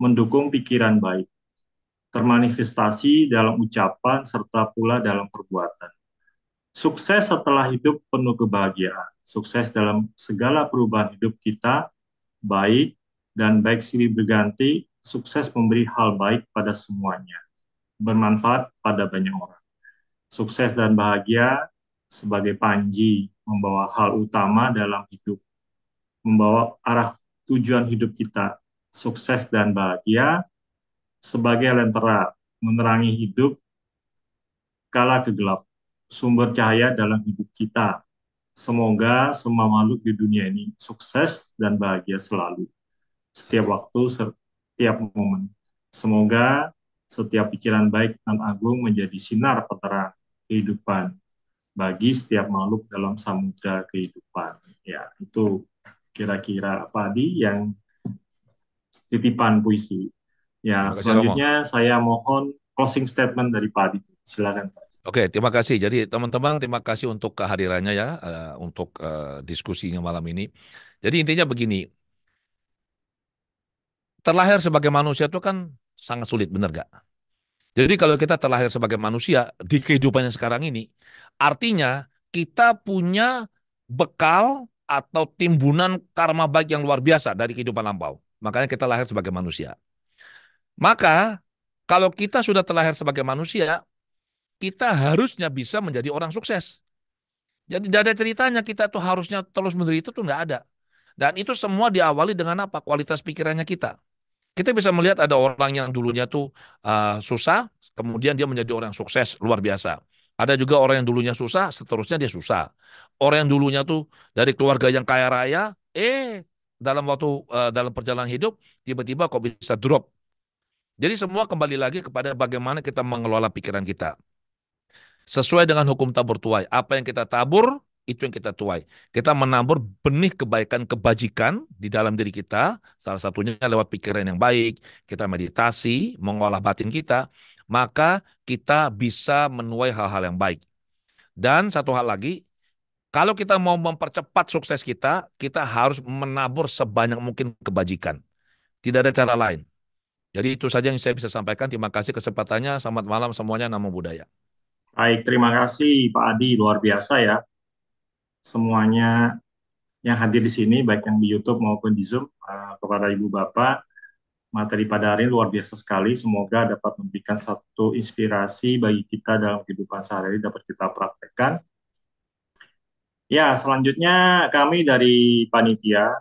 mendukung pikiran baik, termanifestasi dalam ucapan serta pula dalam perbuatan. Sukses setelah hidup penuh kebahagiaan, sukses dalam segala perubahan hidup kita, baik dan baik silih berganti, sukses memberi hal baik pada semuanya, bermanfaat pada banyak orang. Sukses dan bahagia sebagai panji, membawa hal utama dalam hidup, membawa arah tujuan hidup kita, sukses dan bahagia sebagai lentera, menerangi hidup kala kegelap, sumber cahaya dalam hidup kita. Semoga semua makhluk di dunia ini sukses dan bahagia selalu, setiap waktu, setiap momen. Semoga setiap pikiran baik dan agung menjadi sinar penerang kehidupan bagi setiap makhluk dalam samudra kehidupan. Ya, itu kira-kira Padi yang titipan puisi. Ya, terima kasih Romo. selanjutnya saya mohon closing statement dari Padi. Silakan, Pak. Oke, terima kasih. Jadi teman-teman, terima kasih untuk kehadirannya ya, untuk diskusinya malam ini. Jadi intinya begini, terlahir sebagai manusia itu kan sangat sulit, benar gak? Jadi kalau kita terlahir sebagai manusia di kehidupannya sekarang ini, artinya kita punya bekal atau timbunan karma baik yang luar biasa dari kehidupan lampau. Makanya kita lahir sebagai manusia. Maka kalau kita sudah terlahir sebagai manusia, kita harusnya bisa menjadi orang sukses. Jadi tidak ada ceritanya kita tuh harusnya terus menderita tuh nggak ada. Dan itu semua diawali dengan apa? Kualitas pikirannya kita. Kita bisa melihat ada orang yang dulunya tuh susah, kemudian dia menjadi orang yang sukses luar biasa. Ada juga orang yang dulunya susah, seterusnya dia susah. Orang yang dulunya tuh dari keluarga yang kaya raya, dalam perjalanan hidup tiba-tiba kok bisa drop. Jadi semua kembali lagi kepada bagaimana kita mengelola pikiran kita. Sesuai dengan hukum tabur tuai. Apa yang kita tabur, itu yang kita tuai. Kita menabur benih kebaikan, kebajikan di dalam diri kita. Salah satunya lewat pikiran yang baik. Kita meditasi, mengolah batin kita. Maka kita bisa menuai hal-hal yang baik. Dan satu hal lagi, kalau kita mau mempercepat sukses kita, kita harus menabur sebanyak mungkin kebajikan. Tidak ada cara lain. Jadi itu saja yang saya bisa sampaikan. Terima kasih kesempatannya. Selamat malam semuanya. Namo Buddhaya. Baik, terima kasih Pak Adi, luar biasa ya. Semuanya yang hadir di sini, baik yang di YouTube maupun di Zoom, kepada Ibu Bapak, materi pada hari ini luar biasa sekali. Semoga dapat memberikan satu inspirasi bagi kita dalam kehidupan sehari-hari dapat kita praktekkan. Ya, selanjutnya kami dari panitia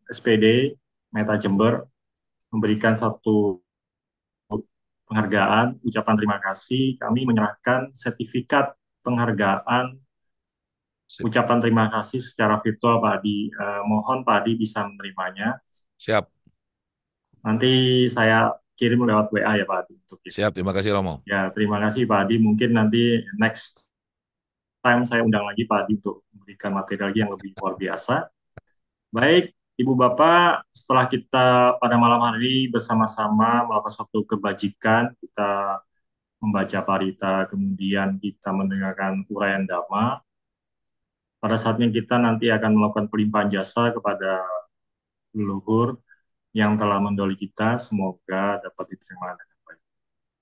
SPD Meta Jember memberikan satu penghargaan, ucapan terima kasih. Kami menyerahkan sertifikat penghargaan, Sip. ucapan terima kasih secara virtual Pak Adi. Mohon Pak Adi bisa menerimanya. Siap. Nanti saya kirim lewat WA ya Pak Adi untuk itu. Siap. Terima kasih Romo. Ya, terima kasih Pak Adi. Mungkin nanti next time saya undang lagi Pak Adi untuk memberikan materi lagi yang lebih luar biasa. Baik, Ibu Bapak, setelah kita pada malam hari ini bersama-sama melakukan suatu kebajikan, kita membaca parita, kemudian kita mendengarkan uraian Dhamma. Pada saatnya kita nanti akan melakukan pelimpahan jasa kepada leluhur yang telah mendoli kita, semoga dapat diterima dengan baik.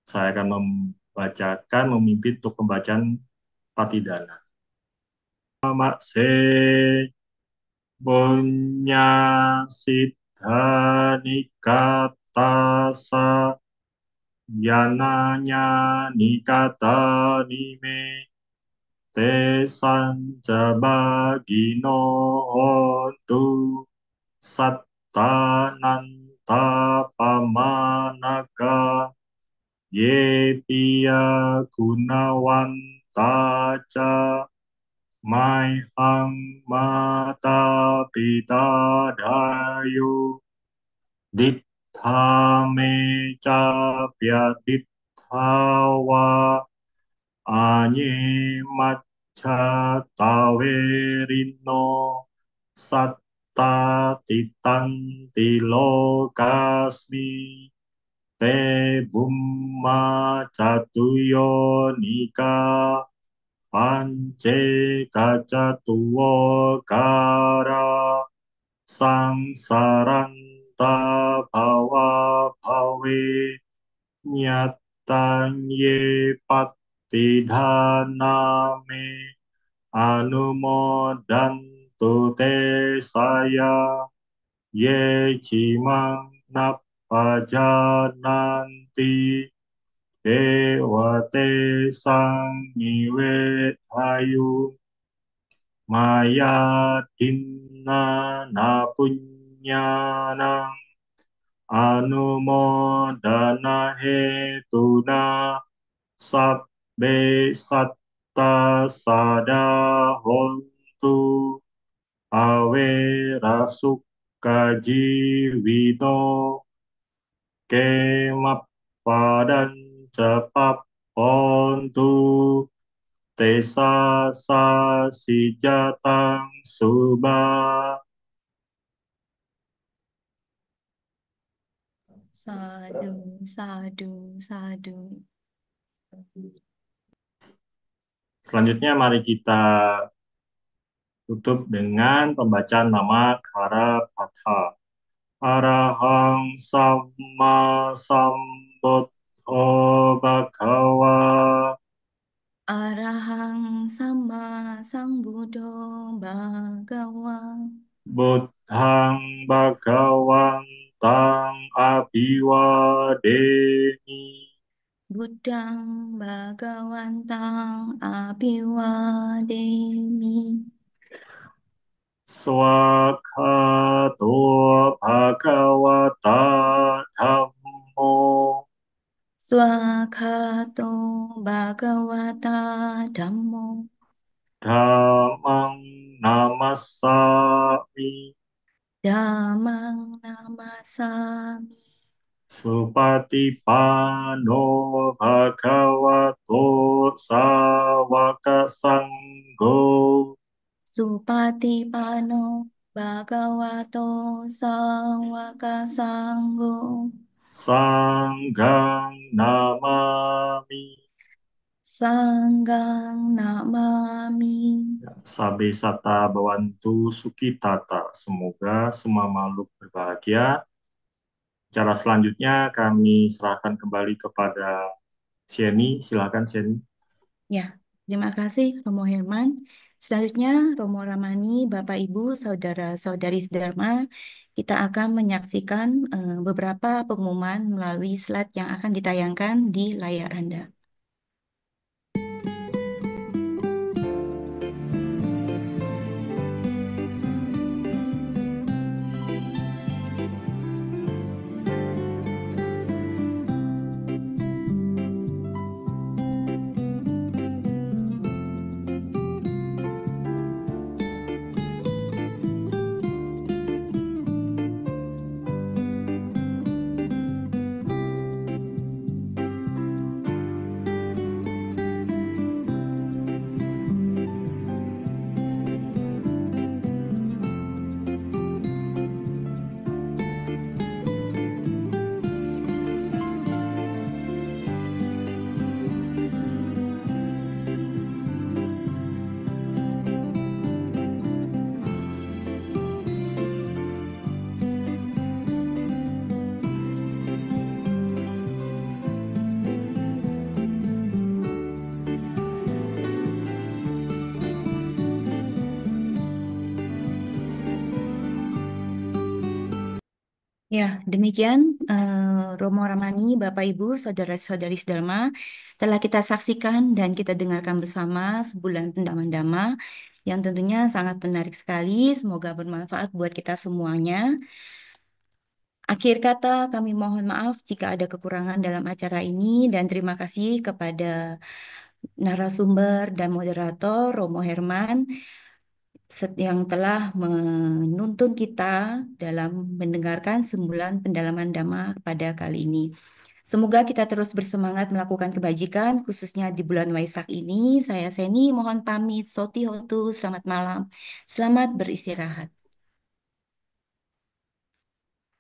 Saya akan membacakan, memimpin untuk pembacaan Patidana. Mak se Bunya Siddha Nikatasa Yananya Nikata Nime Te Sanjabagino Hontu Sattananta Pamanaka Ye Piya Gunawanta Ca Mai Hang Mata Pita Dayo Dittha Me Ca Pya Dittha Wa Anye Macca Taverino Satta Titanti Lokasmi Te Bumma Catuyo Nika Pance Kacatuwo Kara Sangsaranta Bhawa Bhawe Nyatanye Patidhaname Anumodantu Te Saya Ye Cimang Napajananti Dewate Sang Nyiwe Hayu Maya Dinna Napunyanang Anumodana Hetuna Sabbe Satta Sada Hontu Awera Sukka Jiwito Kemappadan Cepap Hontu Tesa Sa Sijatang Suba. Sadu, sadu, sadu. Selanjutnya mari kita tutup dengan pembacaan nama Kara Patha. Arahang Samma Sambuddho Bhagava Arahang sama sang Buddho Bhagawa. Buddhang Bhagawantang Abhiwademi Buddhang Bhagawantang Abhiwademi. Swakhato Bhagavata Dhammo Swakato Bhagavata Dhammo. Dhammang Namassami Dhammang Namasami. Supatipano Bhagavato Sawaka Sangho Supatipano Bhagavato Sawaka Sangho. Sanggang Namami Sanggang Namami. Sabe Sata Bawantu Sukitata. Semoga semua makhluk berbahagia. Cara selanjutnya kami serahkan kembali kepada Sieni. Silakan Sieni. Ya, terima kasih Romo Herman. Selanjutnya Romo Ramani, Bapak Ibu, Saudara-saudari Dharma, kita akan menyaksikan beberapa pengumuman melalui slide yang akan ditayangkan di layar Anda. Ya, demikian Romo Ramani, Bapak Ibu, Saudara-saudari Dharma, telah kita saksikan dan kita dengarkan bersama sebulan pendaman Dhamma yang tentunya sangat menarik sekali. Semoga bermanfaat buat kita semuanya. Akhir kata, kami mohon maaf jika ada kekurangan dalam acara ini dan terima kasih kepada narasumber dan moderator Romo Herman yang telah menuntun kita dalam mendengarkan sembulan pendalaman Dhamma pada kali ini. Semoga kita terus bersemangat melakukan kebajikan, khususnya di bulan Waisak ini. Saya Seni, mohon pamit. Soti Hotu, selamat malam. Selamat beristirahat.